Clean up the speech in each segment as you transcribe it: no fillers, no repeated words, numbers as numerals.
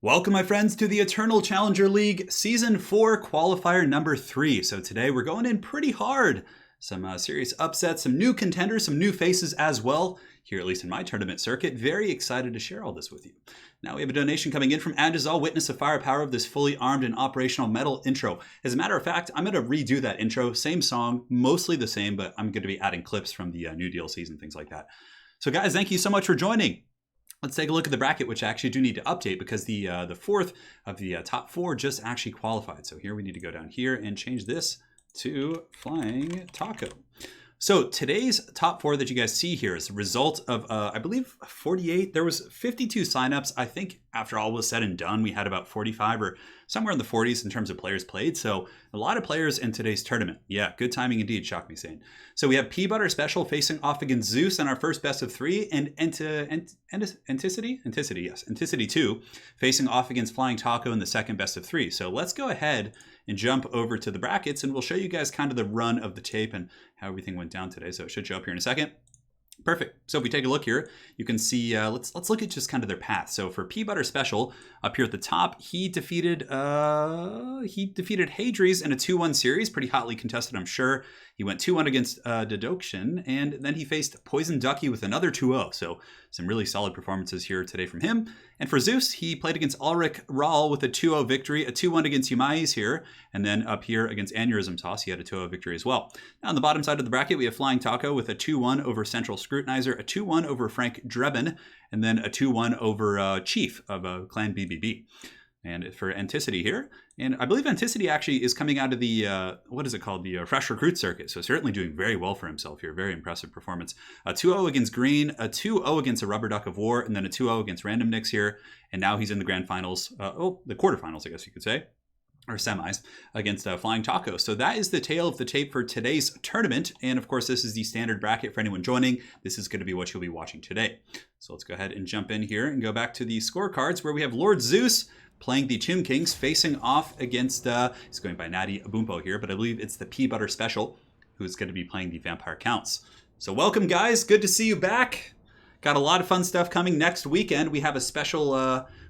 Welcome, my friends, to the Eternal Challenger League Season 4 Qualifier number 3. So today we're going in pretty hard. Some serious upsets, some new contenders, some new faces as well. Here, at least in my tournament circuit, very excited to share all this with you. Now we have a donation coming in from Andazal, witness the firepower of this fully armed and operational metal intro. As a matter of fact, I'm going to redo that intro. Same song, mostly the same, but I'm going to be adding clips from the new DLCs and things like that. So guys, thank you so much for joining. Let's take a look at the bracket, which I actually do need to update because the fourth of the top four just actually qualified. So here we need to go down here and change this to Flying Taco. So today's top four that you guys see here is the result of, I believe, 48. There was 52 signups. I think after all was said and done, we had about 45 or somewhere in the 40s in terms of players played. So a lot of players in today's tournament. Yeah, good timing indeed, shock me saying. So we have Peabutter Special facing off against Zeus in our first best of three, and Anticity 2 facing off against Flying Taco in the second best of three. So let's go ahead and jump over to the brackets, and we'll show you guys kind of the run of the tape and how everything went down today. So it should show up here in a second. Perfect. So if we take a look here, you can see, let's look at just kind of their path. So for Peabutter Special, up here at the top, he defeated Hadries in a 2-1 series, pretty hotly contested, I'm sure. He went 2-1 against Dedokshin, and then he faced Poison Ducky with another 2-0. So some really solid performances here today from him. And for Zeus, he played against Ulrich Rahl with a 2-0 victory, a 2-1 against Yumais here, and then up here against Aneurysm Toss, he had a 2-0 victory as well. Now on the bottom side of the bracket, we have Flying Taco with a 2-1 over Central Scrutinizer, a 2-1 over Frank Drebin, and then a 2-1 over Chief of Clan BBB. And for Anticity here, and I believe Anticity actually is coming out of the, what is it called? The Fresh Recruit Circuit. So certainly doing very well for himself here. Very impressive performance. A 2-0 against Green, a 2-0 against a Rubber Duck of War, and then a 2-0 against Random Nicks here. And now he's in the grand finals, the quarterfinals, I guess you could say, or semis, against Flying Taco. So that is the tale of the tape for today's tournament. And of course, this is the standard bracket for anyone joining. This is going to be what you'll be watching today. So let's go ahead and jump in here and go back to the scorecards where we have Lord Zeus playing the Tomb Kings, facing off against, he's going by Natty Abumpo here, but I believe it's the Peabutter Special who's going to be playing the Vampire Counts. So welcome, guys. Good to see you back. Got a lot of fun stuff coming next weekend. We have a special,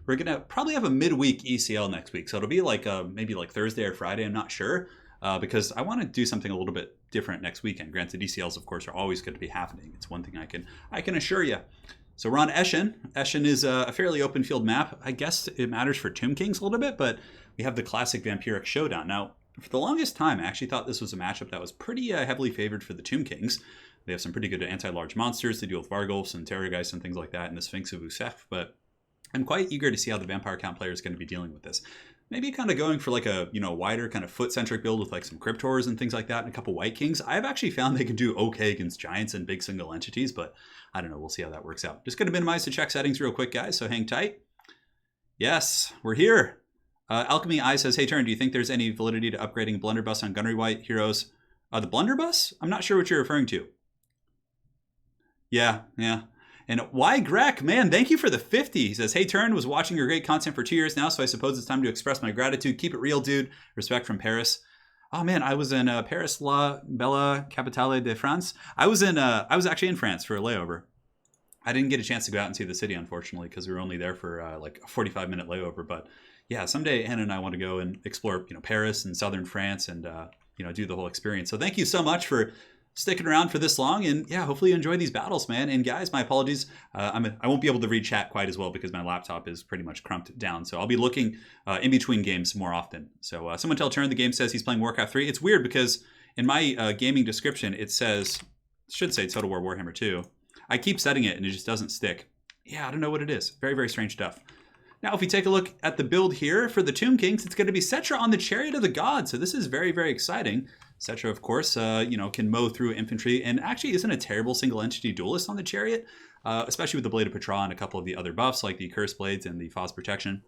we're going to probably have a midweek ECL next week. So it'll be like maybe like Thursday or Friday, I'm not sure, because I want to do something a little bit different next weekend. Granted, ECLs, of course, are always going to be happening. It's one thing I can assure you. So we're on Eschen. Eschen is a fairly open field map. I guess it matters for Tomb Kings a little bit, but we have the classic Vampiric Showdown. Now, for the longest time, I actually thought this was a matchup that was pretty heavily favored for the Tomb Kings. They have some pretty good anti-large monsters to deal with Vargulfs and Terrorgeist and things like that, and the Sphinx of Usef, but I'm quite eager to see how the Vampire Count player is going to be dealing with this. Maybe kind of going for like a, wider kind of foot-centric build with like some Cryptors and things like that and a couple White Kings. I've actually found they can do okay against Giants and big single entities, but I don't know. We'll see how that works out. Just going to minimize the check settings real quick, guys, so hang tight. Yes, we're here. Alchemy Eye says, hey, Turin, do you think there's any validity to upgrading Blunderbuss on Gunnery White heroes? The Blunderbuss? I'm not sure what you're referring to. Yeah. And Y Greg, man, thank you for the 50. He says, hey, Turin, was watching your great content for 2 years now, so I suppose it's time to express my gratitude. Keep it real, dude. Respect from Paris. Oh, man, I was in Paris, La Belle Capitale de France. I was actually in France for a layover. I didn't get a chance to go out and see the city, unfortunately, because we were only there for like a 45-minute layover. But yeah, someday Hannah and I want to go and explore, Paris and southern France and, do the whole experience. So thank you so much for sticking around for this long, and yeah, hopefully you enjoy these battles, man. And guys, my apologies, I won't be able to read chat quite as well because my laptop is pretty much crumped down, so I'll be looking in between games more often. So someone tell Turin the game says he's playing Warcraft 3. It's weird because in my gaming description it should say Total War Warhammer 2. I keep setting it and it just doesn't stick. Yeah, I don't know what it is. Very, very strange stuff. Now, if we take a look at the build here for the Tomb Kings, it's going to be Cetra on the Chariot of the Gods. So this is very, very exciting. Cetra, of course, can mow through infantry and actually isn't a terrible single entity duelist on the Chariot, especially with the Blade of Petra and a couple of the other buffs like the Curse Blades and the Phos Protection.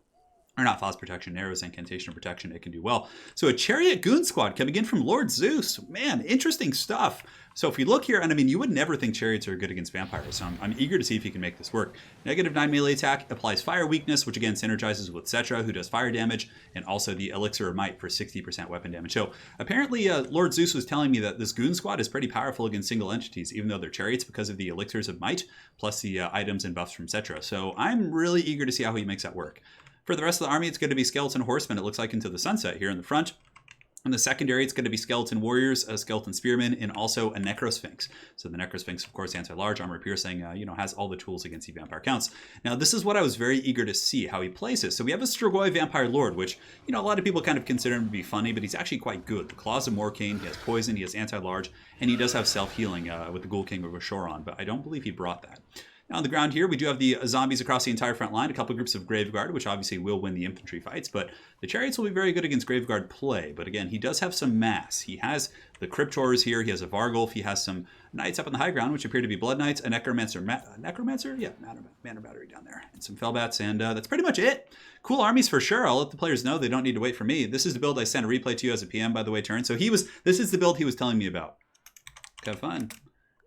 Or not Phos Protection, Arrows, Incantation of Protection, it can do well. So a Chariot Goon Squad coming in from Lord Zeus. Man, interesting stuff. So if we look here, and I mean, you would never think Chariots are good against Vampires, so I'm eager to see if he can make this work. -9 melee attack, applies Fire Weakness, which again synergizes with Cetra, who does fire damage, and also the Elixir of Might for 60% weapon damage. So apparently Lord Zeus was telling me that this Goon Squad is pretty powerful against single entities, even though they're Chariots because of the Elixirs of Might, plus the items and buffs from Cetra. So I'm really eager to see how he makes that work. For the rest of the army, it's going to be Skeleton Horsemen, it looks like, into the sunset here in the front. In the secondary, it's going to be Skeleton Warriors, a Skeleton Spearmen, and also a Necrosphinx. So the Necrosphinx, of course, anti-large, armor piercing, has all the tools against the Vampire Counts. Now, this is what I was very eager to see, how he plays this. So we have a Strigoi Vampire Lord, which, a lot of people kind of consider him to be funny, but he's actually quite good. The Claws of Morcane, he has poison, he has anti-large, and he does have self-healing with the Ghoul King of Ashoron, but I don't believe he brought that. Now on the ground here, we do have the zombies across the entire front line, a couple groups of Graveguard, which obviously will win the infantry fights, but the chariots will be very good against Graveguard play. But again, he does have some mass. He has the Cryptors here, he has a Vargulf, he has some Knights up on the high ground, which appear to be Blood Knights, a Necromancer, Necromancer? Yeah, Mana Battery down there, and some Fellbats, and that's pretty much it. Cool armies for sure. I'll let the players know they don't need to wait for me. This is the build I sent a replay to you as a PM, by the way, Turin. So this is the build he was telling me about. Have fun.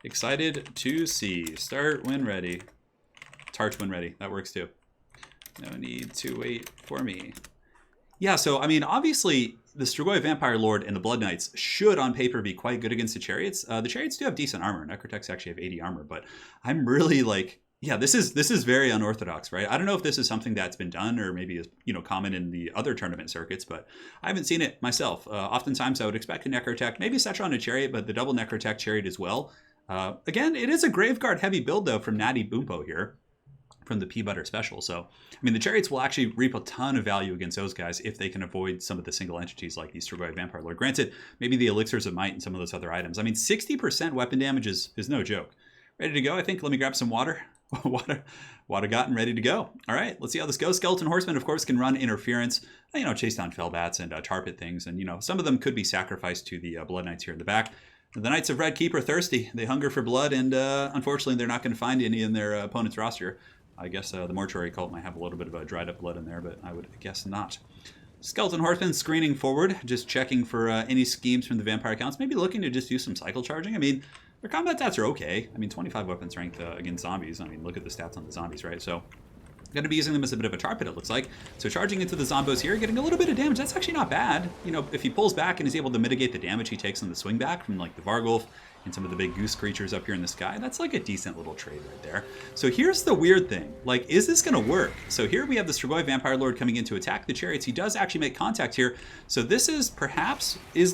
Excited to see. Start when ready. Tarch when ready. That works too. No need to wait for me. Yeah, so, obviously, the Strigoi Vampire Lord and the Blood Knights should, on paper, be quite good against the Chariots. The Chariots do have decent armor. Necrotechs actually have 80 armor, but I'm really, this is very unorthodox, right? I don't know if this is something that's been done or maybe is, common in the other tournament circuits, but I haven't seen it myself. Oftentimes, I would expect a Necrotech, maybe Setcher on a Chariot, but the double Necrotech Chariot as well. Again, it is a Graveguard heavy build, though, from Natty Boompo here, from the Pea Butter Special. So, the Chariots will actually reap a ton of value against those guys if they can avoid some of the single entities like the Strigoi Vampire Lord. Granted, maybe the Elixirs of Might and some of those other items. 60% weapon damage is no joke. Ready to go, I think. Let me grab some water. water got and ready to go. All right, let's see how this goes. Skeleton Horsemen, of course, can run interference, chase down Fellbats and tar pit things. And, some of them could be sacrificed to the Blood Knights here in the back. The Knights of Red Keep are thirsty. They hunger for blood, and unfortunately, they're not going to find any in their opponent's roster. I guess the Mortuary Cult might have a little bit of a dried up blood in there, but I would guess not. Skeleton Horsemen screening forward, just checking for any schemes from the Vampire Counts. Maybe looking to just do some cycle charging. Their combat stats are okay. 25 weapon strength against zombies. Look at the stats on the zombies, right? So, going to be using them as a bit of a tar pit, it looks like. So charging into the zombos here, getting a little bit of damage. That's actually not bad. If he pulls back and is able to mitigate the damage he takes on the swing back from the Vargulf and some of the big goose creatures up here in the sky, that's a decent little trade right there. So here's the weird thing. Is this going to work? So here we have the Strigoi Vampire Lord coming in to attack the Chariots. He does actually make contact here. So this is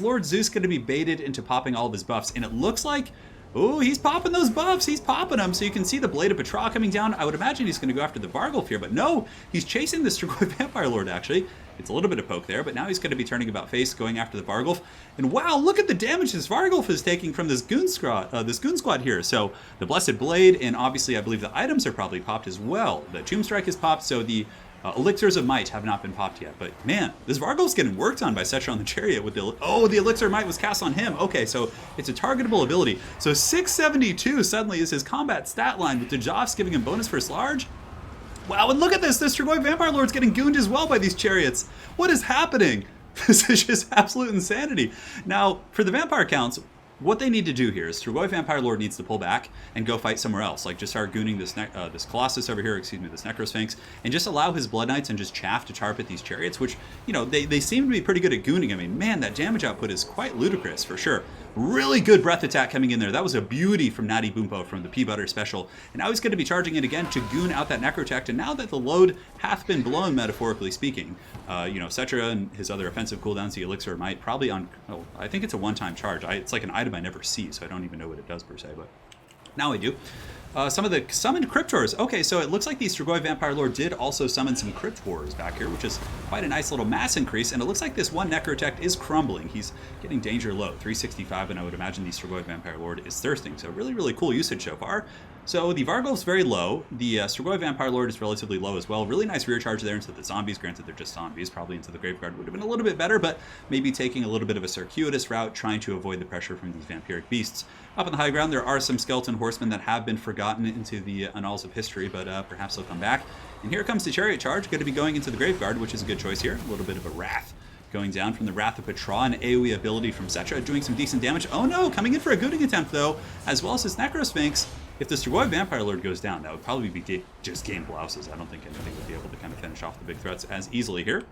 Lord Zeus going to be baited into popping all of his buffs? And it looks like, oh, he's popping those buffs. He's popping them. So you can see the Blade of Petra coming down. I would imagine he's going to go after the Vargulf here, but no, he's chasing the Strigoi Vampire Lord, actually. It's a little bit of poke there, but now he's going to be turning about face, going after the Vargulf. And wow, look at the damage this Vargulf is taking from this goon squad here. So the Blessed Blade, and obviously I believe the items are probably popped as well. The Tomb Strike is popped, so the Elixirs of Might have not been popped yet. But man, this Vargulf's getting worked on by Setcher on the Chariot with the Elixir of Might was cast on him. Okay, so it's a targetable ability. So 672 suddenly is his combat stat line with the Joffs giving him bonus first large. Wow, and look at this. This Strigoi Vampire Lord's getting gooned as well by these Chariots. What is happening? This is just absolute insanity. Now, for the Vampire Counts, what they need to do here is Strigoi Vampire Lord needs to pull back and go fight somewhere else. Just start gooning this Colossus over here, this Necrosphinx, and just allow his Blood Knights and just chaff to tar pit these Chariots, which, they seem to be pretty good at gooning. Man, that damage output is quite ludicrous for sure. Really good breath attack coming in there. That was a beauty from Natty Boompo from the Pea Butter Special. And now he's going to be charging it again to goon out that Necrotech. And now that the load hath been blown, metaphorically speaking, Setcher and his other offensive cooldowns, the Elixir of Might, probably on, I think it's a one-time charge. It's like an item I never see, so I don't even know what it does per se, but now I do. Some of the summoned Cryptors. Okay, so it looks like the Strigoi Vampire Lord did also summon some Crypt Horrors back here, which is quite a nice little mass increase. And it looks like this one Necrotech is crumbling. He's getting danger low, 365, and I would imagine the Strigoi Vampire Lord is thirsting. So really, really cool usage so far. So the Vargulf's very low. The Strigoi Vampire Lord is relatively low as well. Really nice rear charge there into the zombies. Granted, they're just zombies. Probably into the Graveguard would have been a little bit better, but maybe taking a little bit of a circuitous route, trying to avoid the pressure from these vampiric beasts. Up on the high ground, there are some Skeleton Horsemen that have been forgotten into the annals of history, but perhaps they'll come back. And here comes the Chariot Charge, going to be going into the Graveguard, which is a good choice here. A little bit of a Wrath going down from the Wrath of Petra, an AoE ability from Setcher, doing some decent damage. Oh no, coming in for a gooning attempt though, as well as his Necrosphinx. If the Strigoi Vampire Lord goes down, that would probably be just game blouses. I don't think anything would be able to kind of finish off the big threats as easily here.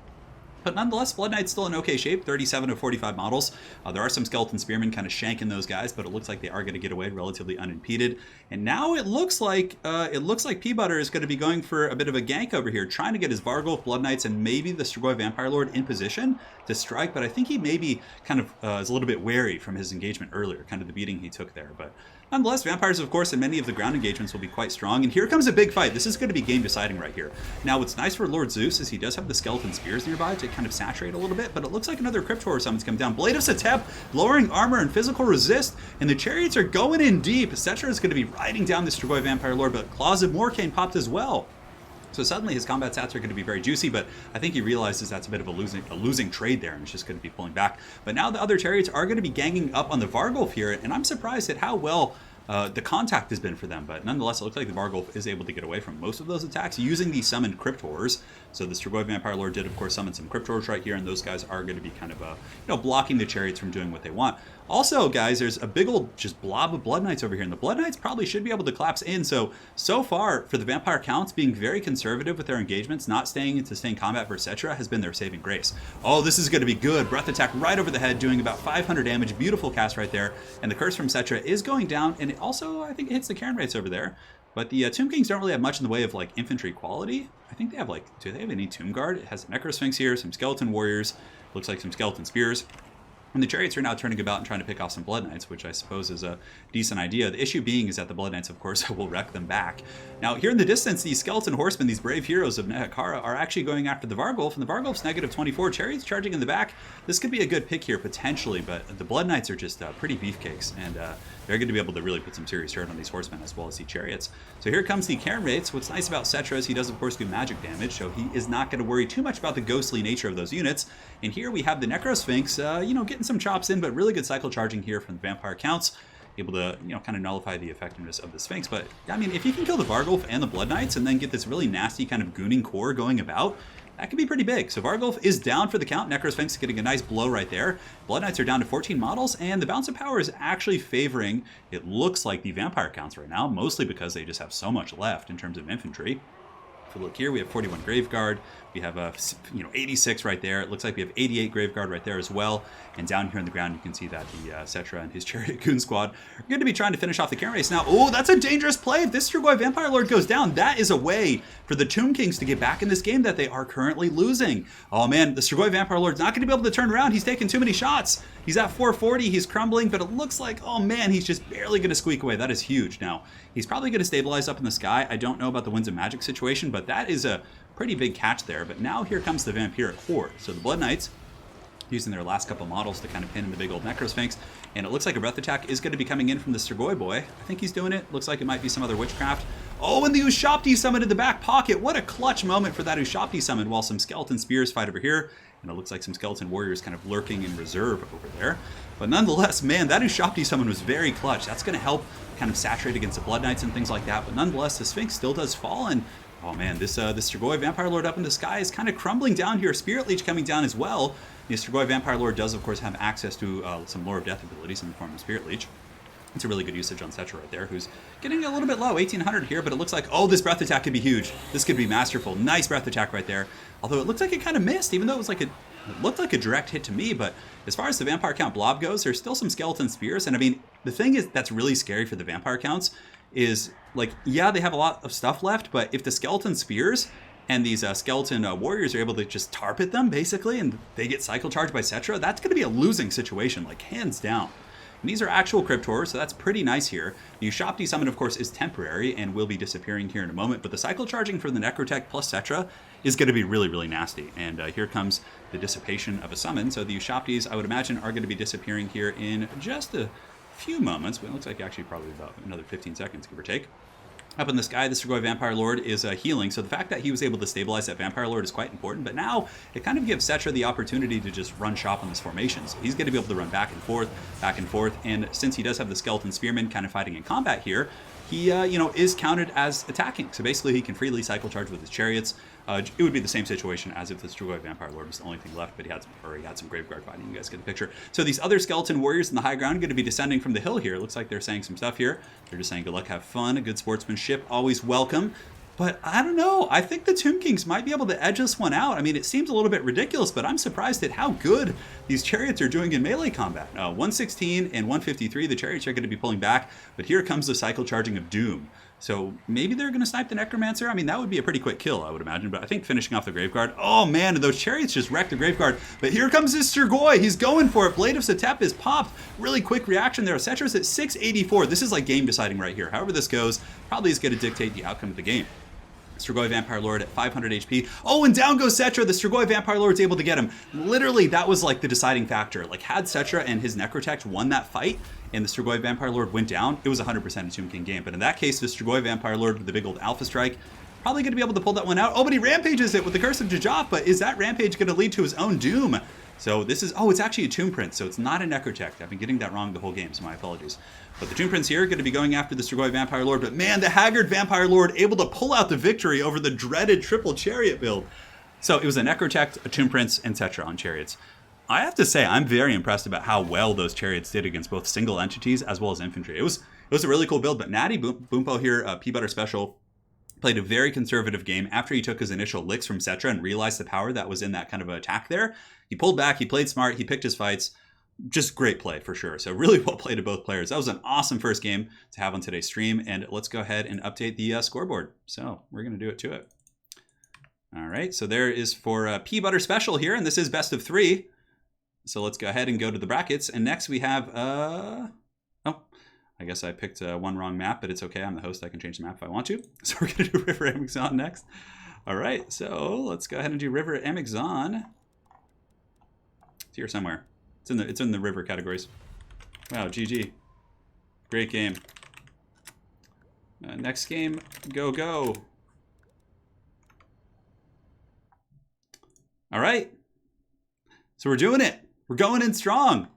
But nonetheless, Blood Knight's still in okay shape, 37 of 45 models. There are some Skeleton Spearmen kind of shanking those guys, but it looks like they are going to get away relatively unimpeded. And now it looks like Peabutter is going to be going for a bit of a gank over here, trying to get his Vargulf, Blood Knights, and maybe the Strigoi Vampire Lord in position to strike. But I think he maybe kind of is a little bit wary from his engagement earlier, kind of the beating he took there. But nonetheless, Vampires, of course, in many of the ground engagements will be quite strong. And here comes a big fight. This is going to be game deciding right here. Now, what's nice for Lord Zeus is he does have the Skeleton Spears nearby to kind of saturate a little bit, but it looks like another Crypt Horror summon's come down. Blade of Setep, lowering armor and physical resist, and the Chariots are going in deep. Cetra is going to be riding down the Strigoi Vampire Lord, but Claws of Morcane popped as well. So suddenly his combat stats are going to be very juicy, but I think he realizes that's a bit of a losing trade there, and it's just going to be pulling back. But now the other Chariots are going to be ganging up on the Vargulf here, and I'm surprised at how well the contact has been for them, but nonetheless, it looks like the Vargulf is able to get away from most of those attacks using the summoned Crypt Horrors. So the Strigoi Vampire Lord did, of course, summon some Crypt Horrors right here, and those guys are going to be kind of, blocking the Chariots from doing what they want. Also, guys, there's a big old just blob of Blood Knights over here, and the Blood Knights probably should be able to collapse in. So far, for the Vampire Counts, being very conservative with their engagements, not staying into sustained combat for Cetra has been their saving grace. Oh, this is going to be good. Breath attack right over the head, doing about 500 damage. Beautiful cast right there. And the Curse from Cetra is going down, and it also, I think, it hits the Cairn Rates over there. But the Tomb Kings don't really have much in the way of, infantry quality. I think they have, do they have any Tomb Guard? It has a Necrosphinx here, some Skeleton Warriors, looks like some Skeleton Spears. And the Chariots are now turning about and trying to pick off some Blood Knights, which I suppose is a decent idea. The issue being is that the Blood Knights, of course, will wreck them back. Now, here in the distance, these Skeleton Horsemen, these brave heroes of Nehekara, are actually going after the Vargulf, and the Vargulf's negative 24. Chariots charging in the back. This could be a good pick here, potentially, but the Blood Knights are just pretty beefcakes, and they're going to be able to really put some serious dirt on these Horsemen as well as the Chariots. So here comes the Cairn Rates. What's nice about Cetra is he does, of course, do magic damage, so he is not going to worry too much about the ghostly nature of those units. And here we have the Necrosphinx, getting some chops in, but really good cycle charging here from the Vampire Counts, able to, kind of nullify the effectiveness of the Sphinx. But, I mean, if you can kill the Vargulf and the Blood Knights and then get this really nasty kind of gooning core going about, that could be pretty big. So Vargulf is down for the count. Necrosphinx getting a nice blow right there. Blood Knights are down to 14 models, and the balance of power is actually favoring, it looks like, the Vampire Counts right now, mostly because they just have so much left in terms of infantry. If we look here, we have 41 Graveguard. We have 86 right there. It looks like we have 88 Graveguard right there as well. And down here on the ground, you can see that the Cetra and his Chariot Goon Squad are going to be trying to finish off the Cairn Race now. Oh, that's a dangerous play. If this Strigoi Vampire Lord goes down, that is a way for the Tomb Kings to get back in this game that they are currently losing. Oh man, the Strigoi Vampire Lord's not going to be able to turn around. He's taking too many shots. He's at 440. He's crumbling, but it looks like, oh man, he's just barely going to squeak away. That is huge. Now, he's probably going to stabilize up in the sky. I don't know about the Winds of Magic situation, but that is a pretty big catch there. But now here comes the Vampiric Horde. So the Blood Knights, using their last couple models to kind of pin in the big old Necrosphinx. And it looks like a Breath Attack is going to be coming in from the Strigoi boy. I think he's doing it. Looks like it might be some other Witchcraft. Oh, and the Ushabti summon in the back pocket. What a clutch moment for that Ushabti summon while some Skeleton Spears fight over here. And it looks like some Skeleton Warriors kind of lurking in reserve over there. But nonetheless, man, that Ushabti summon was very clutch. That's going to help kind of saturate against the Blood Knights and things like that. But nonetheless, the Sphinx still does fall, and oh man, this Strigoi Vampire Lord up in the sky is kind of crumbling down here. Spirit Leech coming down as well. The Strigoi Vampire Lord does, of course, have access to some Lore of Death abilities in the form of Spirit Leech. It's a really good usage on Cetra right there, who's getting a little bit low, 1800 here, but it looks like, oh, this Breath Attack could be huge. This could be masterful. Nice Breath Attack right there. Although it looks like it kind of missed, even though it looked like a direct hit to me. But as far as the Vampire Count blob goes, there's still some Skeleton Spears. And I mean, the thing is that's really scary for the Vampire Counts is, yeah, they have a lot of stuff left, but if the Skeleton Spears and these Skeleton Warriors are able to just tarp at them, basically, and they get cycle charged by Cetra, that's going to be a losing situation, hands down. And these are actual Crypt Horrors, so that's pretty nice here. The Ushabti summon, of course, is temporary and will be disappearing here in a moment, but the cycle charging for the Necrotech plus Cetra is going to be really, really nasty. And here comes the dissipation of a summon. So the Ushabtis, I would imagine, are going to be disappearing here in just a few moments. But it looks like actually probably about another 15 seconds, give or take. Up in the sky, the Strigoi Vampire Lord is healing, so the fact that he was able to stabilize that Vampire Lord is quite important, but now it kind of gives Cetra the opportunity to just run shop on this formation. So he's going to be able to run back and forth, and since he does have the Skeleton Spearmen kind of fighting in combat here, he is counted as attacking. So basically he can freely cycle charge with his Chariots. It would be the same situation as if the Strigoi Vampire Lord was the only thing left, but he had some Graveguard fighting. You guys get the picture. So these other Skeleton Warriors in the high ground are going to be descending from the hill here. It looks like they're saying some stuff here. They're just saying good luck, have fun, good sportsmanship, always welcome. But I don't know. I think the Tomb Kings might be able to edge this one out. I mean, it seems a little bit ridiculous, but I'm surprised at how good these chariots are doing in melee combat. 116 and 153, the chariots are going to be pulling back, but here comes the cycle charging of Doom. So maybe they're going to snipe the Necromancer. I mean, that would be a pretty quick kill, I would imagine. But I think finishing off the Graveguard. Oh, man, those chariots just wrecked the Graveguard. But here comes this Strigoi. He's going for it. Blade of Setep is popped. Really quick reaction there. Cetra's at 684. This is like game deciding right here. However this goes, probably is going to dictate the outcome of the game. Strigoi Vampire Lord at 500 HP. Oh, and down goes Cetra. The Strigoi Vampire Lord's able to get him. Literally, that was like the deciding factor. Like, had Cetra and his Necrotect won that fight, and the Strigoi Vampire Lord went down, it was 100% a Tomb King game. But in that case, the Strigoi Vampire Lord with the big old Alpha Strike, probably going to be able to pull that one out. Oh, but he rampages it with the Curse of Jajaf, but is that rampage going to lead to his own doom? So this is, oh, it's actually a Tomb Prince, so it's not a Necrotect. I've been getting that wrong the whole game, so my apologies. But the Tomb Prince here going to be going after the Strigoi Vampire Lord, but man, the Haggard Vampire Lord able to pull out the victory over the dreaded triple chariot build. So it was a Necrotect, a Tomb Prince, and Cetra on chariots. I have to say, I'm very impressed about how well those chariots did against both single entities as well as infantry. It was a really cool build, but Natty Boompo here, P-Butter Special, played a very conservative game after he took his initial licks from Cetra and realized the power that was in that kind of attack there. He pulled back, he played smart, he picked his fights. Just great play for sure. So really well played to both players. That was an awesome first game to have on today's stream. And let's go ahead and update the scoreboard. So we're going to do it to it. All right. So there is for P-Butter Special here. And this is best of 3. So let's go ahead and go to the brackets. And next we have... oh, I guess I picked one wrong map, but it's okay. I'm the host. I can change the map if I want to. So we're going to do River Amazon next. All right. So let's go ahead and do River Amazon. It's here somewhere. It's in the river categories. Wow, GG. Great game. Next game, go. All right. So we're doing it. We're going in strong.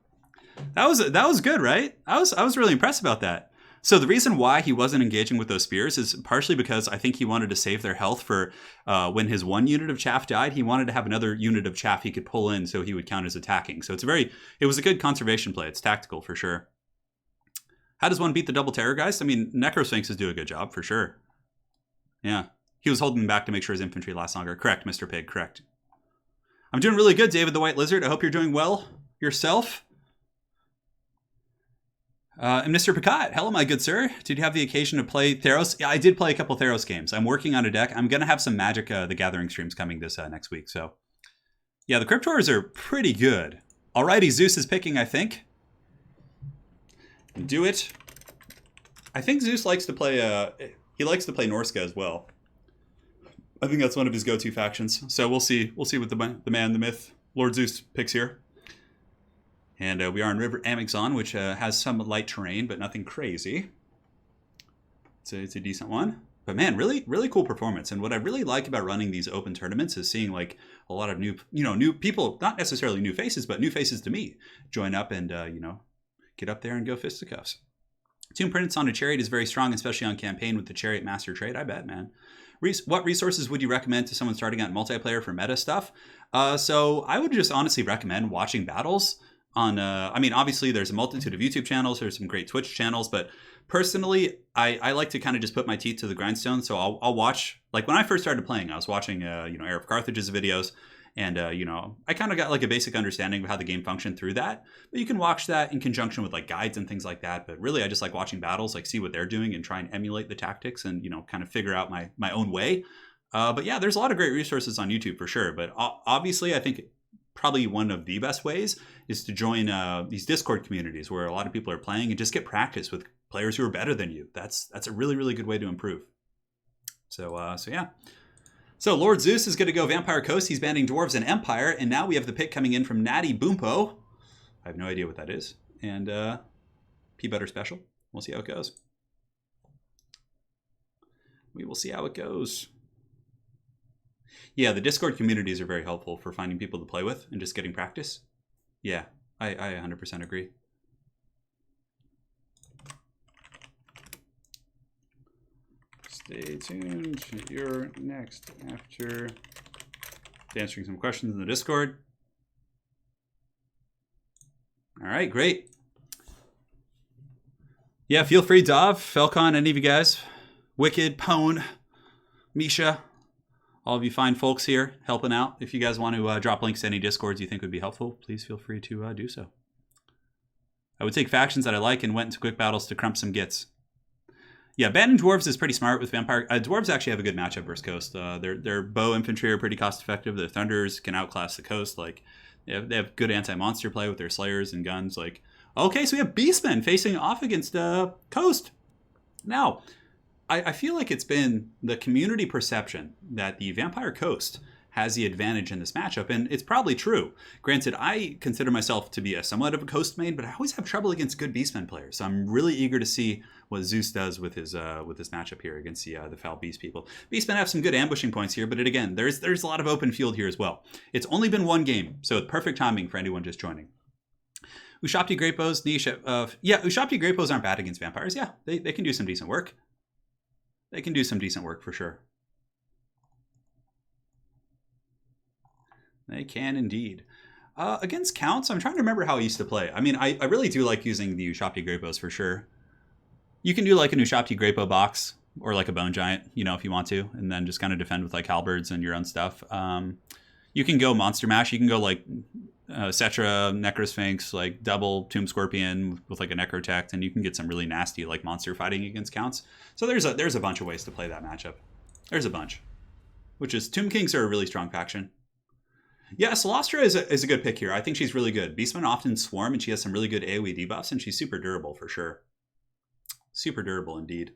That was good, right? I was really impressed about that. So the reason why he wasn't engaging with those spears is partially because I think he wanted to save their health for when his one unit of chaff died. He wanted to have another unit of chaff he could pull in so he would count as attacking. So it was a good conservation play. It's tactical for sure. How does one beat the double Terrorgeist? I mean, Necrosphinxes do a good job for sure. Yeah. He was holding back to make sure his infantry lasts longer. Correct, Mr. Pig, correct. I'm doing really good, David the White Lizard. I hope you're doing well yourself. And Mr. Picot, hello, my good sir. Did you have the occasion to play Theros? Yeah, I did play a couple Theros games. I'm working on a deck. I'm going to have some Magic the Gathering streams coming this next week. So, yeah, the Cryptors are pretty good. Alrighty, Zeus is picking, I think. Do it. I think Zeus likes to play, he likes to play Norska as well. I think that's one of his go-to factions. So we'll see. We'll see what the man, the myth, Lord Zeus picks here. And we are in River Amazon, which has some light terrain, but nothing crazy. So it's a decent one. But man, really, really cool performance. And what I really like about running these open tournaments is seeing like a lot of new people, not necessarily new faces, but new faces to me, join up and, get up there and go fisticuffs. Tomb Prince on a Chariot is very strong, especially on campaign with the Chariot Master trait, I bet, man. What resources would you recommend to someone starting out multiplayer for meta stuff? So I would just honestly recommend watching battles. Obviously there's a multitude of YouTube channels, there's some great Twitch channels, but personally, I like to kind of just put my teeth to the grindstone. So I'll watch, like when I first started playing, I was watching, Heir of Carthage's videos, and, I kind of got like a basic understanding of how the game functioned through that. But you can watch that in conjunction with like guides and things like that. But really, I just like watching battles, like see what they're doing and try and emulate the tactics and, kind of figure out my own way. But yeah, there's a lot of great resources on YouTube for sure. But obviously, I think probably one of the best ways is to join these Discord communities where a lot of people are playing and just get practice with players who are better than you. That's a really, really good way to improve. So yeah. So Lord Zeus is going to go Vampire Coast. He's banning Dwarves and Empire. And now we have the pick coming in from Natty Boompo. I have no idea what that is. And P-Butter Special. We'll see how it goes. We will see how it goes. Yeah, the Discord communities are very helpful for finding people to play with and just getting practice. Yeah, I 100% agree. Stay tuned. You're next after answering some questions in the Discord. All right, great. Yeah, feel free, Dov, Felcon, any of you guys. Wicked, Pone. Misha, all of you fine folks here helping out. If you guys want to drop links to any discords you think would be helpful, please feel free to do so. I would take factions that I like and went into quick battles to crump some gits. Yeah, Banded Dwarves is pretty smart with Vampire. Dwarves actually have a good matchup versus Coast. Their bow infantry are pretty cost effective. Their Thunders can outclass the Coast. Like they have good anti-monster play with their Slayers and guns. Like, okay, so we have Beastmen facing off against Coast. Now, I feel like it's been the community perception that the Vampire Coast has the advantage in this matchup, and it's probably true. Granted, I consider myself to be somewhat of a Coast main, but I always have trouble against good Beastmen players, so I'm really eager to see what Zeus does with his matchup here against the Foul Beast people. Beastmen have some good ambushing points here, but again, there's a lot of open field here as well. It's only been one game, so perfect timing for anyone just joining. Ushapti Great Bows, niche. Yeah, Ushapti Great Bows aren't bad against vampires. Yeah, they can do some decent work. They can do some decent work for sure. They can indeed. Against Counts, I'm trying to remember how I used to play. I mean, I really do like using the Ushapti Great Bows for sure. You can do like an Ushapti Great Bow box or like a Bone Giant, you know, if you want to, and then just kind of defend with like halberds and your own stuff. You can go Monster Mash. You can go like Cetra, Necrosphinx, like double Tomb Scorpion with like a Necrotect, and you can get some really nasty like monster fighting against Counts. So there's a bunch of ways to play that matchup. There's a bunch. Which is Tomb Kings are a really strong faction. Yeah, Celestra is a good pick here. I think she's really good. Beastmen often swarm, and she has some really good AoE debuffs, and she's super durable for sure. Super durable indeed.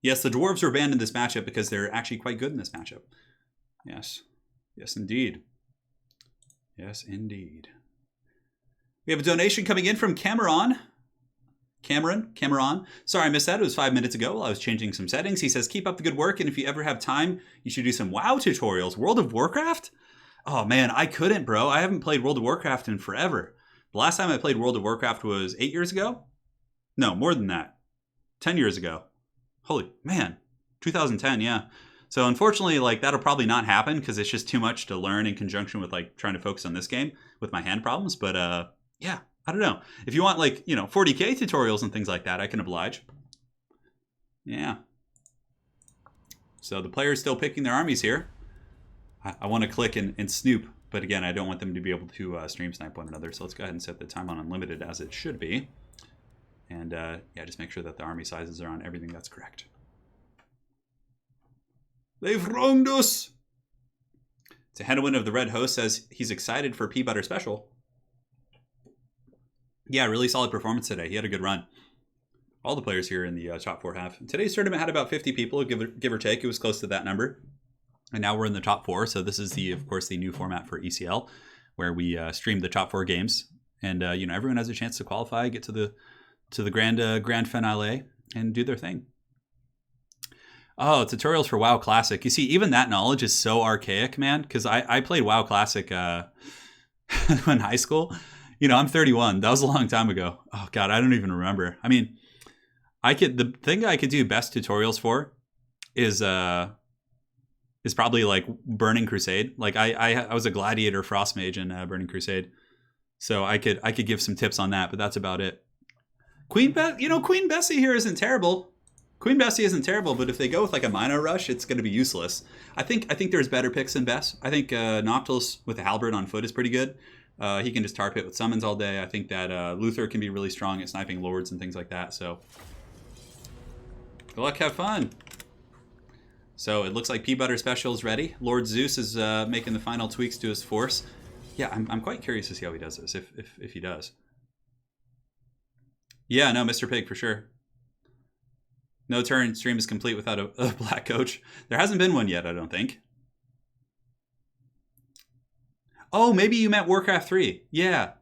Yes, the Dwarves were banned in this matchup because they're actually quite good in this matchup. Yes. Yes, indeed. Yes, indeed. We have a donation coming in from Cameron. Cameron. Sorry, I missed that. It was 5 minutes ago while I was changing some settings. He says, keep up the good work, and if you ever have time, you should do some WoW tutorials. World of Warcraft? Oh, man, I couldn't, bro. I haven't played World of Warcraft in forever. The last time I played World of Warcraft was 8 years ago? No, more than that. 10 years ago. Holy, man. 2010, yeah. So unfortunately, like, that'll probably not happen because it's just too much to learn in conjunction with, like, trying to focus on this game with my hand problems. But, yeah, I don't know. If you want, like, you know, 40K tutorials and things like that, I can oblige. Yeah. So the player's still picking their armies here. I want to click and snoop, but again, I don't want them to be able to stream snipe one another. So let's go ahead and set the time on unlimited as it should be. And yeah, just make sure that the army sizes are on everything that's correct. They've wronged us! Tehedwin of the Red Host says he's excited for Pea Butter Special. Yeah, really solid performance today. He had a good run. All the players here in the top 4 have. Today's tournament had about 50 people, give or take. It was close to that number. And now we're in the top 4. So this is of course, the new format for ECL, where we stream the top 4 games, and you know, everyone has a chance to qualify, get to the grand finale, and do their thing. Oh, tutorials for WoW Classic. You see, even that knowledge is so archaic, man. Because I played WoW Classic in high school. You know, I'm 31. That was a long time ago. Oh God, I don't even remember. I mean, the thing I could do best tutorials for is probably like Burning Crusade. Like I was a gladiator frost mage in Burning Crusade, so I could give some tips on that, but that's about it. Queen Bessie here isn't terrible. Queen Bessie isn't terrible, but if they go with like a Minor Rush, it's going to be useless. I think there's better picks than Bess. I think Noctilus with a halberd on foot is pretty good. He can just tar pit with summons all day. I think that Luther can be really strong at sniping lords and things like that. So good luck, have fun. So it looks like Pea Butter Special is ready. Lord Zeus is making the final tweaks to his force. Yeah, I'm quite curious to see how he does this, if he does. Yeah, no, Mr. Pig for sure. No Turin stream is complete without a black coach. There hasn't been one yet, I don't think. Oh, maybe you meant Warcraft 3. Yeah.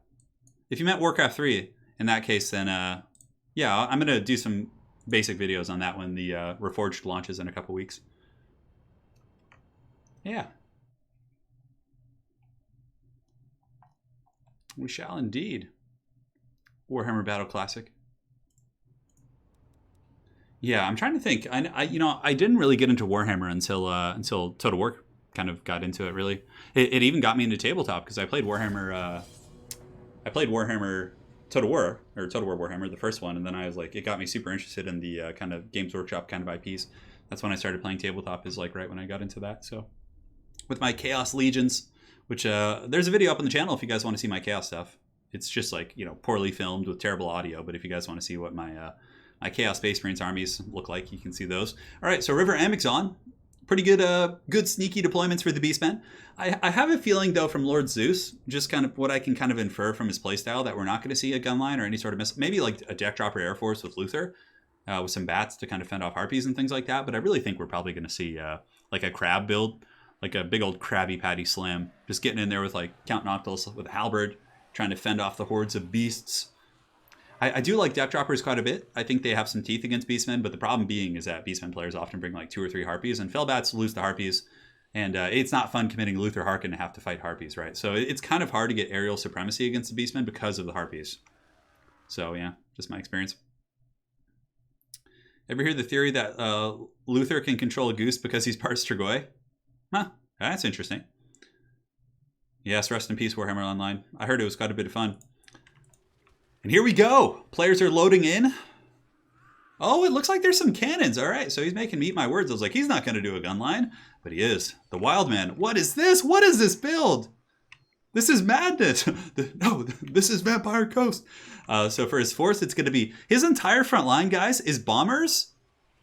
If you meant Warcraft 3, in that case, then yeah, I'm going to do some basic videos on that when the Reforged launches in a couple weeks. Yeah. We shall indeed. Warhammer Battle Classic. Yeah, I'm trying to think. I didn't really get into Warhammer until Total War kind of got into it. Really, it even got me into tabletop because I played Warhammer. I played Warhammer Total War Warhammer, the first one, and then I was like, it got me super interested in the kind of Games Workshop kind of IPs. That's when I started playing tabletop, is like right when I got into that. So with my Chaos Legions, which there's a video up on the channel if you guys want to see my Chaos stuff. It's just like, you know, poorly filmed with terrible audio, but if you guys want to see what my my Chaos Space Marines armies look like, you can see those. All right, so River Amazon, pretty good good sneaky deployments for the Beastmen. I have a feeling, though, from Lord Zeus, just kind of what I can kind of infer from his playstyle, that we're not going to see a gunline or any sort of maybe like a deck dropper Air Force with Luther, with some bats to kind of fend off harpies and things like that. But I really think we're probably going to see like a crab build, like a big old Krabby Patty slam, just getting in there with like Count Noctilus with a halberd, trying to fend off the hordes of beasts. I do like deck droppers quite a bit. I think they have some teeth against Beastmen, but the problem being is that Beastmen players often bring like 2 or 3 harpies, and Fellbats lose to harpies, and it's not fun committing Luther Harkin to have to fight harpies, right? So it's kind of hard to get aerial supremacy against the Beastmen because of the harpies. So yeah, just my experience. Ever hear the theory that Luther can control a goose because he's part Strigoi? Huh, that's interesting. Yes, rest in peace, Warhammer Online. I heard it was quite a bit of fun. And here we go. Players are loading in. Oh, it looks like there's some cannons. All right, so he's making me eat my words. I was like, he's not going to do a gun line, but he is. The Wildman. What is this? What is this build? This is madness. No, this is Vampire Coast. So for his force, it's going to be his entire front line, guys, is bombers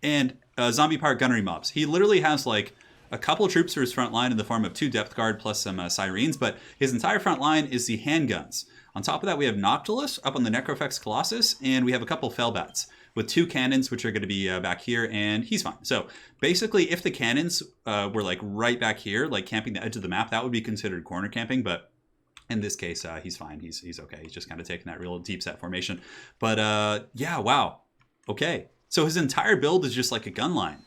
and zombie powered gunnery mobs. He literally has like a couple troops for his front line in the form of 2 depth guard plus some sirens, but his entire front line is the handguns. On top of that, we have Noctilus up on the Necrofex Colossus, and we have a couple Fellbats with 2 cannons, which are going to be back here, and he's fine. So basically, if the cannons were like right back here, like camping the edge of the map, that would be considered corner camping, but in this case, he's fine. He's okay. He's just kind of taking that real deep set formation. But yeah, wow. Okay. So his entire build is just like a gun line.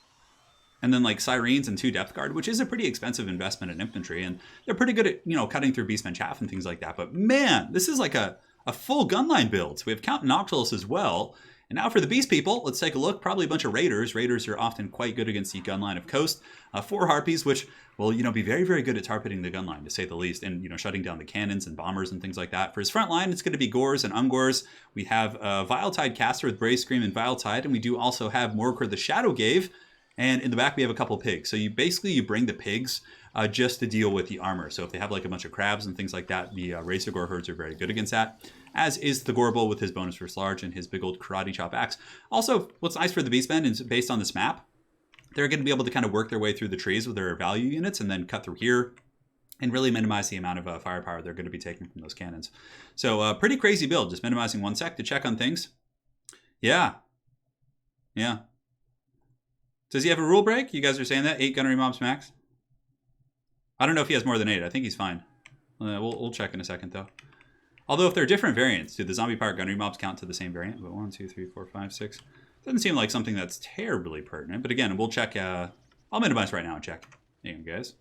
And then like sirens and 2 depth guard, which is a pretty expensive investment in infantry. And they're pretty good at, you know, cutting through Beastmen chaff and things like that. But man, this is like a full gunline build. So we have Count Noctilus as well. And now for the Beast people, let's take a look. Probably a bunch of Raiders. Raiders are often quite good against the gunline of Coast. 4 Harpies, which will, you know, be very, very good at targeting the gunline, to say the least. And, you know, shutting down the cannons and bombers and things like that. For his front line, it's going to be Gores and Ungors. We have Viletide Caster with Brave Scream and Viletide. And we do also have Morkor the Shadowgave. And in the back, we have a couple pigs. So you bring the pigs just to deal with the armor. So if they have like a bunch of crabs and things like that, the Razor Gore herds are very good against that. As is the Gorbel with his bonus versus large and his big old karate chop axe. Also, what's nice for the Beastmen is based on this map, they're going to be able to kind of work their way through the trees with their value units and then cut through here and really minimize the amount of firepower they're going to be taking from those cannons. So pretty crazy build, just minimizing 1 sec to check on things. Yeah. Yeah. Does he have a rule break? You guys are saying that? 8 gunnery mobs max? I don't know if he has more than 8. I think he's fine. We'll check in a second, though. Although if they're different variants, do the zombie powered gunnery mobs count to the same variant? But 1, 2, 3, 4, 5, 6. Doesn't seem like something that's terribly pertinent. But again, we'll check. I'll minimize right now and check. Hang on, guys.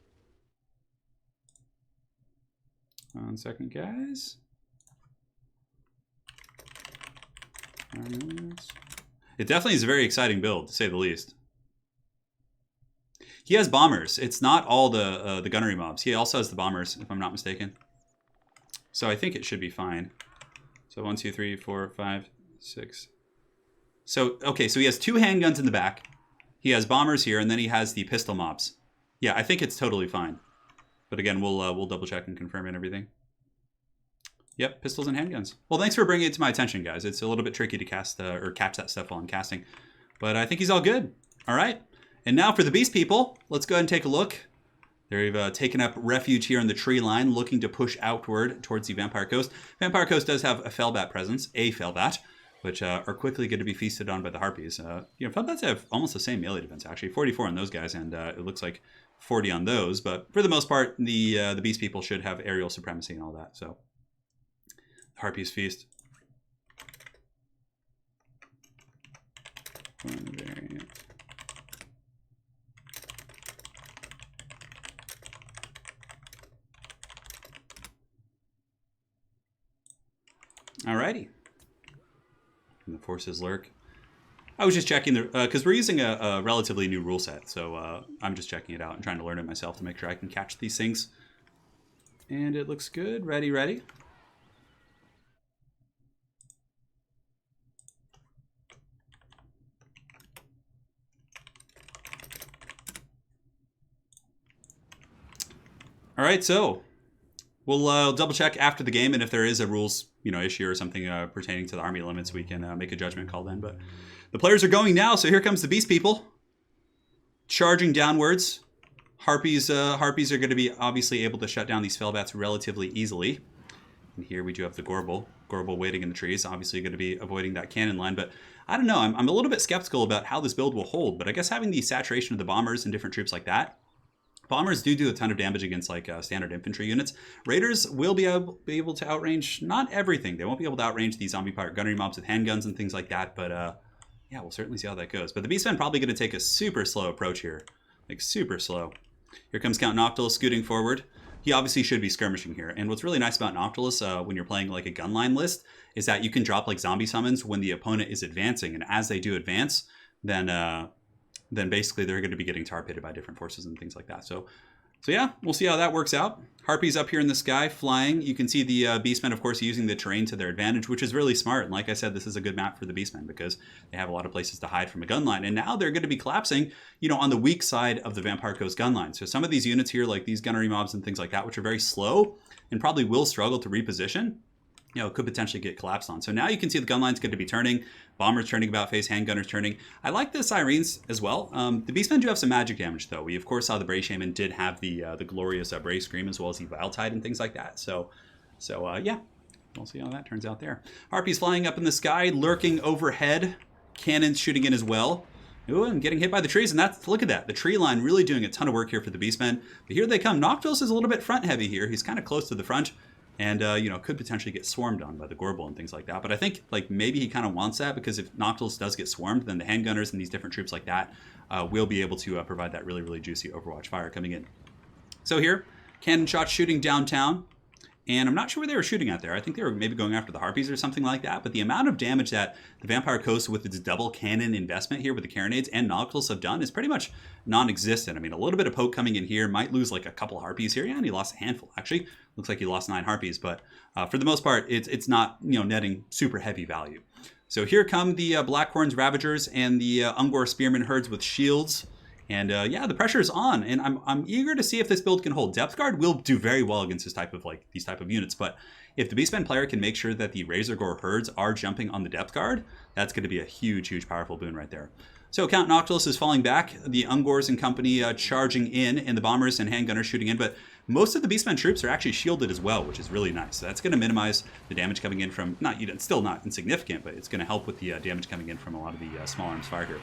1 second, guys. It definitely is a very exciting build, to say the least. He has bombers. It's not all the gunnery mobs. He also has the bombers, if I'm not mistaken. So I think it should be fine. So 1, 2, 3, 4, 5, 6. So, okay, so he has 2 handguns in the back. He has bombers here, and then he has the pistol mobs. Yeah, I think it's totally fine. But again, we'll double check and confirm and everything. Yep, pistols and handguns. Well, thanks for bringing it to my attention, guys. It's a little bit tricky to cast or catch that stuff while I'm casting. But I think he's all good. All right. And now for the Beast people, let's go ahead and take a look. They've taken up refuge here in the tree line, looking to push outward towards the Vampire Coast. Vampire Coast does have a Fellbat presence, a Fellbat, which are quickly going to be feasted on by the Harpies. You know, Fellbats have almost the same melee defense, actually. 44 on those guys, and it looks like 40 on those. But for the most part, the Beast people should have aerial supremacy and all that. So, Harpies feast. One variant. Alrighty. And the forces lurk. I was just checking the because we're using a relatively new rule set, so I'm just checking it out and trying to learn it myself to make sure I can catch these things. And it looks good. Ready, ready. All right, so we'll double check after the game, and if there is a rules issue or something pertaining to the army limits, we can make a judgment call then. But the players are going now, so here comes the Beast People charging downwards. Harpies are going to be obviously able to shut down these Felbats relatively easily. And here we do have the Gorbel waiting in the trees, obviously going to be avoiding that cannon line. But I don't know, I'm a little bit skeptical about how this build will hold, but I guess having the saturation of the bombers and different troops like that, bombers do a ton of damage against like standard infantry units. Raiders will be able to outrange not everything. They won't be able to outrange these zombie pirate gunnery mobs with handguns and things like that, but yeah, we'll certainly see how that goes. But the Beastmen probably going to take a super slow approach here, like super slow. Here comes Count Noctilus scooting forward. He obviously should be skirmishing here. And what's really nice about Noctilus when you're playing like a gunline list is that you can drop like zombie summons when the opponent is advancing. And as they do advance, then basically they're going to be getting tar pitted by different forces and things like that. So yeah, we'll see how that works out. Harpies up here in the sky flying. You can see the Beastmen, of course, using the terrain to their advantage, which is really smart. And like I said, this is a good map for the Beastmen because they have a lot of places to hide from a gun line. And now they're going to be collapsing, on the weak side of the Vampire Coast gun line. So some of these units here, like these gunnery mobs and things like that, which are very slow and probably will struggle to reposition, could potentially get collapsed on. So now you can see the gun line's going to be turning, bombers turning about face, handgunners turning. I like the Sirens as well. The Beastmen do have some magic damage, though. We, of course, saw the Bray Shaman did have the glorious Bray Scream as well as the Vile Tide and things like that. So yeah, we'll see how that turns out there. Harpies flying up in the sky, lurking overhead, cannons shooting in as well. Ooh, and getting hit by the trees, and look at that. The tree line really doing a ton of work here for the Beastmen. But here they come. Noctilus is a little bit front heavy here. He's kind of close to the front. And, could potentially get swarmed on by the Gorbel and things like that. But I think, like, maybe he kind of wants that because if Noctilus does get swarmed, then the handgunners and these different troops like that will be able to provide that really, really juicy Overwatch fire coming in. So here, cannon shots shooting downtown. And I'm not sure where they were shooting at there. I think they were maybe going after the Harpies or something like that. But the amount of damage that the Vampire Coast with its double cannon investment here with the Carronades and Noctilus have done is pretty much non-existent. I mean, a little bit of poke coming in here. Might lose like a couple Harpies here. Yeah, and he lost a handful, actually. Looks like he lost 9 Harpies. But for the most part, it's not netting super heavy value. So here come the Blackhorns Ravagers and the Ungor Spearmen Herds with shields. And yeah, the pressure is on, and I'm eager to see if this build can hold. Depth Guard will do very well against these type of units, but if the Beastmen player can make sure that the Razorgore herds are jumping on the Depth Guard, that's going to be a huge, powerful boon right there. So Count Noctilus is falling back, the Ungors and company charging in, and the bombers and handgunners shooting in, but most of the Beastmen troops are actually shielded as well, which is really nice. So that's going to minimize the damage coming in from, still not insignificant, but it's going to help with the damage coming in from a lot of the small arms fire here.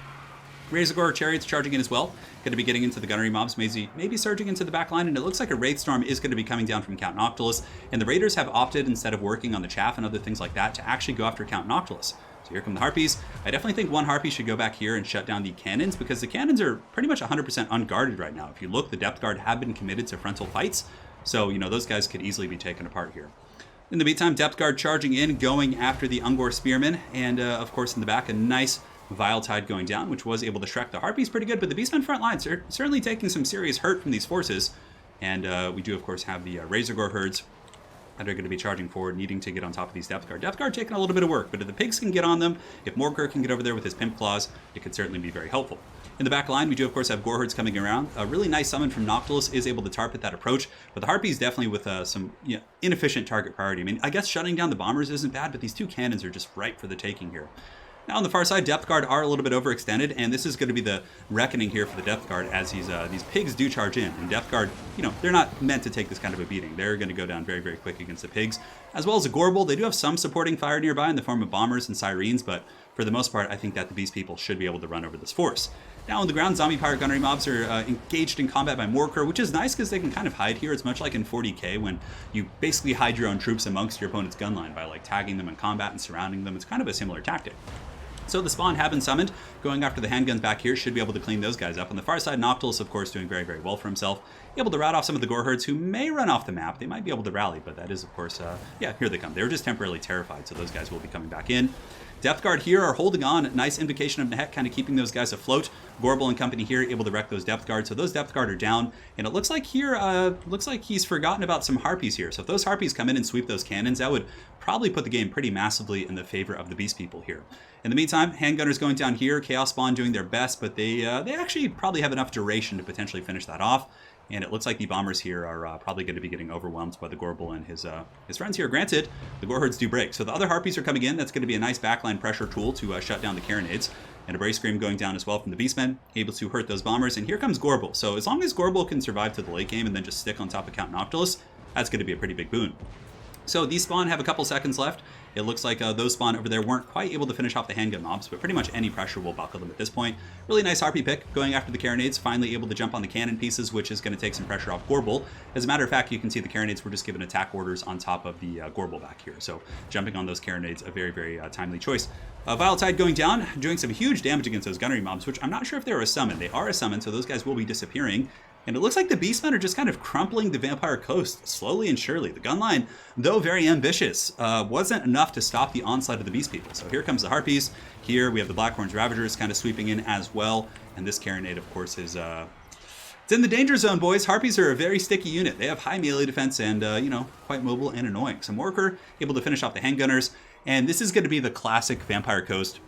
Razorgore Chariots charging in as well. Going to be getting into the gunnery mobs, maybe surging into the back line, and it looks like a Wraith Storm is going to be coming down from Count Noctilus. And the Raiders have opted, instead of working on the chaff and other things like that, to actually go after Count Noctilus. So here come the Harpies. I definitely think one Harpy should go back here and shut down the cannons, because the cannons are pretty much 100% unguarded right now. If you look, the Depth Guard have been committed to frontal fights, so those guys could easily be taken apart here. In the meantime, Depth Guard charging in, going after the Ungor Spearmen, and of course in the back, a nice Vile Tide going down, which was able to Shrek the Harpies pretty good, but the Beastmen front lines are certainly taking some serious hurt from these forces. And we do, of course, have the Razorgore herds that are going to be charging forward, needing to get on top of these Depth Guard. Depth Guard taking a little bit of work, but if the pigs can get on them, if Morker can get over there with his Pimp Claws, it could certainly be very helpful. In the back line, we do, of course, have Gore herds coming around. A really nice summon from Noctilus is able to tar pit that approach, but the Harpies definitely with some inefficient target priority. I mean, I guess shutting down the bombers isn't bad, but these two cannons are just ripe for the taking here. Now on the far side, Depth Guard are a little bit overextended, and this is going to be the reckoning here for the Depth Guard as these pigs do charge in. And Depth Guard, they're not meant to take this kind of a beating. They're going to go down very, very quick against the pigs. As well as a Gorbel, they do have some supporting fire nearby in the form of bombers and sirens, but for the most part, I think that the Beast People should be able to run over this force. Now on the ground, zombie pirate gunnery mobs are engaged in combat by Morker, which is nice because they can kind of hide here. It's much like in 40k when you basically hide your own troops amongst your opponent's gun line by like tagging them in combat and surrounding them. It's kind of a similar tactic. So the spawn have been summoned. Going after the handguns back here should be able to clean those guys up. On the far side, Noctilus, of course, doing very, very well for himself. Able to rout off some of the Gore herds who may run off the map. They might be able to rally, but that is, of course, yeah, here they come. They were just temporarily terrified, so those guys will be coming back in. Depth Guard here are holding on. Nice Invocation of Nehek, kind of keeping those guys afloat. Gorbel and company here able to wreck those Depth Guards. So those Depth Guard are down. And it looks like here, looks like he's forgotten about some Harpies here. So if those Harpies come in and sweep those cannons, that would probably put the game pretty massively in the favor of the Beast People here. In the meantime, handgunners going down here. Chaos Spawn doing their best, but they actually probably have enough duration to potentially finish that off. And it looks like the bombers here are probably going to be getting overwhelmed by the Gorbel and his friends here. Granted, the Gorehordes do break. So the other Harpies are coming in. That's going to be a nice backline pressure tool to shut down the Carronades. And a Brace Scream going down as well from the Beastmen, able to hurt those bombers. And here comes Gorbel. So as long as Gorbel can survive to the late game and then just stick on top of Count Noctilus, that's going to be a pretty big boon. So these spawn have a couple seconds left. It looks like those spawn over there weren't quite able to finish off the handgun mobs, but pretty much any pressure will buckle them at this point. Really nice Harpy pick, going after the Carronades, finally able to jump on the cannon pieces, which is going to take some pressure off Gorbel. As a matter of fact, you can see the Carronades were just given attack orders on top of the Gorbel back here. So jumping on those Carronades, a very, very timely choice. Vile Tide going down, doing some huge damage against those gunnery mobs, which I'm not sure if they're a summon. They are a summon, so those guys will be disappearing. And it looks like the Beastmen are just kind of crumpling the Vampire Coast slowly and surely. The gun line, though very ambitious, wasn't enough to stop the onslaught of the Beast People. So here comes the Harpies. Here we have the Blackhorns Ravagers kind of sweeping in as well. And this Carronade, of course, is it's in the danger zone, boys. Harpies are a very sticky unit. They have high melee defense and, you know, quite mobile and annoying. So Morker able to finish off the handgunners. And this is going to be the classic Vampire Coast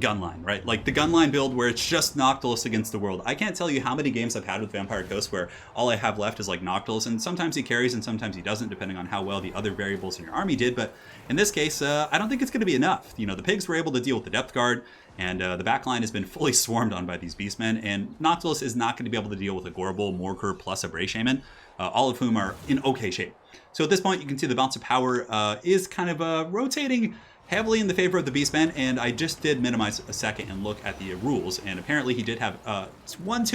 gun line, right? Like the gun line build where it's just Noctilus against the world. I can't tell you how many games I've had with Vampire Coast where all I have left is like Noctilus, and sometimes he carries and sometimes he doesn't, depending on how well the other variables in your army did. But in this case, I don't think it's going to be enough. You know, the pigs were able to deal with the depth guard, and the backline has been fully swarmed on by these beastmen, and Noctilus is not going to be able to deal with a Gorbel, Morker, plus a Bray Shaman, all of whom are in okay shape. So at this point, you can see the bounce of power is kind of rotating heavily in the favor of the Beastmen, and I just did minimize a second and look at the rules, and apparently he did have one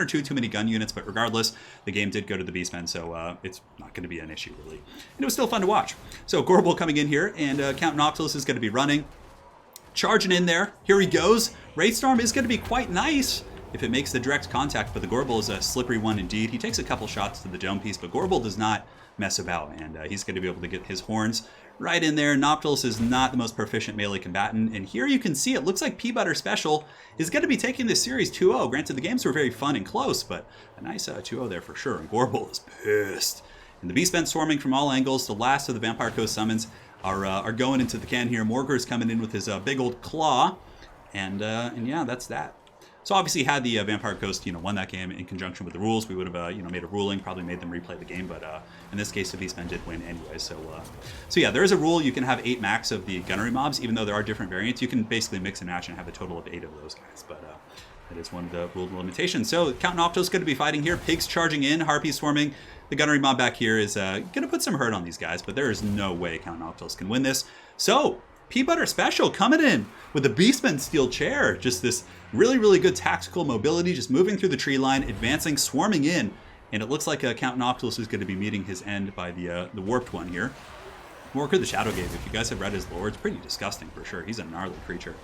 or two too many gun units, but regardless, the game did go to the Beastmen, so it's not going to be an issue, really. And it was still fun to watch. So Gorbel coming in here, and Count Noctilus is going to be running, charging in there. Here he goes. Wraithstorm is going to be quite nice if it makes the direct contact, but the Gorbel is a slippery one indeed. He takes a couple shots to the dome piece, but Gorbel does not mess about, and he's going to be able to get his horns right in there. Noctilus is not the most proficient melee combatant, and here you can see it looks like P-Butter Special is going to be taking this series 2-0. Granted, the games were very fun and close, but a nice 2-0 there for sure, and Gorbel is pissed. And the Beastmen swarming from all angles. The last of the Vampire Coast summons are going into the can here. Morger's coming in with his big old claw, and yeah, that's that. So obviously, had the Vampire Coast, won that game in conjunction with the rules, we would have, made a ruling, probably made them replay the game. But in this case, the Beastmen did win anyway. So yeah, there is a rule. You can have 8 max of the gunnery mobs, even though there are different variants. You can basically mix and match and have a total of 8 of those guys. But that is one of the rule limitations. So Count Noctilus is going to be fighting here. Pigs charging in, Harpies swarming. The gunnery mob back here is going to put some hurt on these guys, but there is no way Count Noctilus can win this. So P-Butter Special coming in with the Beastman Steel Chair. Just this really, really good tactical mobility, just moving through the tree line, advancing, swarming in. And it looks like Count Noctilus is going to be meeting his end by the Warped One here. Morker the Shadowgate, if you guys have read his lore, it's pretty disgusting for sure. He's a gnarly creature.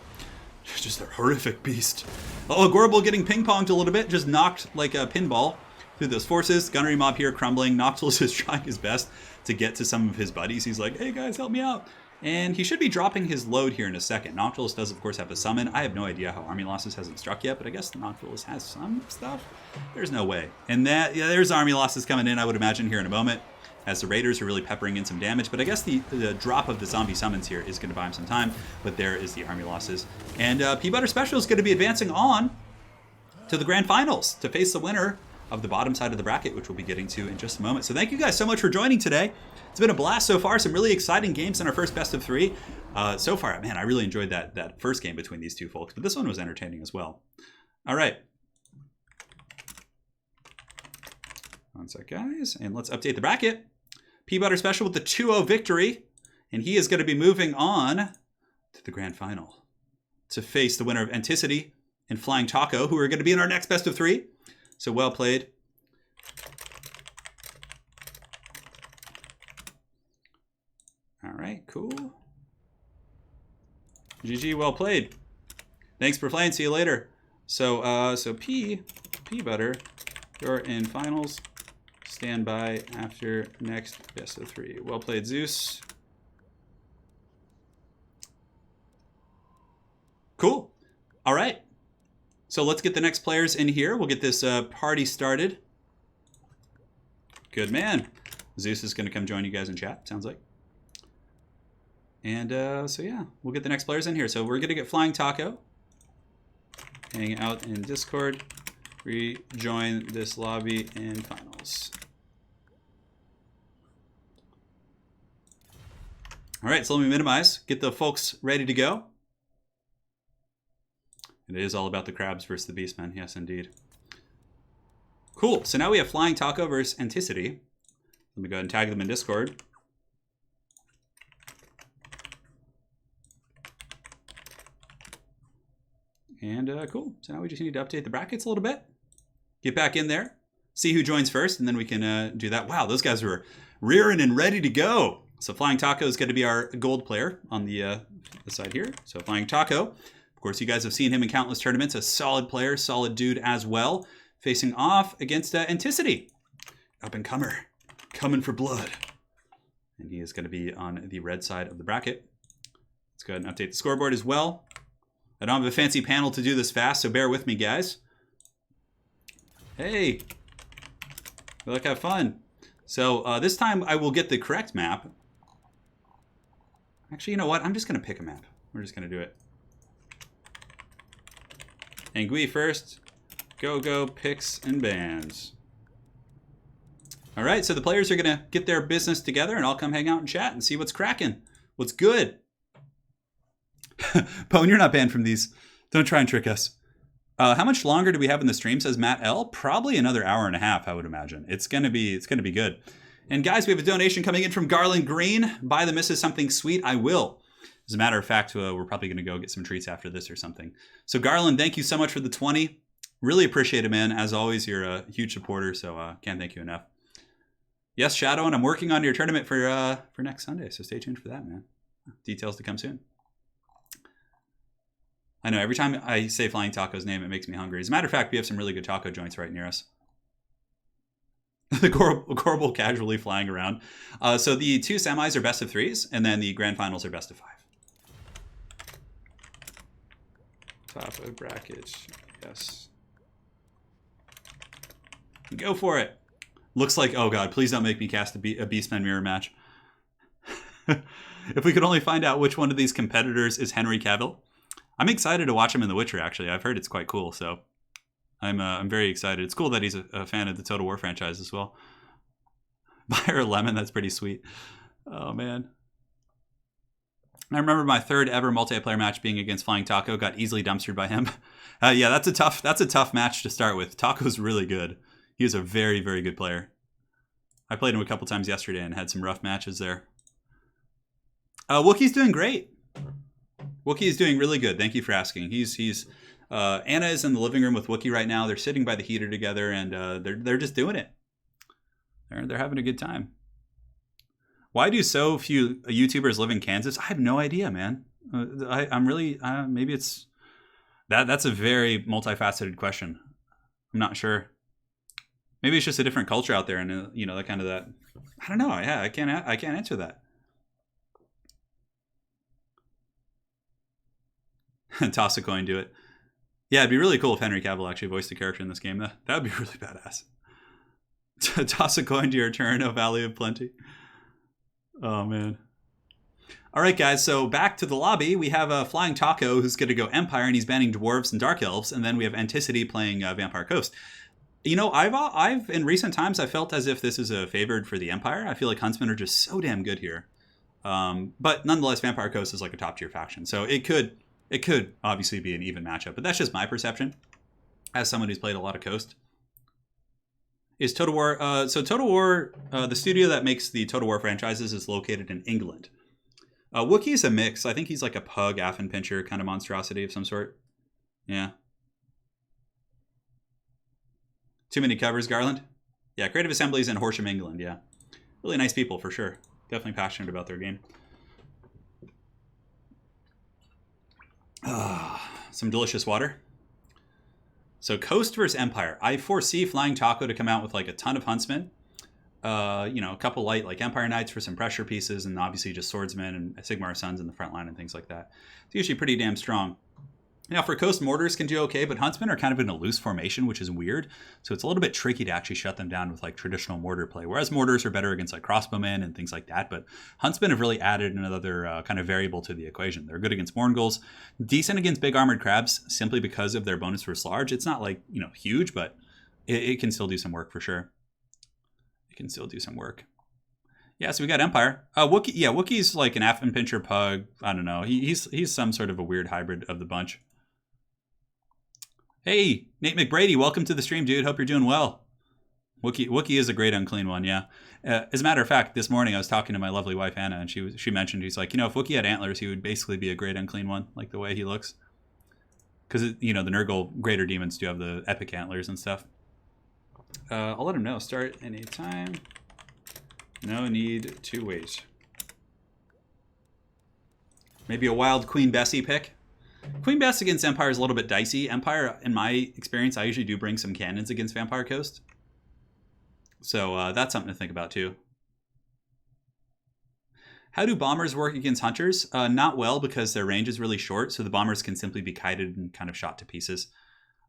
Just a horrific beast. Oh, Gorbel getting ping-ponged a little bit, just knocked like a pinball through those forces. Gunnery mob here crumbling. Noctilus is trying his best to get to some of his buddies. He's like, hey guys, help me out. And he should be dropping his load here in a second. Noctilus does, of course, have a summon. I have no idea how Army Losses hasn't struck yet, but I guess the Noctilus has some stuff. There's no way. And there's Army Losses coming in, I would imagine, here in a moment, as the Raiders are really peppering in some damage. But I guess the drop of the zombie summons here is going to buy him some time. But there is the Army Losses. And P-Butter Special is going to be advancing on to the Grand Finals to face the winner of the bottom side of the bracket, which we'll be getting to in just a moment. So thank you guys so much for joining today. It's been a blast so far. Some really exciting games in our first best of 3. So far, man, I really enjoyed that first game between these two folks, but this one was entertaining as well. All right. One sec, guys, and let's update the bracket. P-Butter Special with the 2-0 victory, and he is going to be moving on to the grand final to face the winner of Anticity and Flying Taco, who are going to be in our next best of 3. So well played. All right, cool. GG, well played. Thanks for playing. See you later. So P-Butter, you're in finals. Stand by after next best of 3. Well played, Zeus. Cool. All right. So let's get the next players in here. We'll get this party started. Good man. Zeus is going to come join you guys in chat, sounds like. And so yeah, we'll get the next players in here. So we're going to get Flying Taco hanging out in Discord. rejoin this lobby in finals. All right, so let me minimize, get the folks ready to go. It is all about the crabs versus the beastmen. Yes, indeed. Cool. So now we have Flying Taco versus Anticity. Let me go ahead and tag them in Discord. And cool. So now we just need to update the brackets a little bit. Get back in there. See who joins first, and then we can do that. Wow, those guys were rearing and ready to go. So Flying Taco is going to be our gold player on the side here. So Flying Taco, of course, you guys have seen him in countless tournaments. A solid player, solid dude as well. Facing off against Anticity. Up and comer. Coming for blood. And he is going to be on the red side of the bracket. Let's go ahead and update the scoreboard as well. I don't have a fancy panel to do this fast, so bear with me, guys. Hey. We like have fun. So this time I will get the correct map. Actually, you know what? I'm just going to pick a map. We're just going to do it. Angui first. Go, go, picks and bans. All right, so the players are going to get their business together, and I'll come hang out and chat and see what's cracking. What's good? Pone, you're not banned from these. Don't try and trick us. How much longer do we have in the stream, says Matt L? Probably another hour and a half, I would imagine. It's gonna be good. And guys, we have a donation coming in from Garland Green. Buy the missus something sweet. I will. As a matter of fact, we're probably gonna go get some treats after this or something. So Garland, thank you so much for the 20. Really appreciate it, man. As always, you're a huge supporter, so can't thank you enough. Yes, Shadow, and I'm working on your tournament for next Sunday, so stay tuned for that, man. Details to come soon. I know, every time I say Flying Taco's name, it makes me hungry. As a matter of fact, we have some really good taco joints right near us. The Corbel casually flying around. So the 2 semis are best of 3s, and then the grand finals are best of 5. Top of bracket, yes. Go for it. Looks like, oh god, please don't make me cast a Beastmen mirror match. If we could only find out which one of these competitors is Henry Cavill. I'm excited to watch him in The Witcher, actually. I've heard it's quite cool, so I'm very excited. It's cool that he's a fan of the Total War franchise as well. Buy her a lemon, that's pretty sweet. Oh, man. I remember my 3rd ever multiplayer match being against Flying Taco, got easily dumpstered by him. Yeah, that's a tough match to start with. Taco's really good. He is a very, very good player. I played him a couple times yesterday and had some rough matches there. Wookiee's doing great. Wookie is doing really good. Thank you for asking. Anna is in the living room with Wookie right now. They're sitting by the heater together, and they're just doing it. They're having a good time. Why do so few YouTubers live in Kansas? I have no idea, man. I'm really maybe it's that's a very multifaceted question. I'm not sure. Maybe it's just a different culture out there, and that kind of that. I don't know. Yeah, I can't answer that. Toss a coin, do it. Yeah, it'd be really cool if Henry Cavill actually voiced a character in this game. That would be really badass. Toss a coin to your turn, O Valley of Plenty. Oh, man. All right, guys, so back to the lobby. We have a Flying Taco who's going to go Empire, and he's banning Dwarves and Dark Elves. And then we have Anticity playing Vampire Coast. You know, I've in recent times, I felt as if this is a favored for the Empire. I feel like Huntsmen are just so damn good here. But nonetheless, Vampire Coast is like a top-tier faction. So it could obviously be an even matchup, but that's just my perception as someone who's played a lot of Coast. Is Total War... so Total War, the studio that makes the Total War franchises is located in England. Wookiee's a mix. I think he's like a pug, Affenpinscher kind of monstrosity of some sort. Yeah. Too many covers, Garland? Yeah, Creative Assemblies in Horsham, England, yeah. Really nice people, for sure. Definitely passionate about their game. Some delicious water. So Coast versus Empire. I foresee Flying Taco to come out with like a ton of Huntsmen. A couple light like Empire Knights for some pressure pieces, and obviously just Swordsmen and Sigmar Sons in the front line and things like that. It's usually pretty damn strong. Now, for Coast, Mortars can do okay, but Huntsmen are kind of in a loose formation, which is weird. So it's a little bit tricky to actually shut them down with like traditional mortar play, whereas Mortars are better against like crossbowmen and things like that. But Huntsmen have really added another kind of variable to the equation. They're good against Mourngulls, decent against big armored crabs, simply because of their bonus versus large. It's not like, huge, but it can still do some work for sure. It can still do some work. Yeah, so we got Empire. Wookiee, yeah, Wookiee's like an Affenpinscher pug. I don't know. He's some sort of a weird hybrid of the bunch. Hey, Nate McBrady, welcome to the stream, dude. Hope you're doing well. Wookiee is a great unclean one, yeah. As a matter of fact, this morning I was talking to my lovely wife, Anna, and she mentioned, he's like, if Wookiee had antlers, he would basically be a great unclean one, like the way he looks. Because, the Nurgle greater demons do have the epic antlers and stuff. I'll let him know. Start anytime. No need to wait. Maybe a wild Queen Bessie pick. Queen Bess against Empire is a little bit dicey. Empire, in my experience, I usually do bring some cannons against Vampire Coast. So that's something to think about too. How do bombers work against hunters? Not well, because their range is really short, so the bombers can simply be kited and kind of shot to pieces.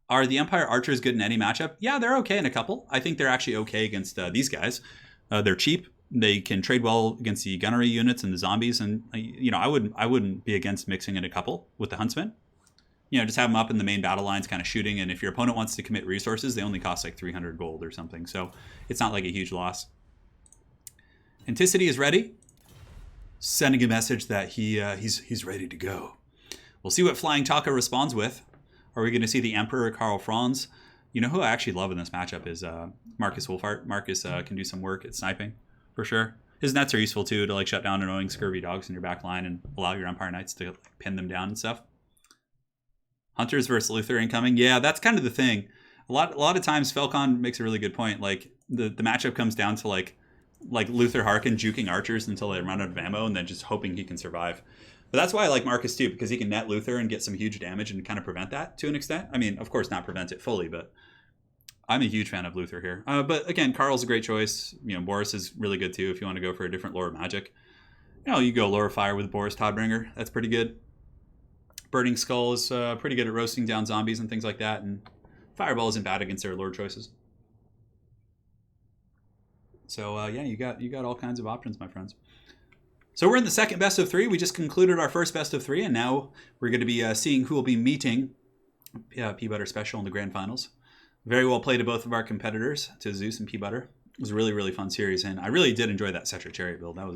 Are the Empire archers good in any matchup? Yeah, they're okay in a couple. I think they're actually okay against these guys. They're cheap. They can trade well against the gunnery units and the zombies, and I wouldn't be against mixing in a couple with the huntsmen. Just have them up in the main battle lines, kind of shooting. And if your opponent wants to commit resources, they only cost like 300 gold or something, so it's not like a huge loss. Anticity is ready, sending a message that he's ready to go. We'll see what Flying Taka responds with. Are we going to see the Emperor Karl Franz? Who I actually love in this matchup is Marcus Wolfhart. Marcus can do some work at sniping. For sure. His nets are useful too to like shut down annoying scurvy dogs in your back line and allow your Empire Knights to like, pin them down and stuff. Hunters versus Luther incoming. Yeah, that's kind of the thing. A lot of times Felcon makes a really good point. Like the matchup comes down to like Luther Harkin juking archers until they run out of ammo and then just hoping he can survive. But that's why I like Marcus too, because he can net Luther and get some huge damage and kind of prevent that to an extent. I mean, of course not prevent it fully, but I'm a huge fan of Luther here. But again, Karl's a great choice. Boris is really good too if you want to go for a different lore of magic. You go Lore of Fire with Boris Todbringer. That's pretty good. Burning Skull is pretty good at roasting down zombies and things like that. And Fireball isn't bad against their lore choices. So yeah, you got all kinds of options, my friends. So we're in the second best of three. We just concluded our first best of three, and now we're going to be seeing who will be meeting P-Butter Special in the grand finals. Very well played to both of our competitors, to Zeus and P-Butter. It was a really, really fun series, and I really did enjoy that Cetra Chariot build. That was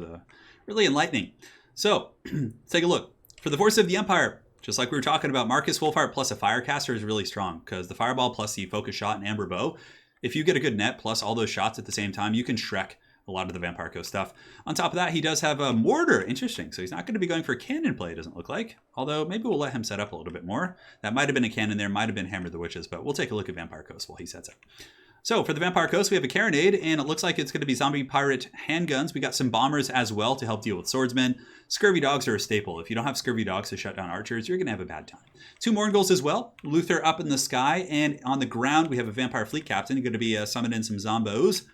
really enlightening. So, let's take a look. For the Force of the Empire, just like we were talking about, Marcus Wolfhart plus a Firecaster is really strong, because the Fireball plus the Focus Shot and Amber Bow, if you get a good net plus all those shots at the same time, you can Shrek a lot of the Vampire Coast stuff. On top of that, he does have a Mortar. Interesting. So he's not going to be going for cannon play, it doesn't look like. Although maybe we'll let him set up a little bit more. That might have been a cannon there, might have been Hammer the Witches, but we'll take a look at Vampire Coast while he sets up. So for the Vampire Coast, we have a Carronade, and it looks like it's going to be Zombie Pirate handguns. We got some bombers as well to help deal with swordsmen. Scurvy dogs are a staple. If you don't have scurvy dogs to shut down archers, you're going to have a bad time. 2 Mourngulls as well. Luther up in the sky, and on the ground, we have a Vampire Fleet Captain going to be summoning some zombos.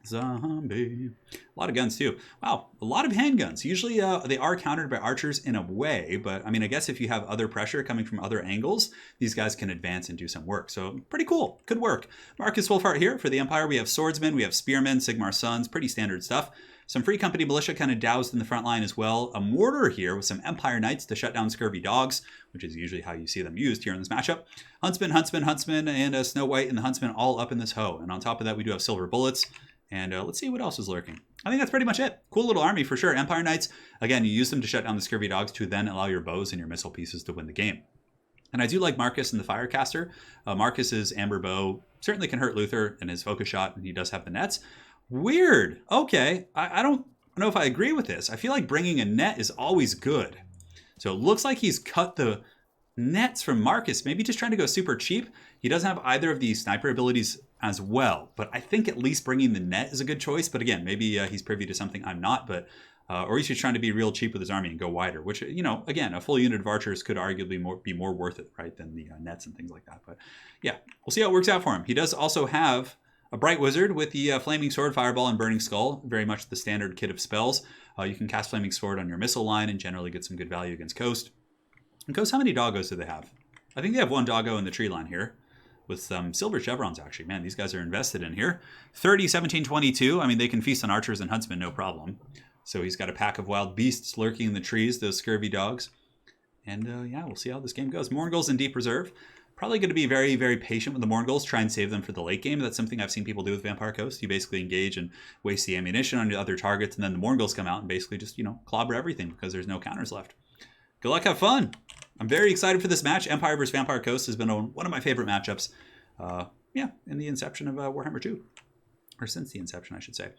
Zombie. A lot of guns too. Wow, a lot of handguns. Usually they are countered by archers in a way, but I mean, I guess if you have other pressure coming from other angles, these guys can advance and do some work. So pretty cool. Good work. Marcus Wolfhart here for the Empire. We have swordsmen, we have spearmen, Sigmar Sons, pretty standard stuff. Some Free Company militia kind of doused in the front line as well. A mortar here with some Empire Knights to shut down scurvy dogs, which is usually how you see them used here in this matchup. Huntsman, and Snow White and the Huntsman all up in this hoe. And on top of that, we do have silver bullets. And let's see what else is lurking. I think that's pretty much it. Cool little army for sure. Empire Knights, again, you use them to shut down the scurvy dogs to then allow your bows and your missile pieces to win the game. And I do like Marcus and the Firecaster. Marcus's Amber Bow certainly can hurt Luther and his Focus Shot, and he does have the nets. Weird. Okay, I don't know if I agree with this. I feel like bringing a net is always good. So it looks like he's cut the nets from Marcus, maybe just trying to go super cheap. He doesn't have either of these sniper abilities as well, but I think at least bringing the net is a good choice. But again, maybe he's privy to something I'm not, but or he's just trying to be real cheap with his army and go wider, which, again, a full unit of archers could arguably be more worth it, right, than the nets and things like that. But yeah, we'll see how it works out for him. He does also have a Bright Wizard with the Flaming Sword, Fireball, and Burning Skull, very much the standard kit of spells. You can cast Flaming Sword on your missile line and generally get some good value against Coast. And Coast, how many doggos do they have? I think they have one doggo in the tree line here with some silver chevrons, actually. Man, these guys are invested in here. 30, 17, 22. I mean, they can feast on archers and huntsmen, no problem. So he's got a pack of wild beasts lurking in the trees, those scurvy dogs. And yeah, we'll see how this game goes. Mourngul's in deep reserve. Probably going to be very, very patient with the Mourngul's, try and save them for the late game. That's something I've seen people do with Vampire Coast. You basically engage and waste the ammunition on other targets, and then the Mourngul's come out and basically just, clobber everything because there's no counters left. Good luck, have fun! I'm very excited for this match. Empire versus Vampire Coast has been one of my favorite matchups, in the inception of Warhammer 2. Or since the inception, I should say.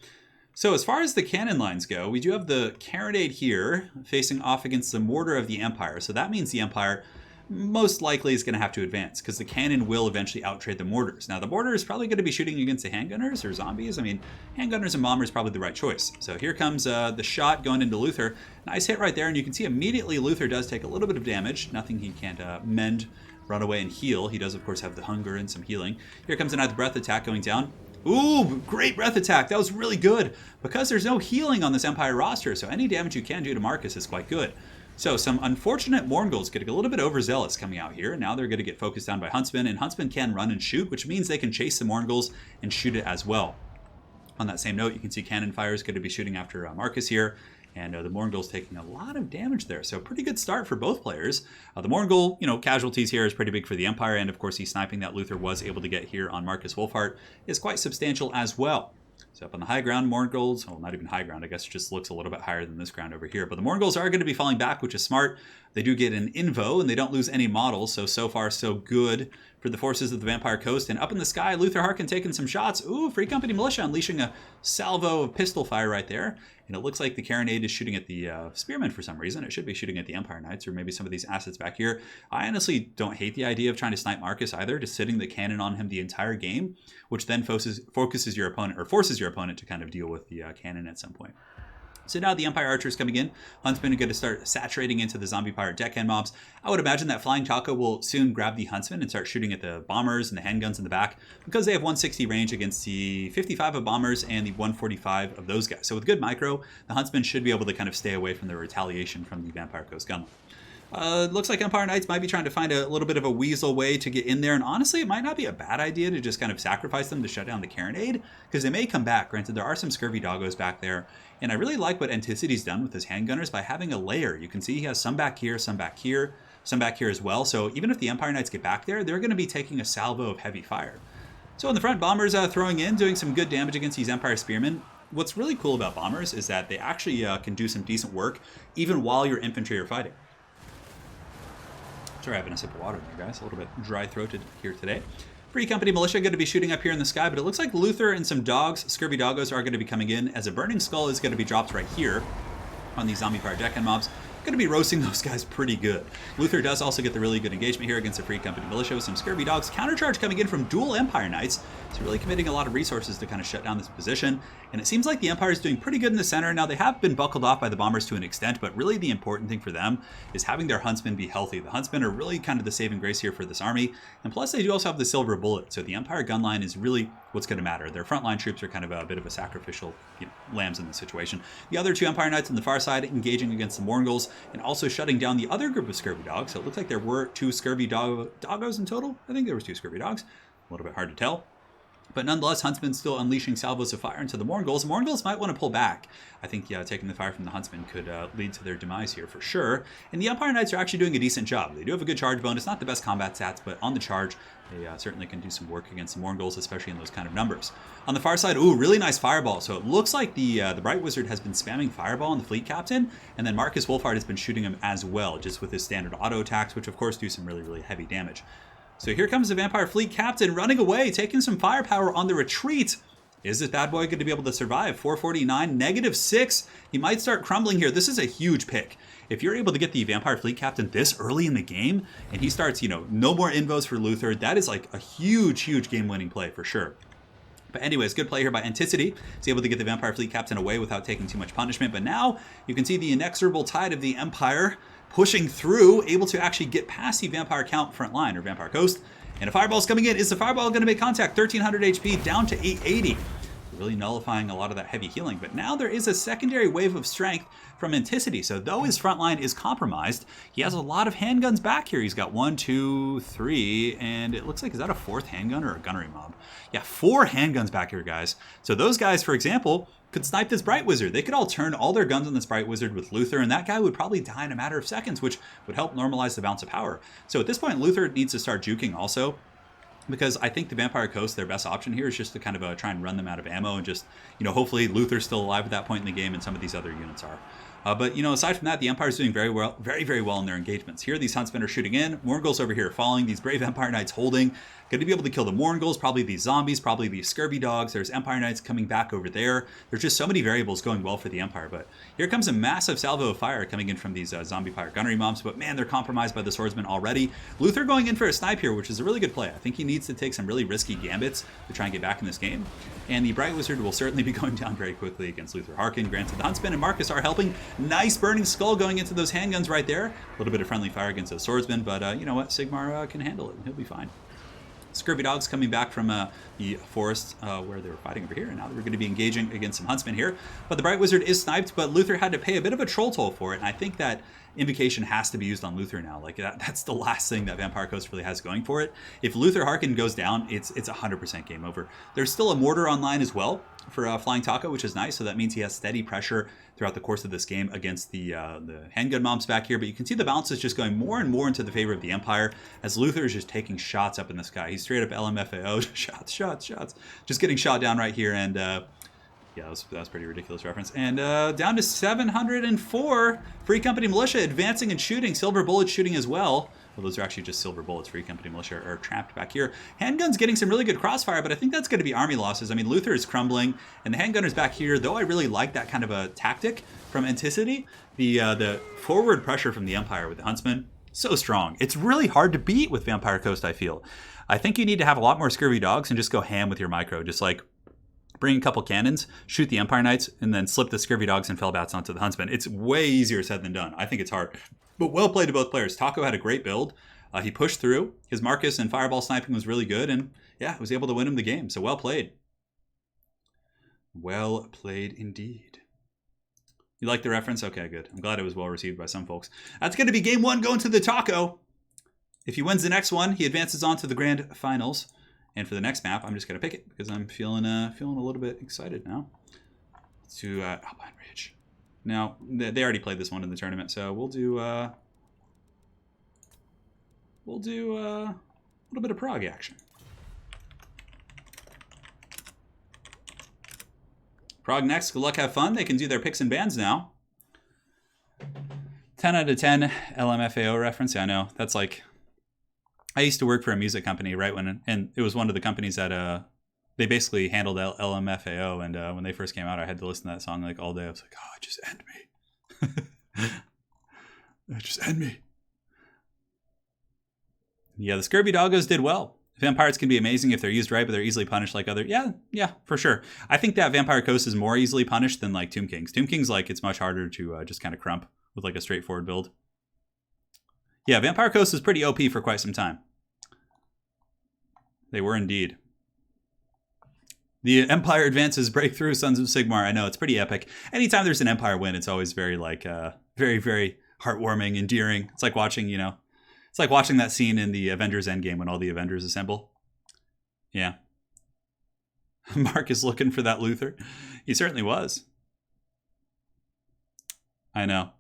So as far as the cannon lines go, we do have the Carronade here facing off against the Mortar of the Empire. So that means the Empire most likely is going to have to advance because the cannon will eventually outtrade the mortars. Now the mortar is probably going to be shooting against the handgunners or zombies. I mean, handgunners and bombers is probably the right choice. So here comes the shot going into Luther. Nice hit right there, and you can see immediately Luther does take a little bit of damage. Nothing he can't mend, run away, and heal. He does, of course, have the hunger and some healing. Here comes another breath attack going down. Ooh, great breath attack. That was really good because there's no healing on this Empire roster, so any damage you can do to Marcus is quite good. So some unfortunate Mourngul's getting a little bit overzealous coming out here. Now they're going to get focused on by Huntsmen, and Huntsmen can run and shoot, which means they can chase the Mourngul's and shoot it as well. On that same note, you can see Cannon Fire is going to be shooting after Marcus here, and the Mourngul's taking a lot of damage there. So pretty good start for both players. The Mourngul, casualties here is pretty big for the Empire, and of course the sniping that Luther was able to get here on Marcus Wolfheart is quite substantial as well. So up on the high ground, Mourngul's, well, not even high ground, I guess it just looks a little bit higher than this ground over here. But the Mourngul's are going to be falling back, which is smart. They do get an invo, and they don't lose any models, so far so good for the forces of the Vampire Coast. And up in the sky, Luther Harkin taking some shots. Ooh, Free Company Militia unleashing a salvo of pistol fire right there. And it looks like the Carronade is shooting at the Spearmen for some reason. It should be shooting at the Empire Knights, or maybe some of these assets back here. I honestly don't hate the idea of trying to snipe Marcus either, just sitting the cannon on him the entire game, which then focuses your opponent, or forces your opponent to kind of deal with the cannon at some point. So now the Empire Archers coming in. Huntsmen are going to start saturating into the Zombie Pirate deckhand mobs. I would imagine that Flying Taco will soon grab the Huntsmen and start shooting at the Bombers and the handguns in the back, because they have 160 range against the 55 of Bombers and the 145 of those guys. So with good micro, the Huntsmen should be able to kind of stay away from the retaliation from the Vampire Coast gunline. Looks like Empire Knights might be trying to find a little bit of a weasel way to get in there, and honestly, it might not be a bad idea to just kind of sacrifice them to shut down the Carronade, because they may come back. Granted, there are some scurvy doggos back there, and I really like what Anticity's done with his handgunners by having a layer. You can see he has some back here, some back here, some back here as well, so even if the Empire Knights get back there, they're going to be taking a salvo of heavy fire. So in the front, Bombers throwing in, doing some good damage against these Empire Spearmen. What's really cool about Bombers is that they actually can do some decent work even while your infantry are fighting. Sorry, having a sip of water there, guys. A little bit dry-throated here today. Free Company Militia going to be shooting up here in the sky, but it looks like Luther and some dogs, scurvy doggos, are going to be coming in, as a Burning Skull is going to be dropped right here on these Zombie Fire deckhand mobs. Going to be roasting those guys pretty good. Luther does also get the really good engagement here against the Free Company Militia with some scurvy dogs. Countercharge coming in from dual Empire Knights. So really committing a lot of resources to kind of shut down this position. And it seems like the Empire is doing pretty good in the center. Now, they have been buckled off by the Bombers to an extent, but really the important thing for them is having their Huntsmen be healthy. The Huntsmen are really kind of the saving grace here for this army. And plus, they do also have the Silver Bullet. So the Empire gun line is really what's going to matter. Their frontline troops are kind of a bit of a sacrificial lambs in this situation. The other two Empire Knights on the far side engaging against the Mourngul's and also shutting down the other group of scurvy dogs. So it looks like there were two scurvy doggos in total. I think there was two scurvy dogs. A little bit hard to tell. But nonetheless, Huntsmen still unleashing salvos of fire into the Mourngul's. Mourngul's might want to pull back. I think taking the fire from the Huntsmen could lead to their demise here for sure. And the Empire Knights are actually doing a decent job. They do have a good charge bonus. Not the best combat stats, but on the charge, they certainly can do some work against the Mourngul's, especially in those kind of numbers. On the far side, ooh, really nice fireball. So it looks like the Bright Wizard has been spamming fireball on the Fleet Captain, and then Marcus Wolfheart has been shooting him as well, just with his standard auto attacks, which of course do some really, really heavy damage. So here comes the Vampire Fleet Captain running away, taking some firepower on the retreat. Is this bad boy going to be able to survive? 449, -6. He might start crumbling here. This is a huge pick. If you're able to get the Vampire Fleet Captain this early in the game, and he starts, no more invos for Luther, that is like a huge, huge game-winning play for sure. But anyways, good play here by Anticity. He's able to get the Vampire Fleet Captain away without taking too much punishment. But now you can see the inexorable tide of the Empire pushing through, able to actually get past the Vampire Count front line, or Vampire Coast. And a fireball's coming in. Is the fireball going to make contact? 1300 HP down to 880. really nullifying a lot of that heavy healing. But now there is a secondary wave of strength from Anticity. So though his front line is compromised, he has a lot of handguns back here. He's got 1, 2, 3, and it looks like, is that a 4th handgun or a gunnery mob? Yeah, 4 handguns back here, guys. So those guys, for example, could snipe this Bright Wizard. They could all turn all their guns on this Bright Wizard with Luther, and that guy would probably die in a matter of seconds, which would help normalize the bounce of power. So at this point, Luther needs to start juking also, because I think the Vampire Coast, their best option here is just to kind of try and run them out of ammo and just, hopefully Luther's still alive at that point in the game and some of these other units are. But, aside from that, the Empire's doing very well, very, very well in their engagements. Here, these Huntsmen are shooting in. Morgul's over here following. These brave Empire Knights holding. Going to be able to kill the Morgul's, probably these zombies, probably these Scurvy Dogs. There's Empire Knights coming back over there. There's just so many variables going well for the Empire. But here comes a massive salvo of fire coming in from these Zombie Fire Gunnery Mobs. But man, they're compromised by the Swordsmen already. Luther going in for a snipe here, which is a really good play. I think he needs to take some really risky gambits to try and get back in this game. And the Bright Wizard will certainly be going down very quickly against Luther Harkin. Granted, the Huntsmen and Marcus are helping. Nice Burning Skull going into those handguns right there. A little bit of friendly fire against those swordsmen, but you know what? Sigmar can handle it. He'll be fine. Scurvy Dogs coming back from the forest where they were fighting over here, and now we're going to be engaging against some Huntsmen here. But the Bright Wizard is sniped, but Luther had to pay a bit of a troll toll for it, and I think that Invocation has to be used on Luther now. Like that's the last thing that Vampire Coast really has going for it. If Luther Harkin goes down, it's 100% game over. There's still a mortar online as well for Flying Taco, which is nice. So that means he has steady pressure throughout the course of this game against the handgun mobs back here. But you can see the balance is just going more and more into the favor of the Empire as Luther is just taking shots up in the sky. He's straight up LMFAO, shots, just getting shot down right here. And yeah, that was pretty ridiculous reference. And down to 704. Free Company Militia advancing and shooting. Silver Bullets shooting as well. Well, those are actually just Silver Bullets. Free Company Militia are trapped back here. Handguns getting some really good crossfire, but I think that's going to be army losses. I mean, Luther is crumbling, and the handgunners back here, though I really like that kind of a tactic from Anticity, the forward pressure from the Empire with the Huntsmen, so strong. It's really hard to beat with Vampire Coast, I feel. I think you need to have a lot more Scurvy Dogs and just go ham with your micro. Just like bring a couple cannons, shoot the Empire Knights, and then slip the Scurvy Dogs and Fellbats onto the Huntsmen. It's way easier said than done. I think it's hard. But well played to both players. Taco had a great build. He pushed through. His Marcus and Fireball sniping was really good. And yeah, was able to win him the game. So well played. Well played indeed. You like the reference? Okay, good. I'm glad it was well received by some folks. That's going to be game 1 going to the Taco. If he wins the next one, he advances on to the grand finals. And for the next map, I'm just going to pick it because I'm feeling a little bit excited now. To Alpine Ridge. Now, they already played this one in the tournament, so we'll do a little bit of Prague action. Prague next. Good luck, have fun. They can do their picks and bans now. 10 out of 10 LMFAO reference. Yeah, I know. That's like, I used to work for a music company, right? And it was one of the companies that they basically handled LMFAO, and when they first came out, I had to listen to that song like all day. I was like, oh, just end me. Just end me. Yeah, the Scurvy Doggos did well. Vampires can be amazing if they're used right, but they're easily punished like other... Yeah, for sure. I think that Vampire Coast is more easily punished than like Tomb Kings. Tomb Kings, like, it's much harder to just kind of crump with like a straightforward build. Yeah, Vampire Coast was pretty OP for quite some time. They were indeed. The Empire advances, breakthrough, Sons of Sigmar. I know, it's pretty epic. Anytime there's an Empire win, it's always very, like, very, very heartwarming, endearing. It's like watching, it's like watching that scene in the Avengers Endgame when all the Avengers assemble. Yeah. Mark is looking for that Luther. He certainly was. I know.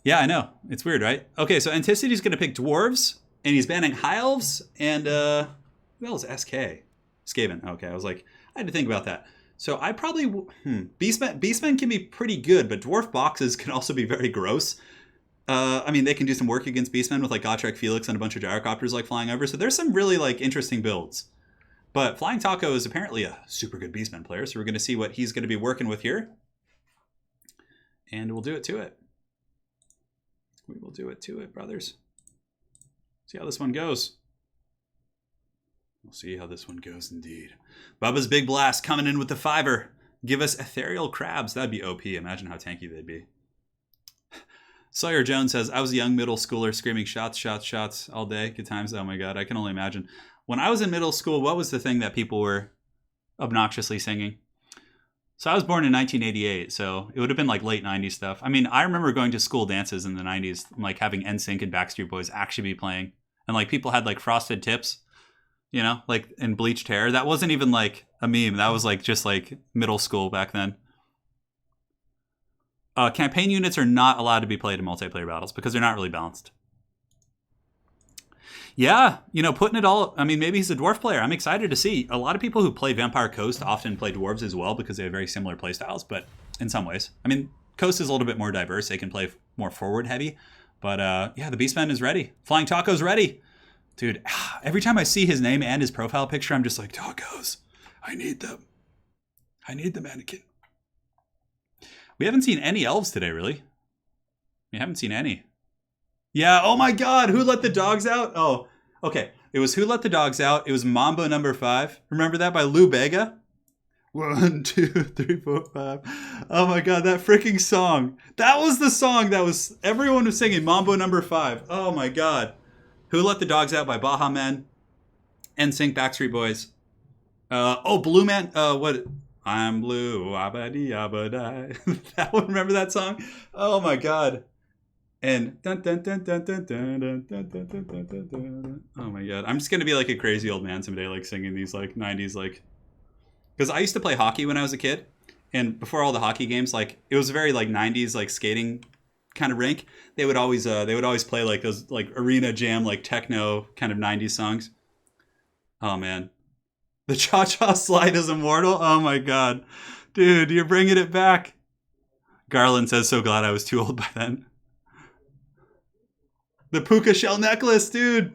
Yeah, I know. It's weird, right? Okay, so Anticity's going to pick Dwarves, and he's banning High Elves, and, who else? SK. Skaven. Okay, I was like, I had to think about that. So I probably... Beastmen can be pretty good, but Dwarf boxes can also be very gross. I mean, they can do some work against Beastmen with like Gotrek Felix and a bunch of gyrocopters like flying over. So there's some really like interesting builds. But Flying Taco is apparently a super good Beastmen player. So we're going to see what he's going to be working with here. And we'll do it to it. We will do it to it, brothers. See how this one goes. We'll see how this one goes indeed. Bubba's Big Blast coming in with the fiver. Give us Ethereal Crabs. That'd be OP. Imagine how tanky they'd be. Sawyer Jones says, I was a young middle schooler screaming shots, shots, shots all day. Good times. Oh my God. I can only imagine. When I was in middle school, what was the thing that people were obnoxiously singing? So I was born in 1988, so it would have been like late 90s stuff. I mean, I remember going to school dances in the 90s, like having NSYNC and Backstreet Boys actually be playing. And like people had like frosted tips, you know, like and bleached hair. That wasn't even like a meme. That was like just like middle school back then. Campaign units are not allowed to be played in multiplayer battles because they're not really balanced. Yeah, you know, putting it all... I mean, maybe he's a dwarf player. I'm excited to see. A lot of people who play Vampire Coast often play dwarves as well because they have very similar playstyles, but in some ways. I mean, Coast is a little bit more diverse. They can play more forward heavy. But yeah, the Beastman is ready. Flying Taco's ready. Dude, every time I see his name and his profile picture, I'm just like, tacos. I need them. I need the mannequin. We haven't seen any elves today, really. We haven't seen any. Yeah, oh my god, Who Let the Dogs Out? Oh, okay. It was Who Let the Dogs Out. It was Mambo number 5. Remember that by Lou Bega? 1, 2, 3, 4, 5. Oh my god, that freaking song. That was the song that was... Everyone was singing Mambo number 5. Oh my god. Who Let the Dogs Out by Baha Men. NSYNC, Backstreet Boys. Blue Man... what... I'm blue, abadi abadai. That one, remember that song? Oh my god. And dun, dun, dun, dun, dun, dun, dun, dun, dun, dun, dun, dun. Oh my god. I'm just gonna be like a crazy old man someday, like singing these like 90s like, because I used to play hockey when I was a kid, and before all the hockey games, like it was a very like 90s like skating kind of rink. They would always play like those like arena jam like techno kind of 90s songs. Oh man. The cha-cha slide is immortal? Oh my god. Dude, you're bringing it back. Garland says, so glad I was too old by then. The puka shell necklace, dude.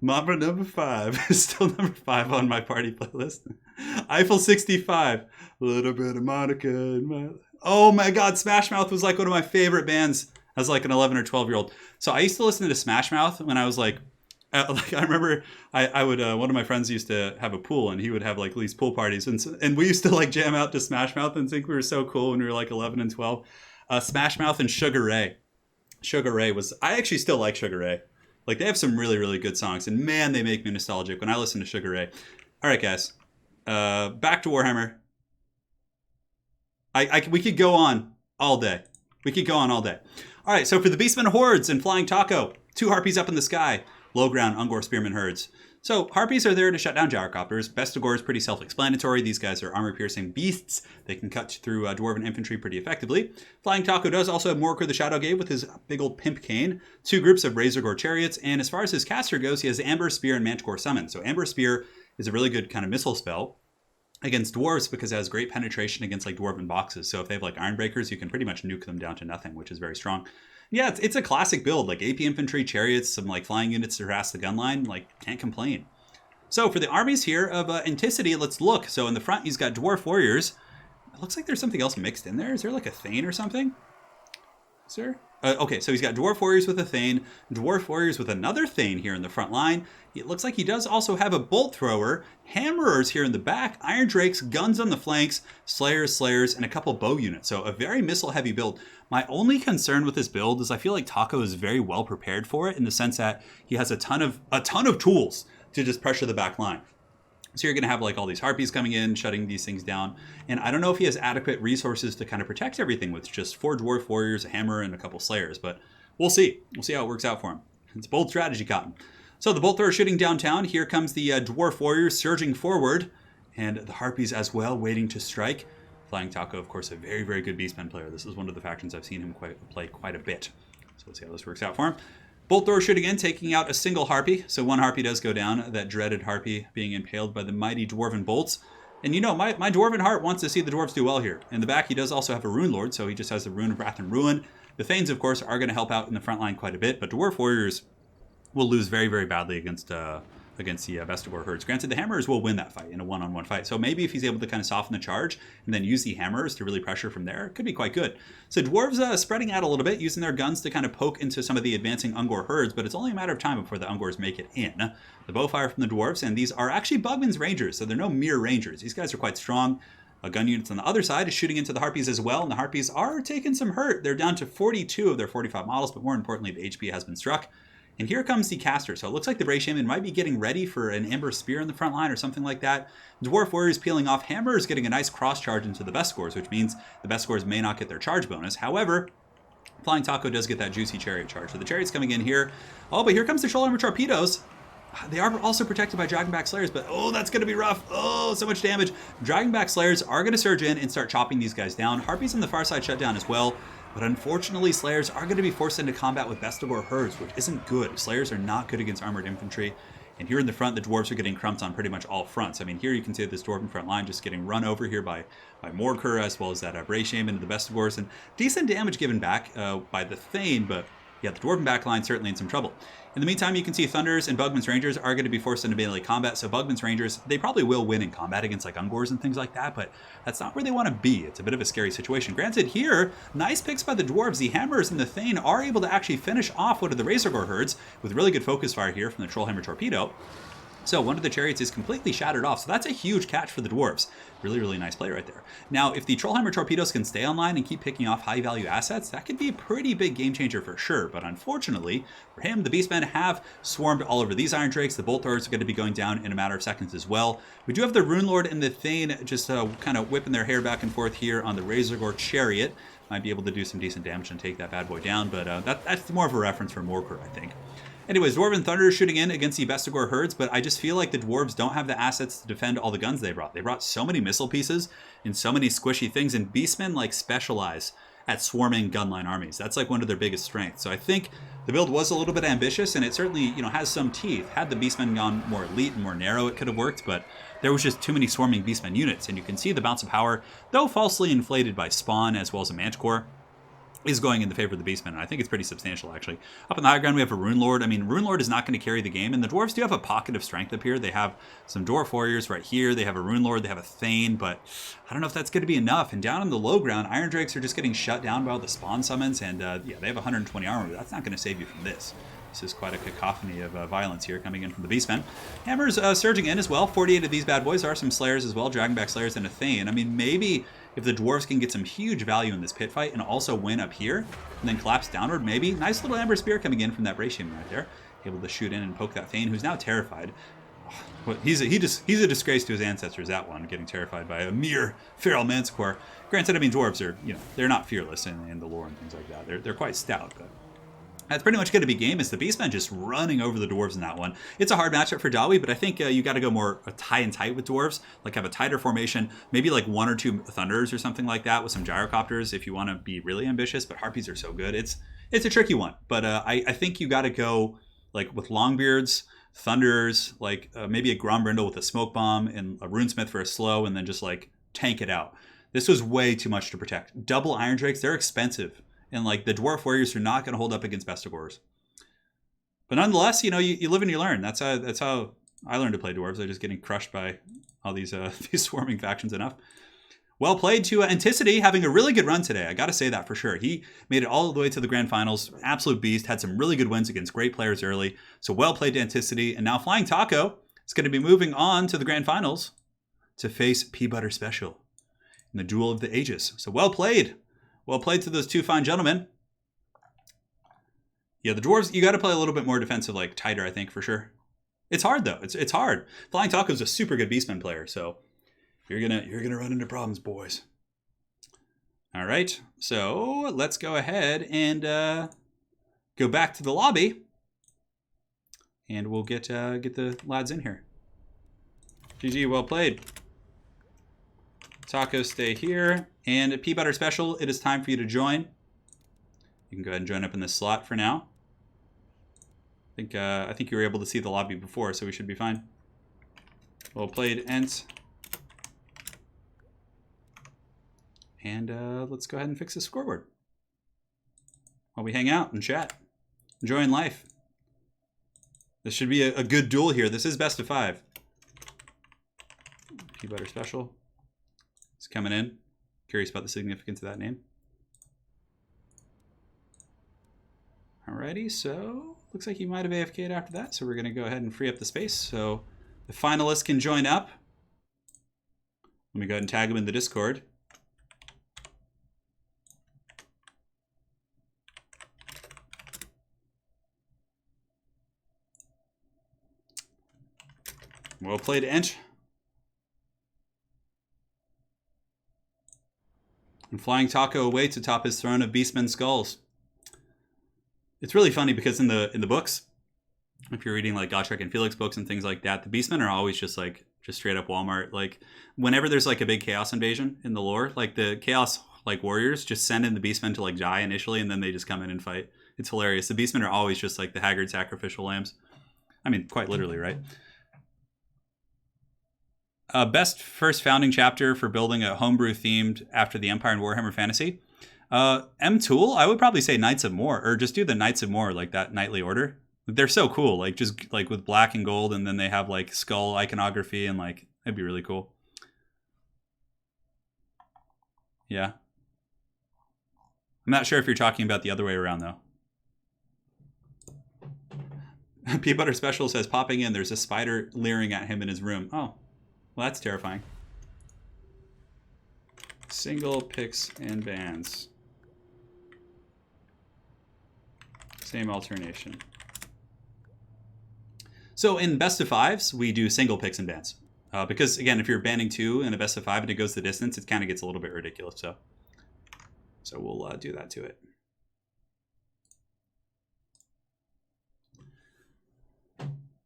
Mamba number 5 is still number 5 on my party playlist. Eiffel 65. A little bit of Monica in my... Oh my god, Smash Mouth was like one of my favorite bands as like an 11 or 12-year-old. So I used to listen to Smash Mouth when I was like I remember I would one of my friends used to have a pool, and he would have like these pool parties, and we used to like jam out to Smash Mouth and think we were so cool when we were like 11 and 12. Smash Mouth and Sugar Ray. Sugar Ray was... I actually still like Sugar Ray. Like they have some really, really good songs, and man, they make me nostalgic when I listen to Sugar Ray. All right, guys, back to Warhammer. We could go on all day. We could go on all day. All right, so for the Beastmen Hordes and Flying Taco, 2 harpies up in the sky. Low ground Ungor Spearman herds. So harpies are there to shut down gyrocopters. Bestigor is pretty self-explanatory. These guys are armor-piercing beasts. They can cut through dwarven infantry pretty effectively. Flying Taco does also have Morkor the Shadow Gave with his big old pimp cane. 2 groups of Razorgore chariots. And as far as his caster goes, he has Amber Spear and Manticore Summon. So Amber Spear is a really good kind of missile spell against dwarves because it has great penetration against like dwarven boxes. So if they have like Ironbreakers, you can pretty much nuke them down to nothing, which is very strong. Yeah, it's a classic build, like AP infantry, chariots, some like flying units to harass the gun line, like can't complain. So for the armies here of Anticity, let's look. So in the front, he's got dwarf warriors. It looks like there's something else mixed in there. Is there like a Thane or something? Is there? Okay, so he's got dwarf warriors with a Thane, dwarf warriors with another Thane here in the front line. It looks like he does also have a bolt thrower, hammerers here in the back, iron drakes, guns on the flanks, slayers, and a couple bow units. So a very missile-heavy build. My only concern with this build is I feel like Taco is very well prepared for it in the sense that he has a ton of tools to just pressure the back line. So you're going to have like all these harpies coming in, shutting these things down. And I don't know if he has adequate resources to kind of protect everything with just 4 dwarf warriors, a hammer, and a couple slayers. But we'll see. We'll see how it works out for him. It's bold strategy, Cotton. So the bolt thrower shooting downtown. Here comes the dwarf warriors surging forward. And the harpies as well, waiting to strike. Flying Taco, of course, a very, very good Beastmen player. This is one of the factions I've seen him play quite a bit. So let's see how this works out for him. Bolt thrower shooting in, taking out a single harpy. So 1 harpy does go down, that dreaded harpy being impaled by the mighty dwarven bolts. And you know, my dwarven heart wants to see the dwarves do well here. In the back, he does also have a rune lord, so he just has the rune of wrath and ruin. The Thanes, of course, are going to help out in the front line quite a bit, but dwarf warriors will lose very, very badly against the Vestigor herds. Granted, the Hammerers will win that fight in a one-on-one fight. So maybe if he's able to kind of soften the charge and then use the Hammerers to really pressure from there, it could be quite good. So Dwarves spreading out a little bit, using their guns to kind of poke into some of the advancing Ungor herds, but it's only a matter of time before the Ungors make it in. The bowfire from the Dwarves, and these are actually Bugman's Rangers, so they're no mere Rangers. These guys are quite strong. Gun units on the other side is shooting into the Harpies as well, and the Harpies are taking some hurt. They're down to 42 of their 45 models, but more importantly, the HP has been struck. And here comes the caster. So it looks like the Brave Shaman might be getting ready for an Ember Spear in the front line or something like that. Dwarf Warriors peeling off. Hammer is getting a nice cross charge into the best scores, which means the best scores may not get their charge bonus. However, Flying Taco does get that juicy chariot charge. So the chariot's coming in here. Oh, but here comes the Troll Armor Torpedoes. They are also protected by Dragonback Slayers, but oh, that's going to be rough. Oh, so much damage. Dragonback Slayers are going to surge in and start chopping these guys down. Harpies on the far side shut down as well. But unfortunately, Slayers are going to be forced into combat with Bestigor Herds, which isn't good. Slayers are not good against armored infantry. And here in the front, the dwarves are getting crumped on pretty much all fronts. I mean, here you can see this dwarven front line just getting run over here by Morkur, as well as that Brave Shaman and the Bestigors. And decent damage given back by the Thane, but yeah, the dwarven backline certainly in some trouble. In the meantime, you can see Thunders and Bugman's Rangers are going to be forced into melee combat. So Bugman's Rangers, they probably will win in combat against like Ungors and things like that, but that's not where they want to be. It's a bit of a scary situation. Granted, here, nice picks by the Dwarves. The Hammers and the Thane are able to actually finish off one of the Razorgore Herds with really good focus fire here from the Trollhammer Torpedo. So one of the chariots is completely shattered off. So that's a huge catch for the dwarves. Really, really nice play right there. Now, if the Trollhammer Torpedoes can stay online and keep picking off high-value assets, that could be a pretty big game changer for sure. But unfortunately, for him, the Beastmen have swarmed all over these Iron Drakes. The Bolt Throwers are going to be going down in a matter of seconds as well. We do have the Rune Lord and the Thane just kind of whipping their hair back and forth here on the Razorgore Chariot. Might be able to do some decent damage and take that bad boy down, but that's more of a reference for Morkur, I think. Anyways, Dwarven Thunder is shooting in against the Bestigor Herds, but I just feel like the Dwarves don't have the assets to defend all the guns they brought. They brought so many missile pieces and so many squishy things, and Beastmen like specialize at swarming gunline armies. That's like one of their biggest strengths. So I think the build was a little bit ambitious, and it certainly, has some teeth. Had the Beastmen gone more elite and more narrow, it could have worked, but there was just too many swarming Beastmen units, and you can see the bounce of power, though falsely inflated by Spawn as well as a Manticore, is going in the favor of the Beastmen, and I think it's pretty substantial, actually. Up in the high ground, we have a Rune Lord. I mean, Rune Lord is not going to carry the game, and the Dwarves do have a pocket of strength up here. They have some Dwarf Warriors right here. They have a Rune Lord. They have a Thane, but I don't know if that's going to be enough. And down on the low ground, Iron Drakes are just getting shut down by all the Spawn summons, and yeah, they have 120 armor, but that's not going to save you from this. This is quite a cacophony of violence here coming in from the Beastmen. Hammers surging in as well. 48 of these bad boys are some Slayers as well, Dragonback Slayers and a Thane. I mean, maybe if the Dwarves can get some huge value in this pit fight and also win up here and then collapse downward, maybe. Nice little Ember Spear coming in from that Brave Shaman right there. Able to shoot in and poke that Thane, who's now terrified. Well, he's a disgrace to his ancestors, that one, getting terrified by a mere feral Manticore. Granted, I mean, Dwarves are, they're not fearless in the lore and things like that. They're quite stout, but that's pretty much going to be game. Is the Beastmen just running over the Dwarves in that one. It's a hard matchup for Dawi, but I think you got to go more tie and tight with Dwarves. Like have a tighter formation, maybe like 1 or 2 Thunders or something like that with some Gyrocopters if you want to be really ambitious, but Harpies are so good. It's a tricky one, but I think you got to go like with Longbeards, Thunders, like maybe a Grombrindle with a Smoke Bomb and a Runesmith for a slow, and then just like tank it out. This was way too much to protect. Double Iron Drakes, they're expensive. And like the Dwarf Warriors are not going to hold up against Bestigors. But nonetheless, you live and you learn. That's how I learned to play Dwarves. I'm just getting crushed by all these these swarming factions enough. Well played to Anticity, having a really good run today. I got to say that for sure. He made it all the way to the grand finals. Absolute beast. Had some really good wins against great players early. So well played to Anticity. And now Flying Taco is going to be moving on to the grand finals to face P-Butter Special in the Duel of the Ages. So well played. Well played to those two fine gentlemen. Yeah, the Dwarves, you got to play a little bit more defensive, like tighter, I think, for sure. It's hard, though. It's hard. Flying Taco's a super good Beastman player, so you're gonna run into problems, boys. All right, so let's go ahead and go back to the lobby, and we'll get the lads in here. GG, well played. Taco, stay here. And P-Butter Special, it is time for you to join. You can go ahead and join up in this slot for now. I think you were able to see the lobby before, so we should be fine. Well played, Ent. And let's go ahead and fix the scoreboard while we hang out and chat. Enjoying life. This should be a good duel here. This is best of 5. P-Butter Special. It's coming in. Curious about the significance of that name. Alrighty, so looks like you might have AFK'd after that, so we're going to go ahead and free up the space so the finalists can join up. Let me go ahead and tag them in the Discord. Well played, Ent. And Flying Taco awaits atop his throne of Beastmen skulls. It's really funny because in the books, if you're reading like Gotrek and Felix books and things like that, the Beastmen are always just straight up Walmart. Like whenever there's like a big chaos invasion in the lore, like the chaos like warriors just send in the Beastmen to like die initially, and then they just come in and fight. It's hilarious. The Beastmen are always just like the haggard sacrificial lambs. I mean, quite literally, right? Best first founding chapter for building a homebrew themed after the Empire and Warhammer Fantasy. M-Tool, I would probably say Knights of More, or just do the Knights of More, like that knightly order. They're so cool, like just like with black and gold, and then they have like skull iconography, and like it'd be really cool. Yeah. I'm not sure if you're talking about the other way around though. Peabutter Special says, popping in, there's a spider leering at him in his room. Oh, well, that's terrifying. Single picks and bans. Same alternation. So in best of fives, we do single picks and bans. Because again, if you're banning 2 in a best of 5 and it goes the distance, it kind of gets a little bit ridiculous. So we'll do that to it.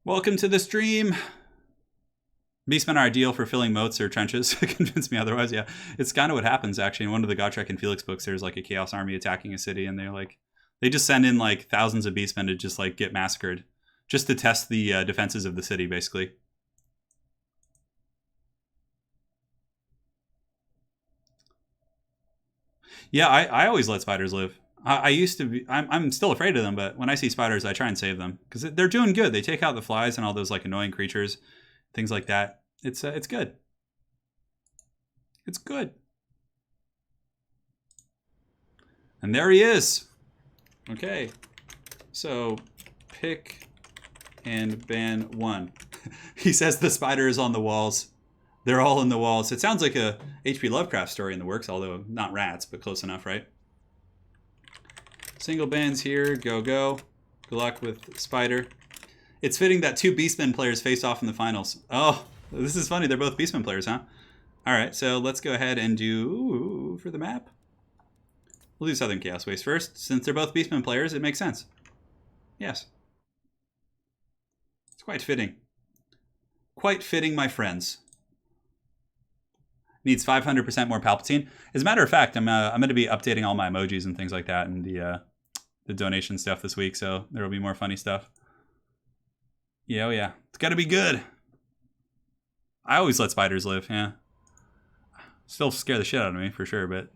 Welcome to the stream. Beastmen are ideal for filling moats or trenches. Convince me otherwise. Yeah, it's kind of what happens actually. In one of the Gotrek and Felix books, there's like a Chaos army attacking a city, and they just send in like thousands of Beastmen to just like get massacred, just to test the defenses of the city, basically. Yeah, I always let spiders live. I used to be. I'm still afraid of them, but when I see spiders, I try and save them because they're doing good. They take out the flies and all those like annoying creatures, things like that. It's good. It's good. And there he is. Okay, so pick and ban 1. He says the spider is on the walls. They're all in the walls. It sounds like a H.P. Lovecraft story in the works, although not rats, but close enough, right? Single bans here. Go, go. Good luck with Spider. It's fitting that 2 Beastmen players face off in the finals. Oh, this is funny. They're both Beastmen players, huh? All right, so let's go ahead and do for the map. We'll do Southern Chaos Waste first. Since they're both Beastmen players, it makes sense. Yes. It's quite fitting. Quite fitting, my friends. Needs 500% more Palpatine. As a matter of fact, I'm going to be updating all my emojis and things like that, and the donation stuff this week, so there will be more funny stuff. Yeah, oh yeah. It's got to be good. I always let spiders live, yeah. Still scare the shit out of me, for sure, but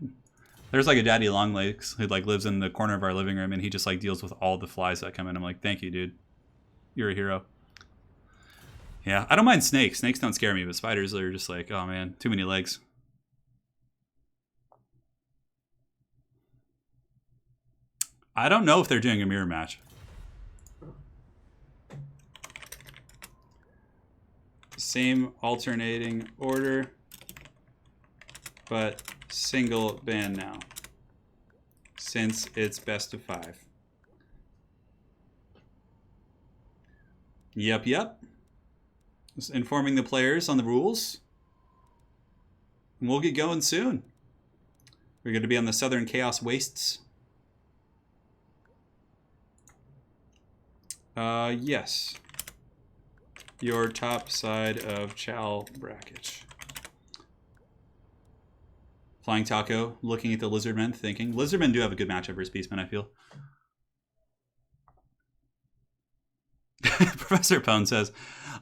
there's like a daddy longlegs who like lives in the corner of our living room, and he just like deals with all the flies that come in. I'm like, thank you, dude. You're a hero. Yeah, I don't mind snakes. Snakes don't scare me, but spiders are just like, oh man, too many legs. I don't know if they're doing a mirror match. Same alternating order, but single ban now, since it's best of 5. Yep, yep. Just informing the players on the rules. And we'll get going soon. We're going to be on the Southern Chaos Wastes. Yes. Your top side of Chow bracket. Flying Taco, looking at the Lizardmen, thinking. Lizardmen do have a good matchup versus Beastmen, I feel. Professor Pone says,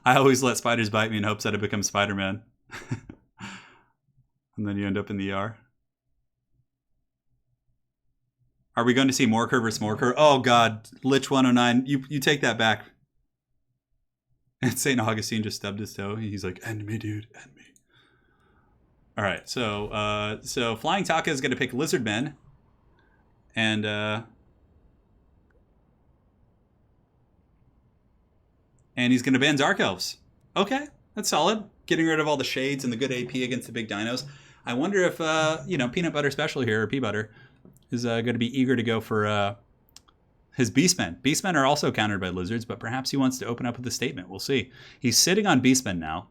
I always let spiders bite me in hopes that I become Spider-Man. And then you end up in the ER. Are we going to see Morker versus Morker? Oh god, Lich 109, you take that back. And St. Augustine just stubbed his toe. He's like, end me, dude, end me. All right, so Flying Taco is going to pick Lizardmen. And he's going to ban Dark Elves. Okay, that's solid. Getting rid of all the shades and the good AP against the big dinos. I wonder if, Peanut Butter Special here, or Peabutter, is going to be eager to go for His Beastmen. Beastmen are also countered by lizards, but perhaps he wants to open up with a statement. We'll see. He's sitting on Beastmen now.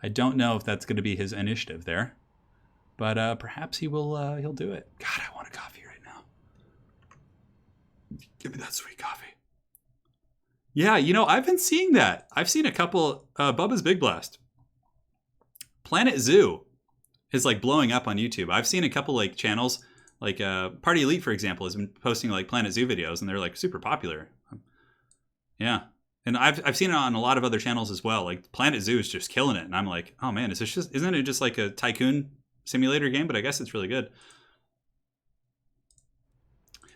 I don't know if that's going to be his initiative there, but perhaps he'll do it. God, I want a coffee right now. Give me that sweet coffee. Yeah, I've been seeing that. I've seen a couple. Bubba's Big Blast. Planet Zoo is like blowing up on YouTube. I've seen a couple like channels, like Party Elite, for example, has been posting like Planet Zoo videos, and they're like super popular. Yeah, and I've seen it on a lot of other channels as well. Like Planet Zoo is just killing it, and I'm like, oh man, isn't it just like a tycoon simulator game? But I guess it's really good.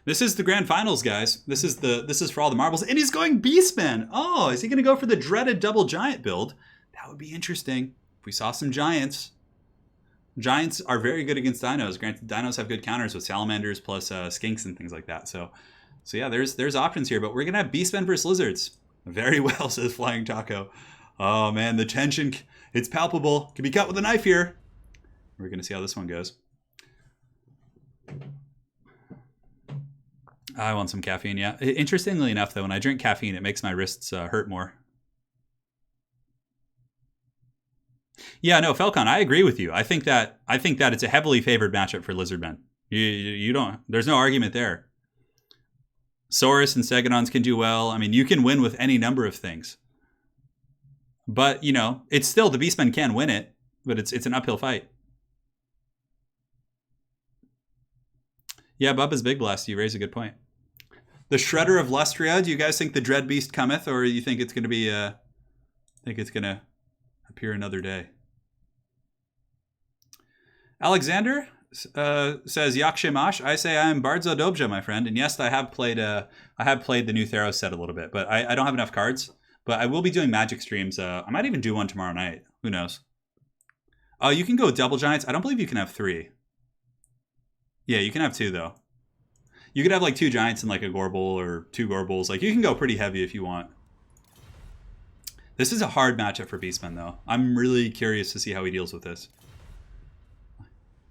This is the grand finals, guys. This is for all the marbles, and he's going Beastmen. Oh, is he going to go for the dreaded double giant build? That would be interesting if we saw some giants. Giants are very good against dinos. Granted, dinos have good counters with salamanders plus skinks and things like that. So yeah, there's options here, but we're gonna have Beastmen versus lizards. Very well, says Flying Taco. Oh man, the tension, it's palpable. Can be cut with a knife here. We're gonna see how this one goes. I want some caffeine, yeah. Interestingly enough, though, when I drink caffeine, it makes my wrists hurt more. Yeah, no, Falcon, I agree with you. I think that it's a heavily favored matchup for Lizardmen. You don't. There's no argument there. Saurus and Stegodons can do well. I mean, you can win with any number of things. But it's still the Beastmen can win it, but it's an uphill fight. Yeah, Bubba's Big Blast. You raise a good point. The Shredder of Lustria. Do you guys think the Dread Beast cometh, or you think it's going to be? Think it's going to appear another day. Alexander says Yakshemash. I say I am Bardzo Dobrze, my friend, and yes, I have played the new Theros set a little bit, but I don't have enough cards. But I will be doing Magic streams. I might even do one tomorrow night. Who knows? Oh, you can go double giants. I don't believe you can have 3. Yeah, you can have 2 though. You could have like 2 giants and like a Gorble or 2 Gorbles. Like you can go pretty heavy if you want. This is a hard matchup for Beastmen though. I'm really curious to see how he deals with this.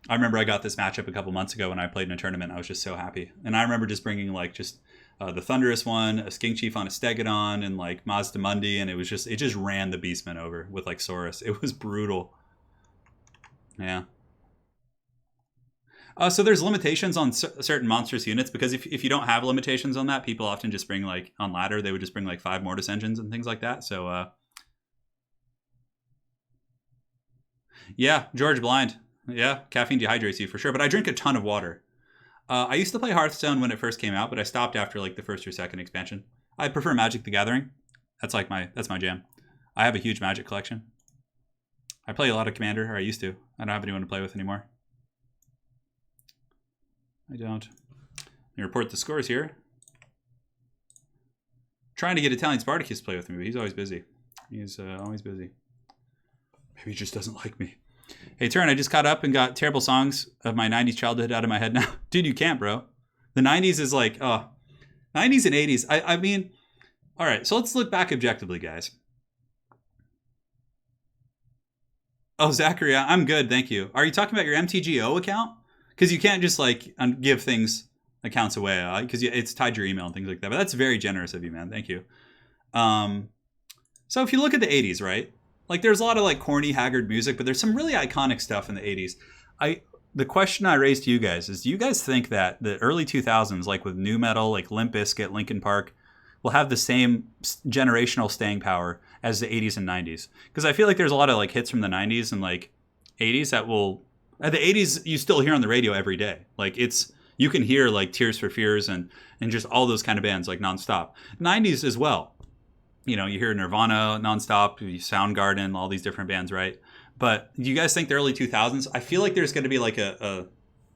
I remember I got this matchup a couple months ago when I played in a tournament. I was just so happy. And I remember just bringing like the Thunderous one, a Skink Chief on a Stegodon, and like Mazdamundi, and it just ran the Beastmen over with like Saurus. It was brutal. Yeah. So there's limitations on certain monstrous units, because if you don't have limitations on that, people often just bring like on ladder, they would just bring like 5 Mortis engines and things like that. So yeah, George Blind. Yeah, caffeine dehydrates you for sure, but I drink a ton of water. I used to play Hearthstone when it first came out, but I stopped after like the first or second expansion. I prefer Magic the Gathering. That's my jam. I have a huge Magic collection. I play a lot of Commander, or I used to. I don't have anyone to play with anymore. I don't. Let me report the scores here. Trying to get Italian Spartacus to play with me, but he's always busy. He's always busy. Maybe he just doesn't like me. Hey, Turin, I just caught up and got terrible songs of my 90s childhood out of my head now. Dude, you can't, bro. The 90s is like, 90s and 80s. I mean, all right, so let's look back objectively, guys. Oh, Zachary, I'm good, thank you. Are you talking about your MTGO account? Because you can't just like give things accounts away because it's tied to your email and things like that. But that's very generous of you, man. Thank you. So if you look at the 80s, right? Like there's a lot of like corny, haggard music, but there's some really iconic stuff in the 80s. The question I raised to you guys is, do you guys think that the early 2000s, like with nu metal, like Limp Bizkit, Linkin Park, will have the same generational staying power as the 80s and 90s? Because I feel like there's a lot of like hits from the 90s and like 80s that will... the 80s you still hear on the radio every day. Like you can hear like Tears for Fears and just all those kind of bands like nonstop. 90s as well. You hear Nirvana nonstop, Soundgarden, all these different bands, right? But do you guys think the early 2000s? I feel like there's going to be like a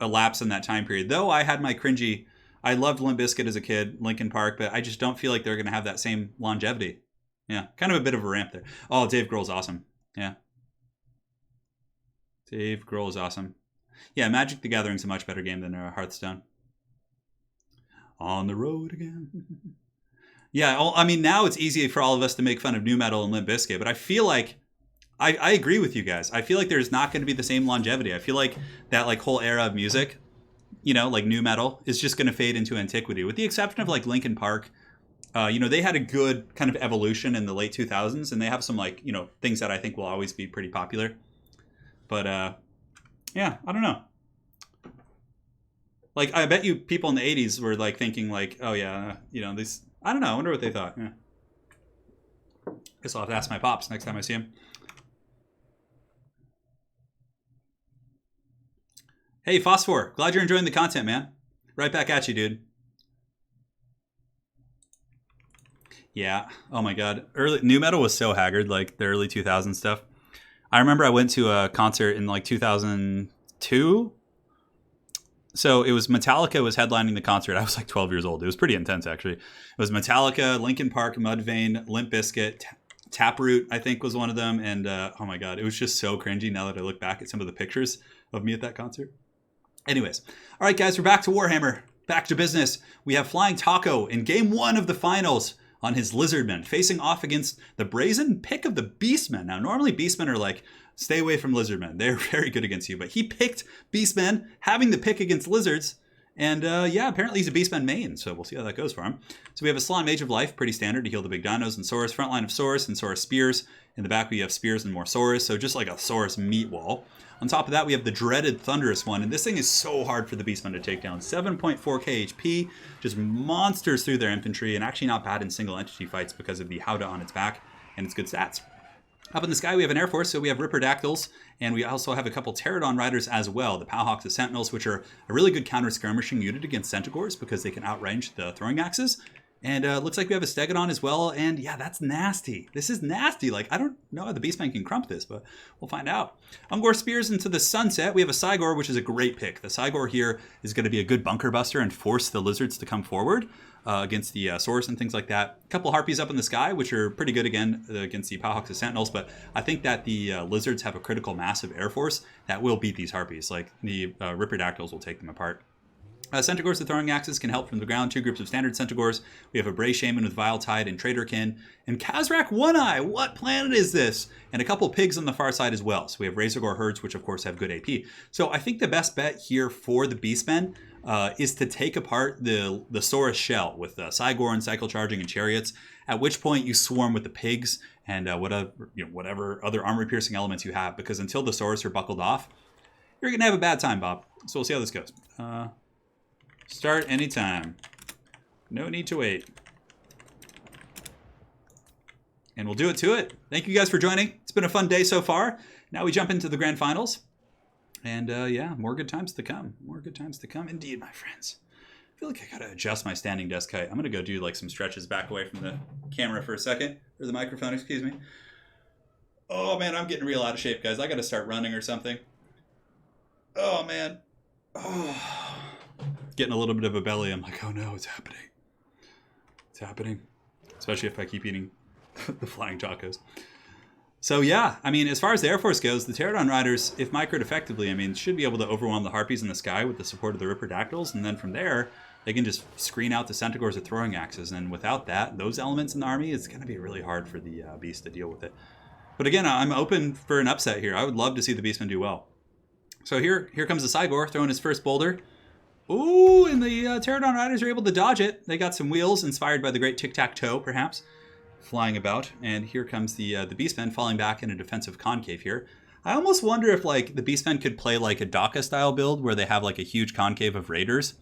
lapse in that time period. Though I had my cringy, I loved Limp Bizkit as a kid, Linkin Park, but I just don't feel like they're going to have that same longevity. Yeah, kind of a bit of a ramp there. Oh, Dave Grohl's awesome. Yeah. Dave Grohl is awesome. Yeah, Magic the Gathering's a much better game than Hearthstone. On the road again. Yeah, I mean, now it's easy for all of us to make fun of nu metal and Limp Bizkit, but I feel like I agree with you guys. I feel like there's not going to be the same longevity. I feel like that like whole era of music, you know, like new metal, is just going to fade into antiquity, with the exception of like Linkin Park. You know, they had a good kind of evolution in the late 2000s, and they have some like, you know, things that I think will always be pretty popular. But yeah, I don't know. Like, I bet you people in the 80s were like thinking like, oh yeah, you know, these, I don't know, I wonder what they thought. Yeah. Guess I'll have to ask my pops next time I see him. Hey, Phosphor, glad you're enjoying the content, man. Right back at you, dude. Yeah. Oh my God. Early new metal was so haggard, like the early 2000s stuff. I remember I went to a concert in like 2002. So it was Metallica was headlining the concert. I was like 12 years old. It was pretty intense, actually. It was Metallica, Linkin Park, Mudvayne, Limp Bizkit, Taproot, I think was one of them. And oh my God, it was just so cringy now that I look back at some of the pictures of me at that concert. Anyways, all right, guys, we're back to Warhammer. Back to business. We have Flying Taco in game 1 of the finals on his Lizardmen, facing off against the brazen pick of the Beastmen. Now, normally Beastmen are like, stay away from Lizardmen. They're very good against you. But he picked Beastmen, having the pick against Lizards. And yeah, apparently he's a Beastmen main, so we'll see how that goes for him. So we have a Salon Mage of Life, pretty standard to heal the big dinos and Saurus. Front line of Saurus and Saurus Spears. In the back we have Spears and more Saurus, so just like a Saurus meat wall. On top of that, we have the dreaded Thunderous one, and this thing is so hard for the Beastmen to take down. 7.4k HP, just monsters through their infantry, and actually not bad in single entity fights because of the Howdah on its back and its good stats. Up in the sky, we have an Air Force, so we have Ripperdactyls, and we also have a couple Pterodon Riders as well. The Powhawks of Sentinels, which are a really good counter-skirmishing unit against Centaurs because they can outrange the throwing axes. And looks like we have a Stegodon as well, and yeah, that's nasty. This is nasty. Like, I don't know how the Beastmen can crump this, but we'll find out. Ungor Spears into the sunset. We have a Cygor, which is a great pick. The Cygor here is going to be a good bunker buster and force the Lizards to come forward against the Saurus and things like that. A couple Harpies up in the sky, which are pretty good again against the Powhawks of Sentinels, but I think that the Lizards have a critical mass of Air Force that will beat these Harpies. Like, the Ripperdactyls will take them apart. Centaurs, the throwing axes, can help from the ground. 2 groups of standard Centaurs. We have a Bray Shaman with Vile Tide and Traderkin. And Kazrak One-Eye, what planet is this? And a couple pigs on the far side as well. So we have Razorgore Herds, which of course have good AP. So I think the best bet here for the Beastmen is to take apart the Saurus shell with Cygor and Cycle Charging and Chariots, at which point you swarm with the pigs and whatever other armor-piercing elements you have, because until the Saurus are buckled off, you're going to have a bad time, Bob. So we'll see how this goes. Start anytime. No need to wait. And we'll do it to it. Thank you guys for joining. It's been a fun day so far. Now we jump into the grand finals. And yeah, more good times to come. More good times to come indeed, my friends. I feel like I gotta adjust my standing desk height. I'm gonna go do like some stretches back away from the camera for a second. Or the microphone, excuse me. Oh man, I'm getting real out of shape, guys. I gotta start running or something. Oh man. Oh. Getting a little bit of a belly. I'm like, oh no, it's happening. It's happening. Especially if I keep eating the flying tacos. So yeah, I mean, as far as the Air Force goes, the Pterodon Riders, if microed effectively, I mean, should be able to overwhelm the Harpies in the sky with the support of the Ripperdactyls. And then from there, they can just screen out the Centaurs with throwing axes. And without that, those elements in the army, it's going to be really hard for the Beast to deal with it. But again, I'm open for an upset here. I would love to see the Beastmen do well. So here comes the Cygor throwing his first boulder. Ooh, and the Pterodon Riders are able to dodge it. They got some wheels inspired by the great tic-tac-toe, perhaps, flying about. And here comes the Beastmen falling back in a defensive concave here. I almost wonder if like the Beastmen could play like a DACA-style build where they have like a huge concave of raiders.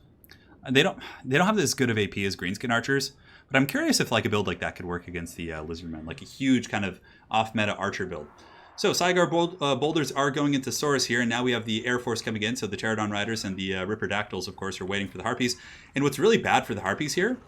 They don't have as good of AP as Greenskin Archers, but I'm curious if like a build like that could work against the Lizardmen, like a huge kind of off-meta Archer build. So Cygor boulders are going into Saurus here, and now we have the Air Force coming in. So the Pterodon Riders and the Ripperdactyls, of course, are waiting for the Harpies. And what's really bad for the Harpies here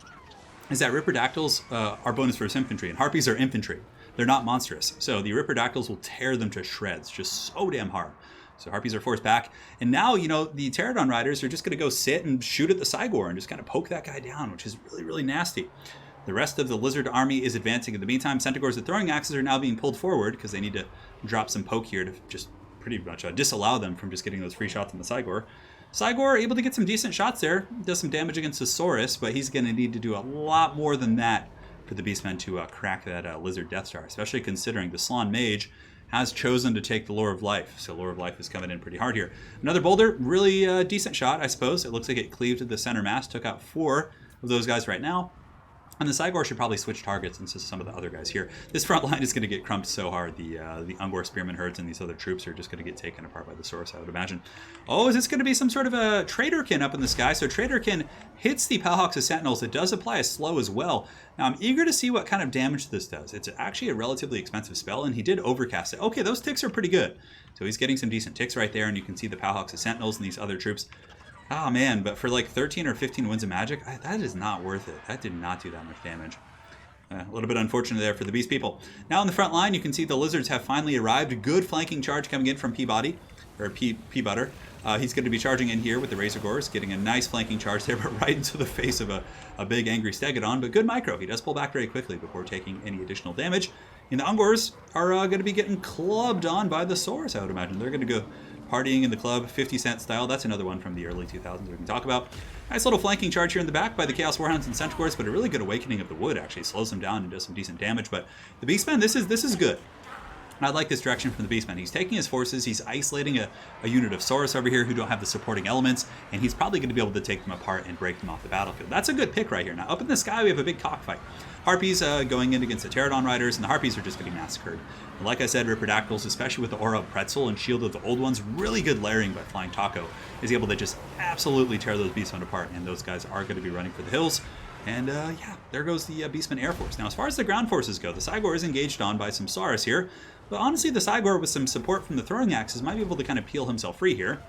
is that Ripperdactyls are bonus versus infantry, and Harpies are infantry. They're not monstrous. So the Ripperdactyls will tear them to shreds, just so damn hard. So Harpies are forced back. And now, you know, the Pterodon Riders are just going to go sit and shoot at the Cygor and just kind of poke that guy down, which is really, really nasty. The rest of the Lizard army is advancing in the meantime. Centaurs with throwing axes are now being pulled forward because they need to drop some poke here to just pretty much disallow them from just getting those free shots on the Cygor. Cygor able to get some decent shots there. Does some damage against the Saurus, but he's going to need to do a lot more than that for the Beastmen to crack that Lizard Death Star, especially considering the Salon Mage has chosen to take the Lore of Life. So Lore of Life is coming in pretty hard here. Another boulder, really decent shot, I suppose. It looks like it cleaved to the center mass, took out 4 of those guys right now. And the Strigoi should probably switch targets into some of the other guys here. This front line is going to get crumped so hard. The Ungor Spearmen Hordes and these other troops are just going to get taken apart by the Saurus, I would imagine. Oh, is this going to be some sort of a Traderkin up in the sky? So Traderkin hits the Palhawks of Sentinels. It does apply a slow as well. Now, I'm eager to see what kind of damage this does. It's actually a relatively expensive spell, and he did overcast it. Okay, those ticks are pretty good. So he's getting some decent ticks right there, and you can see the Palhawks of Sentinels and these other troops. Oh man, but for like 13 or 15 winds of magic, that is not worth it. That did not do that much damage. A little bit unfortunate there for the Beast people. Now on the front line, you can see the Lizards have finally arrived. Good flanking charge coming in from Peabody, or Peabutter. He's going to be charging in here with the Razor Gores, getting a nice flanking charge there, but right into the face of a big angry Stegodon. But good micro. He does pull back very quickly before taking any additional damage. And the Ungors are going to be getting clubbed on by the Saurus, I would imagine. They're going to go partying in the club, 50 Cent style. That's another one from the early 2000s we can talk about. Nice little flanking charge here in the back by the Chaos Warhounds and Centaurs, but a really good awakening of the wood actually slows them down and does some decent damage. But the Beastmen, this is good. I like this direction from the Beastmen. He's taking his forces, he's isolating a unit of Saurus over here who don't have the supporting elements, and he's probably going to be able to take them apart and break them off the battlefield. That's a good pick right here. Now, up in the sky, we have a big cockfight. Harpies going in against the Pterodon Riders, and the Harpies are just getting massacred. And like I said, Riperdactyls, especially with the Aura of Pretzel and Shield of the Old Ones, really good layering by Flying Taco, is able to just absolutely tear those Beastmen apart, and those guys are going to be running for the hills. And yeah, there goes the Beastmen Air Force. Now, as far as the ground forces go, the Strigoi is engaged on by some Saurus here, but honestly, the Strigoi with some support from the throwing axes might be able to kind of peel himself free here.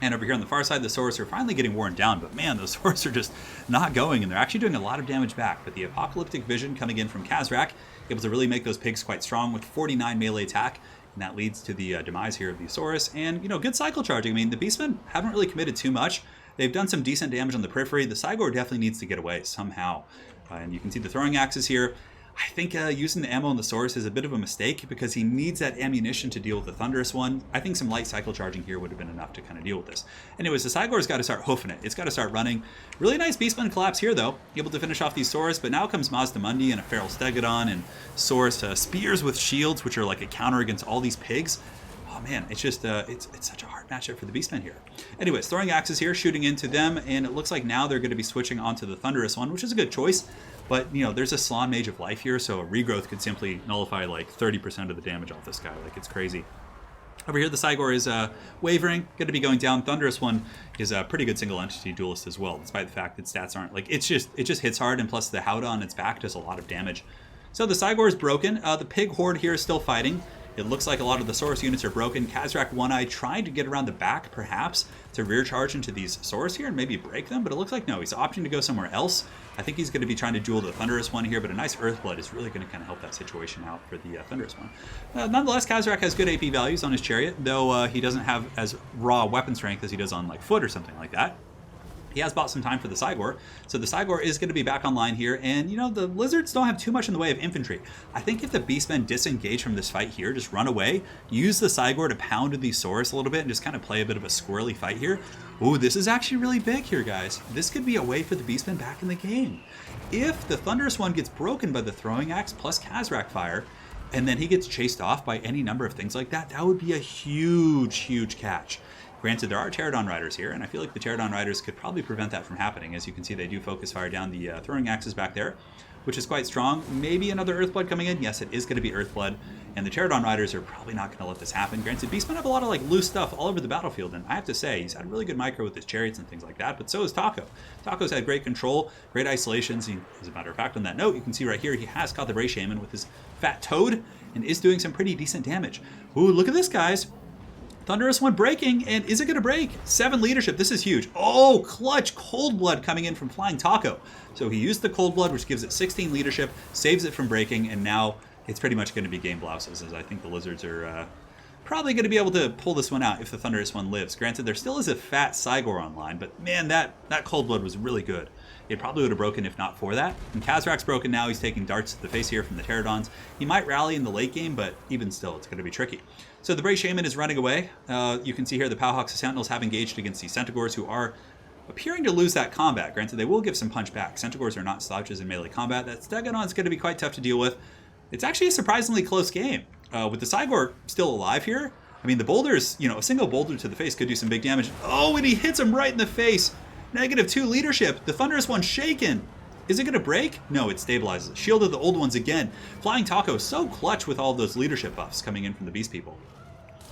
And over here on the far side, the Saurus are finally getting worn down, but man, those Saurus are just not going, and they're actually doing a lot of damage back. But the Apocalyptic Vision coming in from Khazrak, able to really make those pigs quite strong with 49 melee attack, and that leads to the demise here of the Saurus. And, you know, good cycle charging. I mean, the Beastmen haven't really committed too much. They've done some decent damage on the periphery. The Strigoi definitely needs to get away somehow. And you can see the throwing axes here. I think using the ammo on the Saurus is a bit of a mistake because he needs that ammunition to deal with the Thunderous one. I think some light cycle charging here would have been enough to kind of deal with this. Anyways, the Saigore's got to start hoofing it. It's got to start running. Really nice Beastmen collapse here, though. Able to finish off these Saurus, but now comes Mazdamundi and a Feral Stegodon and Saurus spears with shields, which are like a counter against all these pigs. Oh man, it's just it's such a hard matchup for the Beastmen here. Anyways, throwing axes here, shooting into them, and it looks like now they're going to be switching onto the Thunderous one, which is a good choice. But, you know, there's a Slan Mage of Life here, so a regrowth could simply nullify like 30% of the damage off this guy. Like, it's crazy. Over here, the Strigoi is wavering, going to be going down. Thunderous one is a pretty good single entity duelist as well, despite the fact that stats aren't like it just hits hard, and plus the Howdah on its back does a lot of damage. So the Strigoi is broken. The Pig Horde here is still fighting. It looks like a lot of the Saurus units are broken. Khazrak One-Eye trying to get around the back, perhaps, to rear charge into these Saurus here and maybe break them, but it looks like no, he's opting to go somewhere else. I think he's going to be trying to duel the Thunderous one here, but a nice Earthblood is really going to kind of help that situation out for the Thunderous one. Nonetheless, Khazrak has good AP values on his chariot, though he doesn't have as raw weapon strength as he does on like foot or something like that. He has bought some time for the Strigoi, so the Strigoi is going to be back online here, and, you know, the Lizards don't have too much in the way of infantry. I think if the Beastmen disengage from this fight here, just run away, use the Strigoi to pound these Saurus a little bit, and just kind of play a bit of a squirrely fight here. Ooh, this is actually really big here, guys. This could be a way for the Beastmen back in the game. If the Thunderous one gets broken by the Throwing Axe plus Khazrak Fire, and then he gets chased off by any number of things like that, that would be a huge, huge catch. Granted, there are Pterodon Riders here, and I feel like the Pterodon Riders could probably prevent that from happening. As you can see, they do focus fire down the throwing axes back there, which is quite strong. Maybe another Earthblood coming in. Yes, it is going to be Earthblood, and the Pterodon Riders are probably not going to let this happen. Granted, Beastmen have a lot of like loose stuff all over the battlefield, and I have to say, he's had really good micro with his chariots and things like that, but so has Taco. Taco's had great control, great isolations. As a matter of fact, on that note, you can see right here, he has caught the Bray Shaman with his Fat Toad, and is doing some pretty decent damage. Ooh, look at this, guys. Thunderous one breaking, and is it going to break? 7 leadership, this is huge. Oh, clutch, Cold Blood coming in from Flying Taco. So he used the Cold Blood, which gives it 16 leadership, saves it from breaking, and now it's pretty much going to be game blouses, as I think the Lizards are probably going to be able to pull this one out if the Thunderous one lives. Granted, there still is a fat Strigoi online, but man, that Cold Blood was really good. It probably would have broken if not for that. And Khazrak's broken now. He's taking darts to the face here from the Pterodons. He might rally in the late game, but even still, it's going to be tricky. So the Bray Shaman is running away. You can see here the Palhawks of Sentinels have engaged against these Centaurs, who are appearing to lose that combat. Granted, they will give some punch back. Centaurs are not slouches in melee combat. That Stegodon is going to be quite tough to deal with. It's actually a surprisingly close game. with the Cygor still alive here, I mean, the boulders, you know, a single boulder to the face could do some big damage. Oh, and he hits him right in the face. -2 leadership. The Thunderous one's shaken. Is it going to break? No, it stabilizes. Shield of the old ones again. Flying Taco is so clutch with all of those leadership buffs coming in from the Beast People.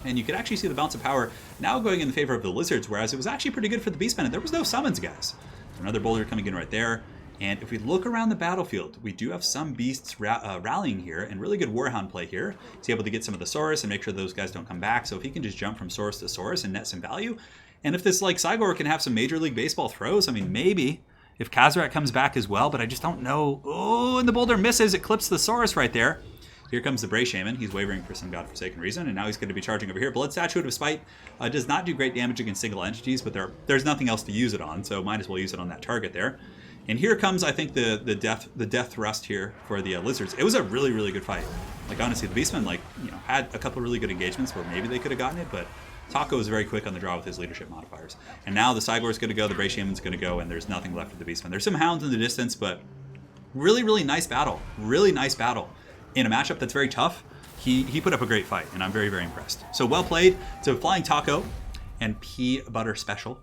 And you could actually see the bounce of power now going in favor of the Lizards, whereas it was actually pretty good for the Beastmen, and there was no summons, guys. So another boulder coming in right there. And if we look around the battlefield, we do have some beasts rallying here, and really good Warhound play here. He's able to get some of the Saurus and make sure those guys don't come back. So if he can just jump from Saurus to Saurus and net some value, and if this like Cygor can have some Major League Baseball throws, I mean, maybe if Kazarak comes back as well, but I just don't know. Oh, and the boulder misses. It clips the Saurus right there. Here comes the Bray Shaman. He's wavering for some godforsaken reason, and now he's going to be charging over here. Blood Statue of Spite does not do great damage against single entities, but there's nothing else to use it on, so might as well use it on that target there. And here comes, I think, the death thrust here for the Lizards. It was a really, really good fight. Like, honestly, the Beastmen, like, you know, had a couple really good engagements where maybe they could have gotten it, but Taco was very quick on the draw with his leadership modifiers. And now the Cygor's going to go, the Bray Shaman's going to go, and there's nothing left for the Beastmen. There's some Hounds in the distance, but really, really nice battle. Really nice battle. In a matchup that's very tough, he put up a great fight, and I'm very, very impressed. So well played to Flying Taco and Pea Butter Special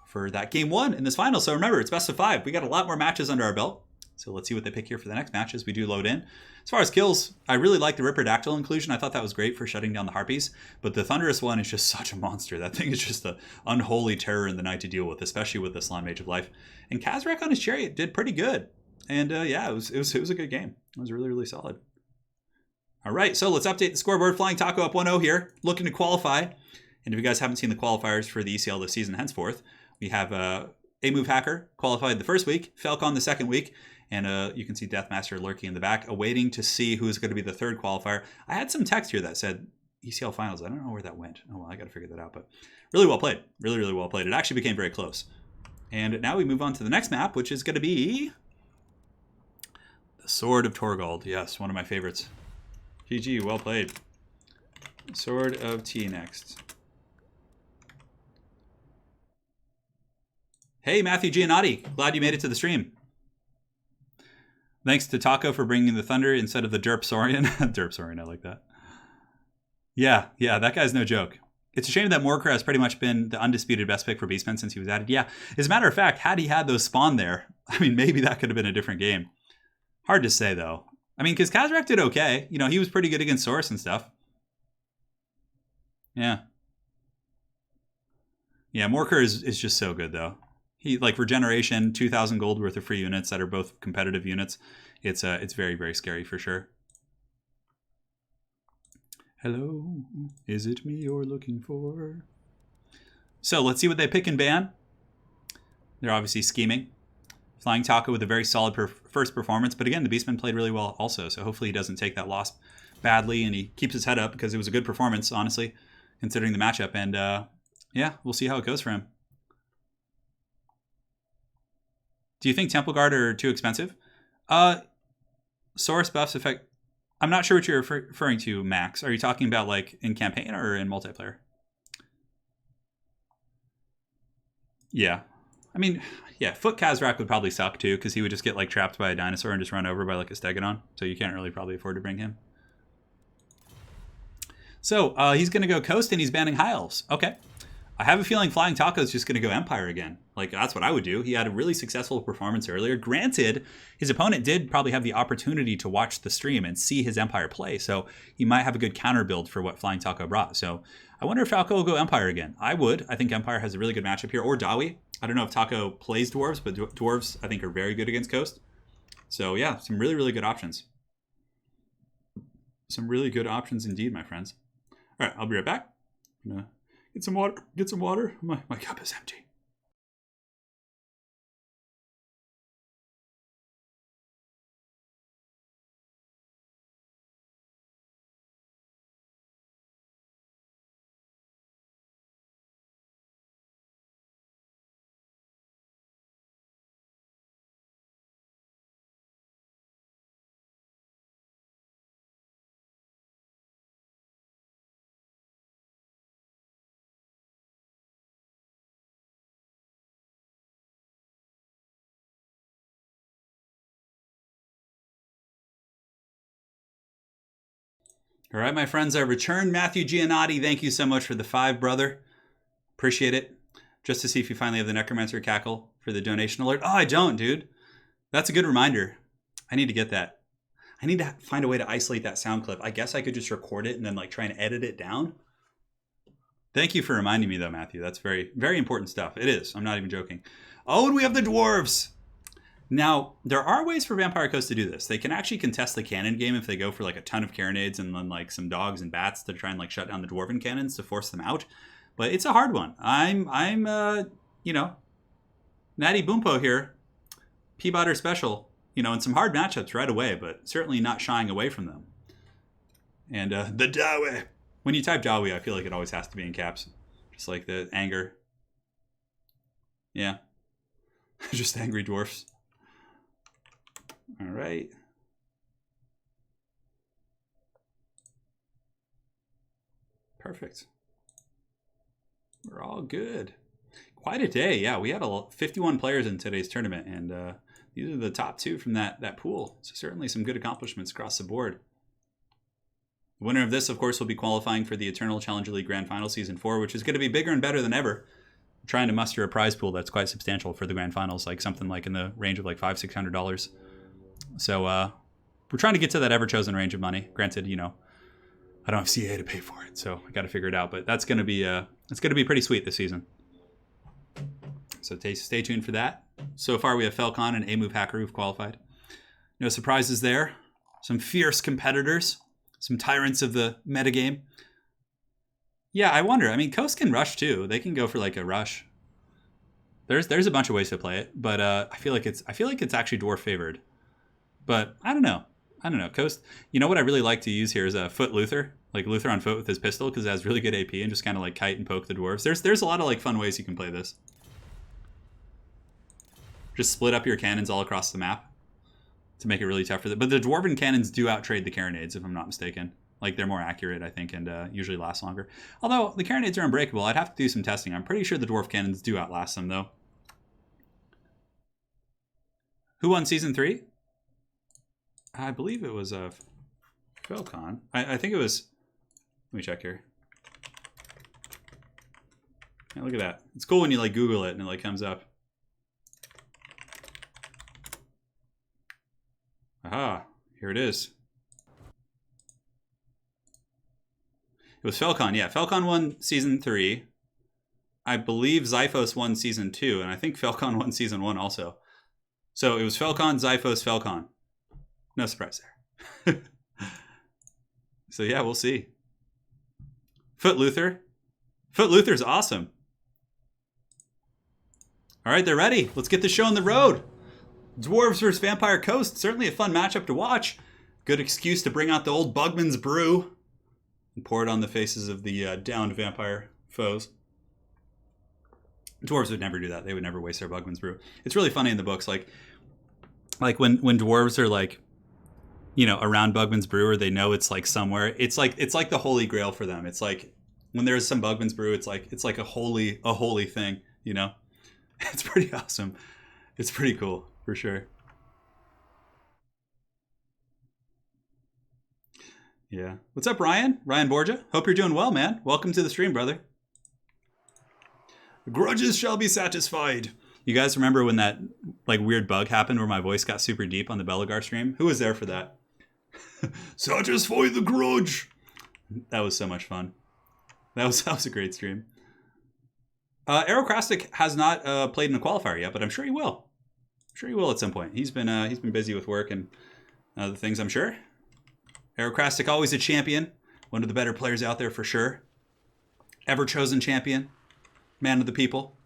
for that game 1 in this final. So remember, it's best of 5. We got a lot more matches under our belt. So let's see what they pick here for the next match as we do load in. As far as kills, I really like the Ripperdactyl inclusion. I thought that was great for shutting down the Harpies. But the Thunderous one is just such a monster. That thing is just an unholy terror in the night to deal with, especially with the Slime Mage of Life. And Kazarak on his Chariot did pretty good. And yeah, it was a good game. It was really, really solid. All right, so let's update the scoreboard. Flying Taco up 1-0 here, looking to qualify. And if you guys haven't seen the qualifiers for the ECL this season henceforth, we have A-Move Hacker qualified the first week, Falcon the second week, and you can see Deathmaster lurking in the back, awaiting to see who's going to be the third qualifier. I had some text here that said ECL Finals. I don't know where that went. Oh, well, I got to figure that out, but really well played. Really, really well played. It actually became very close. And now we move on to the next map, which is going to be the Sword of Torgold. Yes, one of my favorites. GG, well played. Sword of T next. Hey, Matthew Giannotti. Glad you made it to the stream. Thanks to Taco for bringing the Thunder instead of the Derp Saurian. Derp Saurian, I like that. Yeah, that guy's no joke. It's a shame that Morker has pretty much been the undisputed best pick for Beastmen since he was added. Yeah, as a matter of fact, had he had those spawn there, I mean, maybe that could have been a different game. Hard to say, though. I mean, because Kazarak did okay. You know, he was pretty good against Saurus and stuff. Yeah. Yeah, Morker is just so good, though. He, like, regeneration, 2,000 gold worth of free units that are both competitive units. It's very, very scary for sure. Hello, is it me you're looking for? So let's see what they pick and ban. They're obviously scheming. Flying Taco with a very solid first performance. But again, the Beastman played really well also. So hopefully he doesn't take that loss badly and he keeps his head up because it was a good performance, honestly, considering the matchup. And yeah, we'll see how it goes for him. Do you think Temple Guard are too expensive? Source buffs affect... I'm not sure what you're referring to, Max. Are you talking about like in campaign or in multiplayer? Yeah. I mean, yeah, Foot Kazarak would probably suck too because he would just get like trapped by a dinosaur and just run over by like a Stegodon. So you can't really probably afford to bring him. So he's going to go Coast and he's banning High Elves. Okay. I have a feeling Flying Taco is just going to go Empire again. Like, that's what I would do. He had a really successful performance earlier. Granted, his opponent did probably have the opportunity to watch the stream and see his Empire play, so he might have a good counter build for what Flying Taco brought. So I wonder if Falco will go Empire again. I would. I think Empire has a really good matchup here. Or Dawi. I don't know if Taco plays Dwarves, but Dwarves, I think, are very good against Coast. So, yeah, some really, really good options. Some really good options indeed, my friends. All right, I'll be right back. Get some water. My cup is empty. All right, my friends, I returned Matthew Giannotti. Thank you so much for the 5, brother. Appreciate it. Just to see if you finally have the Necromancer cackle for the donation alert. Oh, I don't, dude. That's a good reminder. I need to get that. I need to find a way to isolate that sound clip. I guess I could just record it and then like try and edit it down. Thank you for reminding me though, Matthew. That's very, very important stuff. It is. I'm not even joking. Oh, and we have the dwarves. Now, there are ways for Vampire Coast to do this. They can actually contest the cannon game if they go for like a ton of carronades and then like some dogs and bats to try and like shut down the dwarven cannons to force them out. But it's a hard one. I'm you know, Natty Boompo here, Peabotter special, you know, in some hard matchups right away, but certainly not shying away from them. And the Dawe. When you type Dawe, I feel like it always has to be in caps. Just like the anger. Yeah. Just angry dwarfs. All right. Perfect. We're all good. Quite a day. Yeah, we had 51 players in today's tournament, and these are the top 2 from that pool. So certainly some good accomplishments across the board. The winner of this, of course, will be qualifying for the Eternal Challenger League Grand Final Season 4, which is going to be bigger and better than ever. We're trying to muster a prize pool that's quite substantial for the Grand Finals, like something like in the range of like $500-600. So we're trying to get to that ever-chosen range of money. Granted, you know, I don't have CA to pay for it, so I got to figure it out. But that's going to be pretty sweet this season. So stay tuned for that. So far, we have Felcon and Amove Hacker who've qualified. No surprises there. Some fierce competitors. Some tyrants of the metagame. Yeah, I wonder. I mean, Coast can rush too. They can go for like a rush. There's a bunch of ways to play it, but I feel like it's actually dwarf favored. But I don't know. Coast. You know what I really like to use here is a foot Luther, like Luther on foot with his pistol, because it has really good AP and just kind of like kite and poke the dwarves. There's a lot of like fun ways you can play this. Just split up your cannons all across the map to make it really tough for them. But the dwarven cannons do outtrade the carronades, if I'm not mistaken. Like they're more accurate, I think, and usually last longer. Although the carronades are unbreakable, I'd have to do some testing. I'm pretty sure the dwarf cannons do outlast them, though. Who won Season 3? I believe it was Felcon. I think it was... Let me check here. Yeah, look at that. It's cool when you like Google it and it like comes up. Aha, here it is. It was Felcon, yeah. Felcon won Season 3. I believe Xiphos won Season 2, and I think Felcon won Season 1 also. So it was Felcon, Xiphos, Felcon. No surprise there. So yeah, we'll see. Foot Luther. Foot Luther's awesome. All right, they're ready. Let's get the show on the road. Dwarves versus Vampire Coast. Certainly a fun matchup to watch. Good excuse to bring out the old Bugman's Brew and pour it on the faces of the downed vampire foes. Dwarves would never do that. They would never waste their Bugman's Brew. It's really funny in the books, like when dwarves are like, you know, around Bugman's Brew, or they know it's like somewhere. It's like the holy grail for them. It's like when there's some Bugman's Brew, it's like a holy thing. You know, it's pretty awesome. It's pretty cool for sure. Yeah. What's up, Ryan? Ryan Borgia. Hope you're doing well, man. Welcome to the stream, brother. Grudges shall be satisfied. You guys remember when that like weird bug happened where my voice got super deep on the Belagar stream? Who was there for that? Satisfy the grudge. That was so much fun. That was a great stream. Aerocrastic has not played in a qualifier yet, but I'm sure he will. I'm sure he will at some point. He's been busy with work and other things, I'm sure. Aerocrastic, always a champion. One of the better players out there for sure. Ever chosen champion. Man of the people.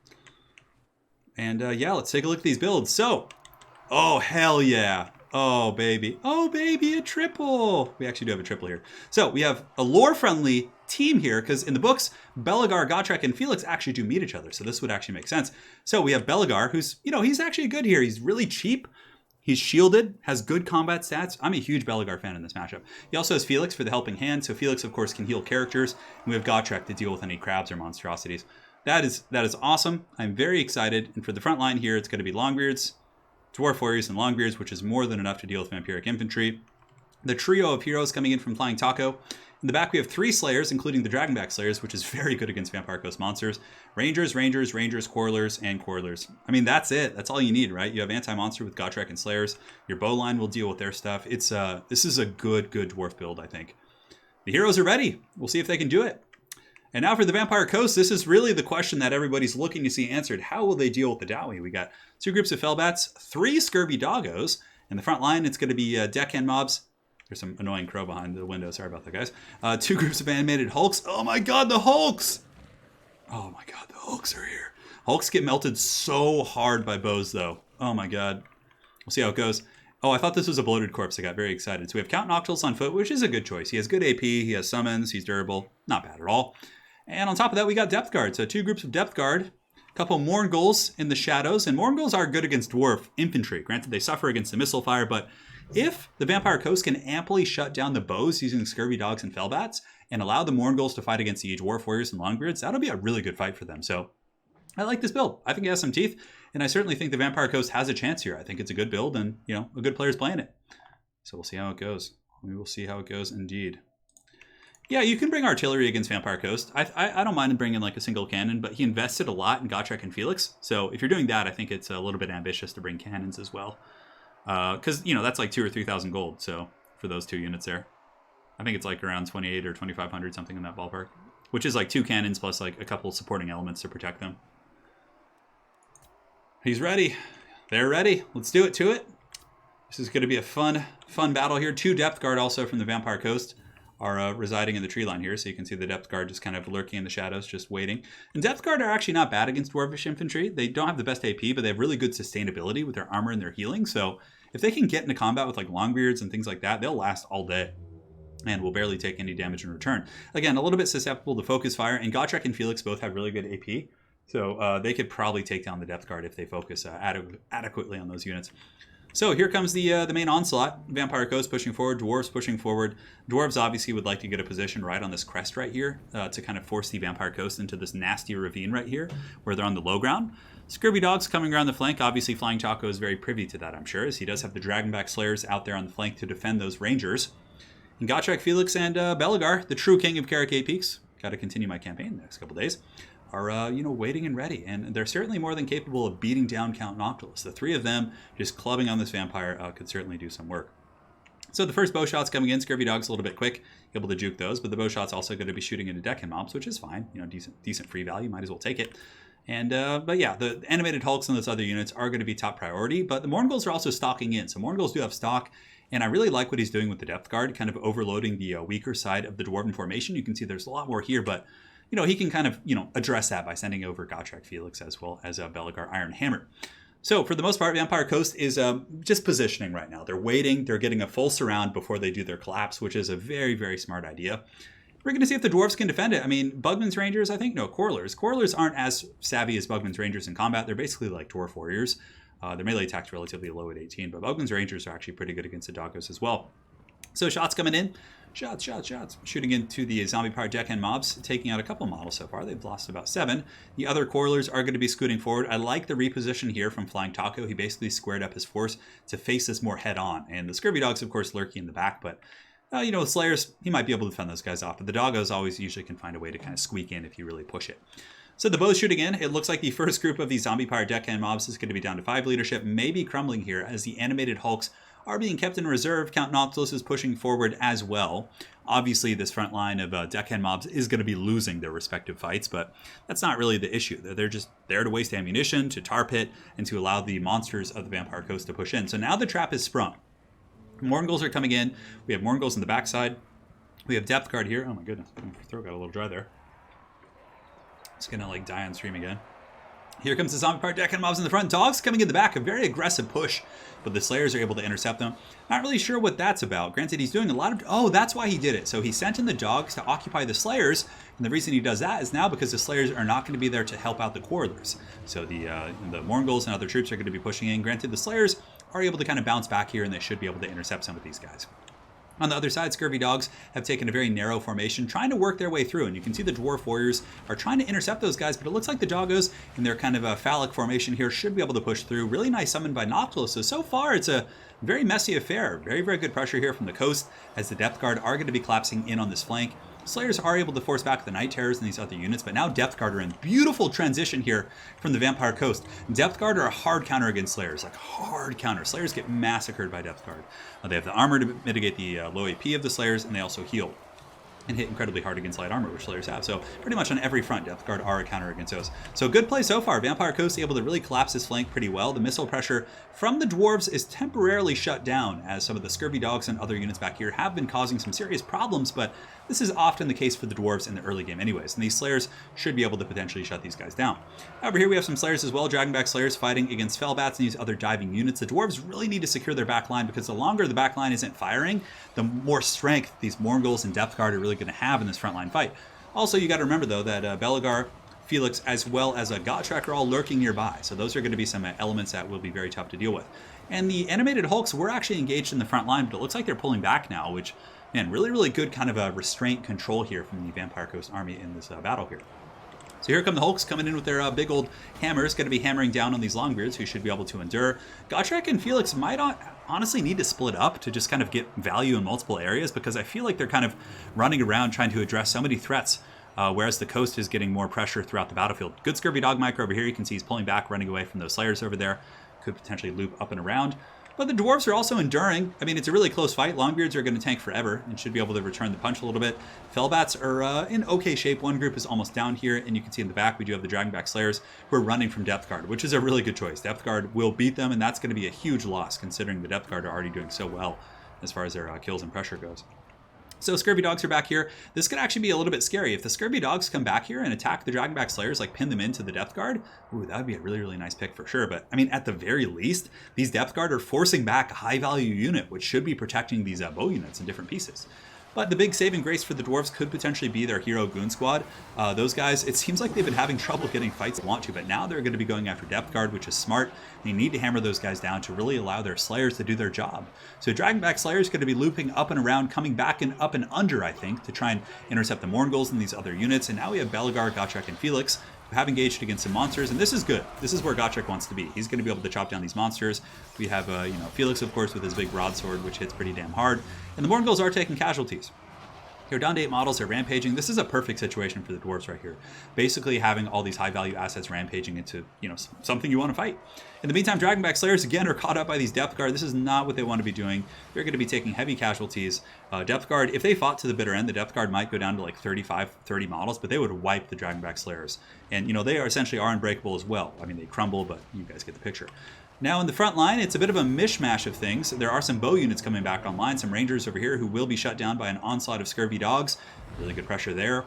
And yeah, let's take a look at these builds. So, oh, hell yeah. Oh, baby. Oh, baby, a triple. We actually do have a triple here. So we have a lore-friendly team here, because in the books, Belagar, Gotrek, and Felix actually do meet each other. So this would actually make sense. So we have Belagar, who's, you know, he's actually good here. He's really cheap. He's shielded, has good combat stats. I'm a huge Belagar fan in this matchup. He also has Felix for the helping hand. So Felix, of course, can heal characters. And we have Gotrek to deal with any crabs or monstrosities. That is awesome. I'm very excited. And for the front line here, it's going to be Longbeards, Dwarf Warriors, and Longbeards, which is more than enough to deal with Vampiric Infantry. The trio of heroes coming in from Flying Taco. In the back, we have 3 Slayers, including the Dragonback Slayers, which is very good against Vampire Coast monsters. Rangers, Rangers, Rangers, Quarrelers, and Quarrelers. I mean, that's it. That's all you need, right? You have Anti-Monster with Gotrek and Slayers. Your bow line will deal with their stuff. This is a good dwarf build, I think. The heroes are ready. We'll see if they can do it. And now for the Vampire Coast, this is really the question that everybody's looking to see answered. How will they deal with the Dowie? We got 2 groups of Fellbats, 3 Scurvy Doggos. In the front line, it's going to be Deckhand Mobs. There's some annoying crow behind the window. Sorry about that, guys. 2 groups of animated Hulks. Oh my god, the Hulks! Oh my god, the Hulks are here. Hulks get melted so hard by bows, though. Oh my god. We'll see how it goes. Oh, I thought this was a bloated corpse. I got very excited. So we have Count Noctiluss on foot, which is a good choice. He has good AP. He has summons. He's durable. Not bad at all. And on top of that, we got Depth Guard. So 2 groups of Depth Guard. A couple Morghuls in the shadows. And Morghuls are good against dwarf infantry. Granted, they suffer against the missile fire, but if the Vampire Coast can amply shut down the bows using Scurvy Dogs and Fellbats and allow the Morghuls to fight against the Dwarf Warriors and Longbeards, that'll be a really good fight for them. So I like this build. I think it has some teeth, and I certainly think the Vampire Coast has a chance here. I think it's a good build, and a good player's playing it. So we'll see how it goes. We will see how it goes indeed. Yeah, you can bring artillery against Vampire Coast. I don't mind bringing like a single cannon, but he invested a lot in Gotrek and Felix. So if you're doing that, I think it's a little bit ambitious to bring cannons as well. Because, that's like 2,000 or 3,000 gold. So for those 2 units there, I think it's like around 28 or 2,500, something in that ballpark, which is like 2 cannons plus like a couple supporting elements to protect them. He's ready. They're ready. Let's do it to it. This is going to be a fun battle here. 2 Depth Guard also from the Vampire Coast are residing in the tree line here. So you can see the Depth Guard just kind of lurking in the shadows, just waiting. And Depth Guard are actually not bad against Dwarvish Infantry. They don't have the best AP, but they have really good sustainability with their armor and their healing. So if they can get into combat with like Longbeards and things like that, they'll last all day and will barely take any damage in return. Again, a little bit susceptible to focus fire, and Gotrek and Felix both have really good AP. So they could probably take down the Depth Guard if they focus adequately on those units. So here comes the main onslaught. Vampire Coast pushing forward, Dwarves pushing forward. Dwarves obviously would like to get a position right on this crest right here to kind of force the Vampire Coast into this nasty ravine right here where they're on the low ground. Scurvy Dogs coming around the flank. Obviously, Flying Taco is very privy to that, I'm sure, as he does have the Dragonback Slayers out there on the flank to defend those Rangers. And Gotrek, Felix, and Belegar, the true king of Karakay Peaks, got to continue my campaign the next couple days, are waiting and ready, and they're certainly more than capable of beating down Count Noctiluss. The 3 of them just clubbing on this vampire could certainly do some work. So the first bow shots coming in, Scurvy Dog's a little bit quick, able to juke those, but the bow shot's also going to be shooting into Deckhand Mobs, which is fine. Decent free value, might as well take it. And but yeah, the animated Hulks and those other units are going to be top priority, but the Morghuls are also stocking in. So Morghuls do have stock, and I really like what he's doing with the Depth Guard, kind of overloading the weaker side of the Dwarven formation. You can see there's a lot more here, but he can kind of address that by sending over Gotrek Felix as well as Belegar Iron Hammer. So for the most part, Vampire Coast is just positioning right now. They're waiting. They're getting a full surround before they do their collapse, which is a very, very smart idea. We're going to see if the Dwarves can defend it. I mean, Bugman's Rangers, I think, no, Quarrelers. Quarrelers aren't as savvy as Bugman's Rangers in combat. They're basically like Dwarf Warriors. Their melee attack's relatively low at 18, but Bugman's Rangers are actually pretty good against the Doggos as well. So shots coming in. Shots. Shooting into the zombie-powered Deckhand Mobs, taking out a couple models so far. They've lost about 7. The other Quarrelers are going to be scooting forward. I like the reposition here from Flying Taco. He basically squared up his force to face this more head-on. And the Scurvy Dogs, of course, lurking in the back, but with Slayers, he might be able to defend those guys off. But the Doggos always usually can find a way to kind of squeak in if you really push it. So the bows shooting in. It looks like the first group of these zombie-powered Deckhand Mobs is going to be down to 5 leadership, maybe crumbling here as the animated Hulks are being kept in reserve. Count Noctiluss is pushing forward as well. Obviously, this front line of Deckhand Mobs is going to be losing their respective fights, but that's not really the issue. They're just there to waste ammunition, to tar pit, and to allow the monsters of the Vampire Coast to push in. So now the trap is sprung. Morghuls are coming in. We have Morghuls on the backside. We have Depth Guard here. Oh my goodness, my throat got a little dry there. It's going to die on stream again. Here comes the zombie-powered Deckhand Mobs in the front. Dogs coming in the back. A very aggressive push, but the Slayers are able to intercept them. Not really sure what that's about. Granted, he's doing a lot of... Oh, that's why he did it. So he sent in the Dogs to occupy the Slayers, and the reason he does that is now because the Slayers are not going to be there to help out the Quarrelers. So the Morghuls and other troops are going to be pushing in. Granted, the Slayers are able to kind of bounce back here, and they should be able to intercept some of these guys. On the other side, Scurvy Dogs have taken a very narrow formation, trying to work their way through. And you can see the Dwarf Warriors are trying to intercept those guys, but it looks like the Doggos, in their kind of a phallic formation here, should be able to push through. Really nice summon by Noctilus. So far, it's a very messy affair. Very, very good pressure here from the coast, as the Depth Guard are going to be collapsing in on this flank. Slayers are able to force back the Night Terrors and these other units, but now Depth Guard are in beautiful transition here from the Vampire Coast. Depth Guard are a hard counter against Slayers, like hard counter. Slayers get massacred by Depth Guard. They have the armor to mitigate the low AP of the Slayers, and they also heal and hit incredibly hard against light armor, which Slayers have. So pretty much on every front, Depth Guard are a counter against those. So good play so far. Vampire Coast able to really collapse this flank pretty well. The missile pressure from the Dwarves is temporarily shut down, as some of the Scurvy Dogs and other units back here have been causing some serious problems, but this is often the case for the Dwarves in the early game anyways, and these Slayers should be able to potentially shut these guys down. However, here we have some Slayers as well, Dragonback Slayers fighting against Fellbats and these other diving units. The Dwarves really need to secure their back line, because the longer the back line isn't firing, the more strength these Morghuls and Depth Guard are really going to have in this frontline fight. Also, you got to remember though that Belegar, Felix, as well as a Gotrek are all lurking nearby, so those are going to be some elements that will be very tough to deal with. And the animated Hulks were actually engaged in the front line, but it looks like they're pulling back now, which, man, really, really good kind of a restraint control here from the Vampire Coast army in this battle here. So here come the Hulks coming in with their big old hammers, going to be hammering down on these Longbeards, who should be able to endure. Gotrek and Felix might honestly need to split up to just kind of get value in multiple areas, because I feel like they're kind of running around trying to address so many threats, whereas the coast is getting more pressure throughout the battlefield. Good Scurvy Dog micro over here. You can see he's pulling back, running away from those Slayers over there. Could potentially loop up and around. But the Dwarves are also enduring. I mean, it's a really close fight. Longbeards are going to tank forever and should be able to return the punch a little bit. Fellbats are in okay shape. One group is almost down here, and you can see in the back we do have the Dragonback Slayers who are running from Depth Guard, which is a really good choice. Depth Guard will beat them, and that's going to be a huge loss considering the Depth Guard are already doing so well as far as their kills and pressure goes. So Scurvy Dogs are back here. This could actually be a little bit scary. If the Scurvy Dogs come back here and attack the Dragonback Slayers, like pin them into the Depth Guard, ooh, that would be a really, really nice pick for sure. But, I mean, at the very least, these Depth Guard are forcing back a high-value unit, which should be protecting these bow units in different pieces. But the big saving grace for the Dwarves could potentially be their Hero Goon Squad. Those guys, it seems like they've been having trouble getting fights they want to, but now they're going to be going after Depth Guard, which is smart. They need to hammer those guys down to really allow their Slayers to do their job. So Dragonback Slayers is going to be looping up and around, coming back and up and under, I think, to try and intercept the Morghuls and these other units. And now we have Belegar, Gotrek, and Felix, who have engaged against some monsters, and this is good. This is where Gotrek wants to be. He's going to be able to chop down these monsters. We have, Felix, of course, with his big broadsword, which hits pretty damn hard. And the Morghuls are taking casualties. They're down to 8 models, they're rampaging. This is a perfect situation for the Dwarves right here. Basically having all these high-value assets rampaging into, something you want to fight. In the meantime, Dragonback Slayers, again, are caught up by these Depth Guard. This is not what they want to be doing. They're going to be taking heavy casualties. Depth Guard, if they fought to the bitter end, the Depth Guard might go down to like 35, 30 models, but they would wipe the Dragonback Slayers. And, they are essentially unbreakable as well. I mean, they crumble, but you guys get the picture. Now in the front line, it's a bit of a mishmash of things. There are some bow units coming back online, some Rangers over here who will be shut down by an onslaught of Scurvy Dogs. Really good pressure there.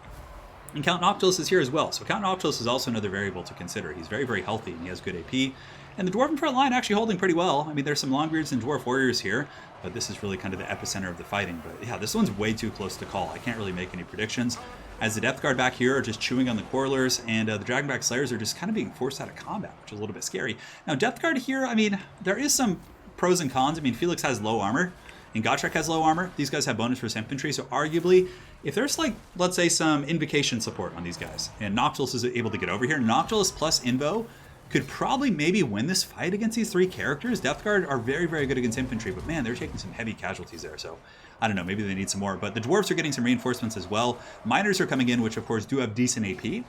And Count Noctilus is here as well. So Count Noctilus is also another variable to consider. He's very, very healthy and he has good AP. And the Dwarven front line actually holding pretty well. I mean, there's some Longbeards and Dwarf Warriors here, but this is really kind of the epicenter of the fighting. But yeah, this one's way too close to call. I can't really make any predictions, as the Depth Guard back here are just chewing on the Quarrelers, and the Dragonback Slayers are just kind of being forced out of combat, which is a little bit scary. Now, Depth Guard here, I mean, there is some pros and cons. I mean, Felix has low armor, and Gotrek has low armor. These guys have bonus for infantry, so arguably, if there's like, let's say, some invocation support on these guys, and Noctilus is able to get over here, Noctilus plus Invo could probably maybe win this fight against these 3 characters. Depth Guard are very, very good against infantry, but man, they're taking some heavy casualties there, so I don't know, maybe they need some more. But the Dwarves are getting some reinforcements as well. Miners are coming in, which of course do have decent AP.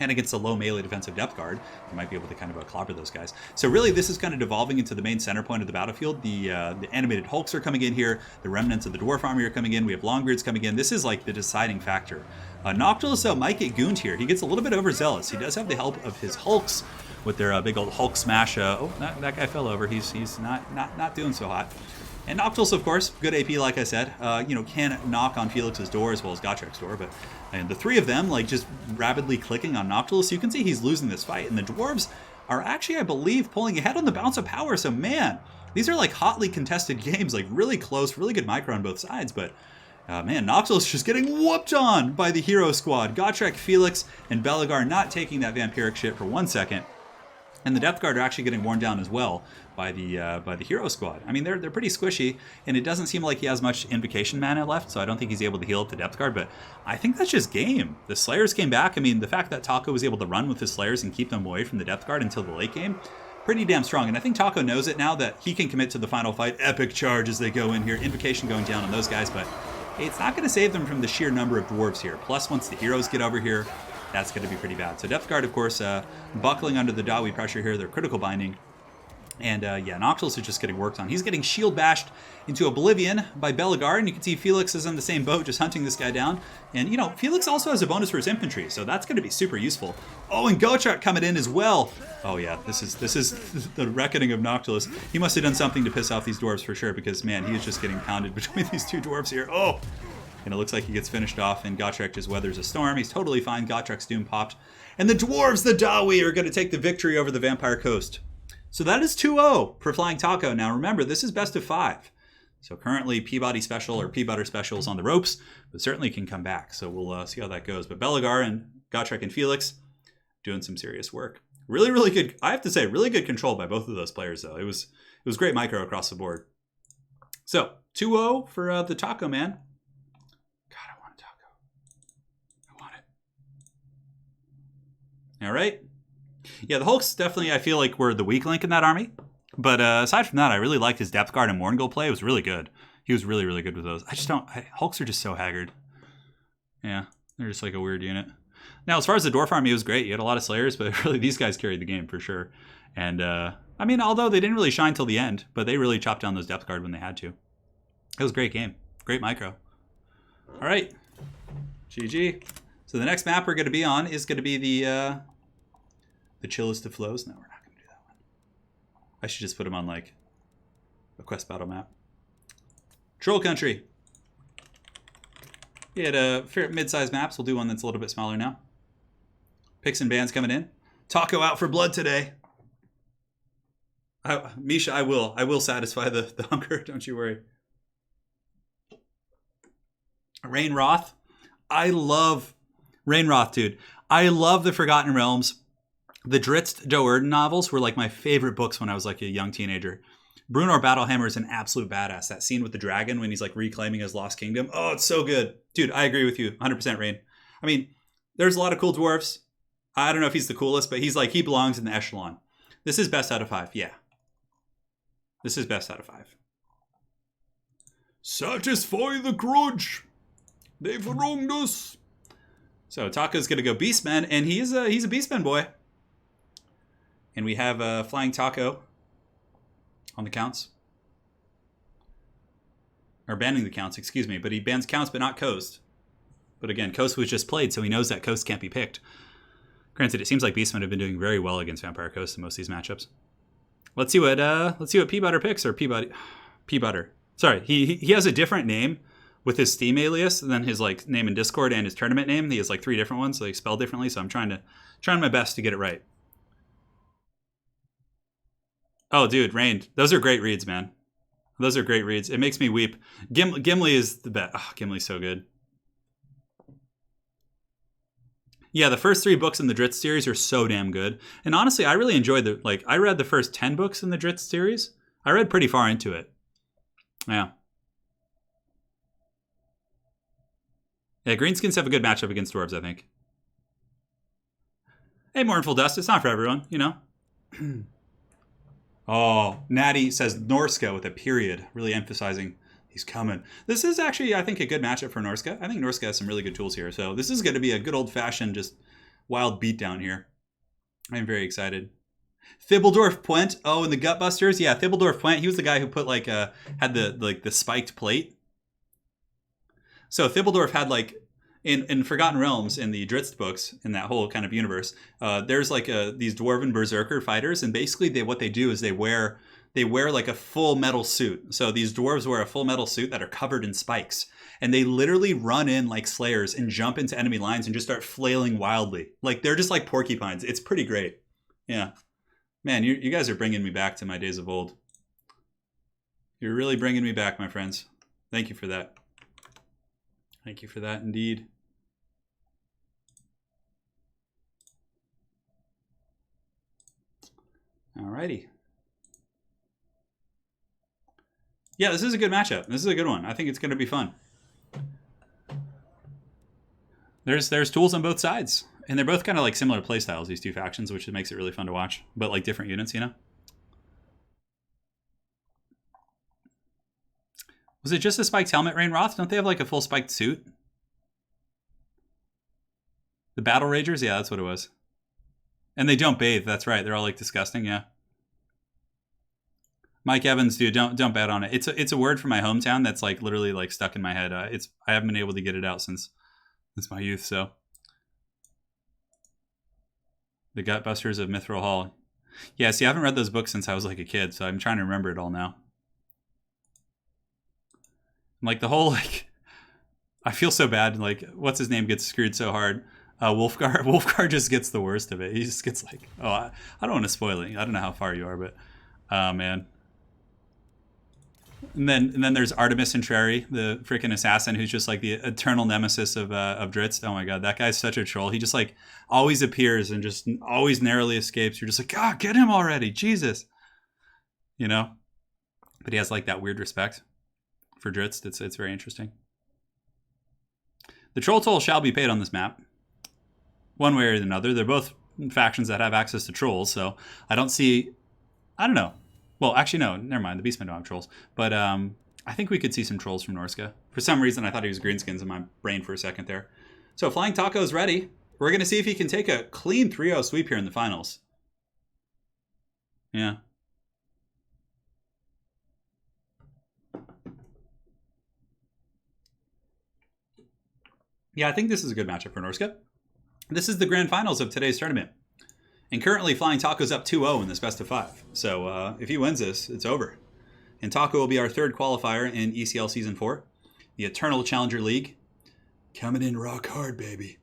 And against a low melee defensive Depth Guard, you might be able to kind of clobber those guys. So really, this is kind of devolving into the main center point of the battlefield. The animated Hulks are coming in here. The remnants of the Dwarf army are coming in. We have Longbeards coming in. This is like the deciding factor. Noctilus, though, might get gooned here. He gets a little bit overzealous. He does have the help of his Hulks with their big old Hulk smash. That guy fell over. He's not doing so hot. And Noctilus, of course, good AP, like I said, can knock on Felix's door as well as Gotrek's door, but and the 3 of them, like, just rapidly clicking on Noctilus, you can see he's losing this fight, and the Dwarves are actually, I believe, pulling ahead on the balance of power, so man, these are like hotly contested games, like really close, really good micro on both sides, but man, Noctilus just getting whooped on by the hero squad. Gotrek, Felix, and Belegar not taking that vampiric shit for 1 second. And the Depth Guard are actually getting worn down as well by the hero squad. I mean, they're pretty squishy, and it doesn't seem like he has much invocation mana left, so I don't think he's able to heal up the depth guard, but I think that's just game. The Slayers came back. I mean, the fact that Taco was able to run with his Slayers and keep them away from the depth guard until the late game, pretty damn strong. And I think Taco knows it now that he can commit to the final fight. Epic charge as they go in here. Invocation going down on those guys, but it's not going to save them from the sheer number of dwarves here. Plus, once the heroes get over here, that's going to be pretty bad. So depth guard, of course, buckling under the Dawi pressure here. They're critical binding. And yeah, Noctilus is just getting worked on. He's getting shield bashed into oblivion by Belagar, and you can see Felix is in the same boat, just hunting this guy down. And, you know, Felix also has a bonus for his infantry, so that's going to be super useful. Oh, and Gotrek coming in as well. Oh, yeah, this is the reckoning of Noctilus. He must have done something to piss off these dwarves for sure, because, man, he is just getting pounded between these two dwarves here. Oh! And it looks like he gets finished off, and Gotrek just weathers a storm. He's totally fine. Gotrek's doom popped. And the dwarves, the Dawi, are going to take the victory over the Vampire Coast. So that is 2-0 for Flying Taco. Now remember, this is best of 5. So currently Peabody Special or Peabutter Special is on the ropes, but certainly can come back. So we'll see how that goes. But Belagar and Gotrek and Felix doing some serious work. Really, really good. I have to say, really good control by both of those players, though. It was great micro across the board. So 2-0 for the Taco Man. God, I want a taco. I want it. All right. Yeah, the Hulks definitely, I feel like, were the weak link in that army. But aside from that, I really liked his depth guard and Morngull play. It was really good. He was really, really good with those. Hulks are just so haggard. Yeah, they're just like a weird unit. Now, as far as the Dwarf army, it was great. You had a lot of Slayers, but really these guys carried the game for sure. And, I mean, although they didn't really shine till the end, but they really chopped down those depth guard when they had to. It was a great game. Great micro. All right. GG. So the next map we're going to be on is going to be the chillest of flows. No, we're not going to do that one. I should just put them on like a quest battle map. Troll Country. We had mid-sized maps. We'll do one that's a little bit smaller now. Picks and bans coming in. Taco out for blood today. Misha, I will satisfy the hunger. Don't you worry. Rain Roth. I love Rain Roth, dude. I love the Forgotten Realms. The Drizzt Do'Urden novels were like my favorite books when I was like a young teenager. Brunor Battlehammer is an absolute badass. That scene with the dragon when he's like reclaiming his lost kingdom. Oh, it's so good. Dude, I agree with you. 100% Rain. I mean, there's a lot of cool dwarves. I don't know if he's the coolest, but he's like, he belongs in the echelon. This is best out of 5. Yeah. This is best out of 5. Satisfy the grudge. They've wronged us. So Taco's going to go Beastmen, and he's a Beastman boy. And we have Flying Taco on the counts. Or banning the counts, excuse me. But he bans counts, but not Coast. But again, Coast was just played, so he knows that Coast can't be picked. Granted, it seems like Beastmen have been doing very well against Vampire Coast in most of these matchups. Let's see what Peabutter picks, or Peabutter. Sorry, he has a different name with his Steam alias than his like name in Discord and his tournament name. He has like 3 different ones, so they spell differently. So I'm trying my best to get it right. Oh, dude, Rain. Those are great reads, man. Those are great reads. It makes me weep. Gimli is the best. Oh, Gimli's so good. Yeah, the first 3 books in the Drizzt series are so damn good. And honestly, I really enjoyed I read the first 10 books in the Drizzt series. I read pretty far into it. Yeah. Yeah, Greenskins have a good matchup against Dwarves, I think. Hey, Mournful Dust, it's not for everyone, you know? Oh, Natty says Norska with a period, really emphasizing he's coming. This is actually, I think, a good matchup for Norska. I think Norska has some really good tools here. So this is going to be a good old-fashioned, just wild beatdown here. I'm very excited. Thibbledorf Puent. Oh, and the Gutbusters. Yeah, Thibbledorf Puent. He was the guy who put had the spiked plate. So Thibbledorf had in Forgotten Realms, in the Drizzt books, in that whole kind of universe, there's these dwarven berserker fighters, and basically what they do is they wear like a full metal suit. So these dwarves wear a full metal suit that are covered in spikes, and they literally run in like slayers and jump into enemy lines and just start flailing wildly. Like they're just like porcupines. It's pretty great. Yeah, man, you guys are bringing me back to my days of old. You're really bringing me back, my friends. Thank you for that. Thank you for that, indeed. Alrighty. Yeah, this is a good matchup. This is a good one. I think it's going to be fun. There's tools on both sides. And they're both kind of like similar playstyles, these two factions, which makes it really fun to watch. But like different units, you know? Was it just a spiked helmet, Rainroth? Don't they have like a full spiked suit? The Battle Ragers? Yeah, that's what it was. And they don't bathe, that's right. They're all like disgusting, yeah. Mike Evans, dude, don't bet on it. It's a word from my hometown that's like literally like stuck in my head. I haven't been able to get it out since my youth, so. The Gutbusters of Mithril Hall. Yeah, see, I haven't read those books since I was like a kid, so I'm trying to remember it all now. Like the whole like, I feel so bad. Like, what's his name gets screwed so hard. Wolfgar. Wolfgar just gets the worst of it. He just gets like, oh, I don't want to spoil it. I don't know how far you are, but, man. And then there's Artemis Entreri, the freaking assassin, who's just like the eternal nemesis of Dritz. Oh my god, that guy's such a troll. He just like always appears and just always narrowly escapes. You're just like, God, get him already, Jesus. You know, but he has like that weird respect for Dritz. It's very interesting. The troll toll shall be paid on this map, one way or another. They're both factions that have access to trolls, so I don't know. Well, actually, no, never mind. The Beastmen don't have trolls. But I think we could see some trolls from Norska. For some reason, I thought he was greenskins in my brain for a second there. So Flying Taco's ready. We're going to see if he can take a clean 3-0 sweep here in the finals. Yeah. Yeah, I think this is a good matchup for Norska. This is the grand finals of today's tournament. And currently, Flying Taco's up 2-0 in this best of 5. So if he wins this, it's over. And Taco will be our third qualifier in ECL Season 4. The Eternal Challenger League. Coming in rock hard, baby.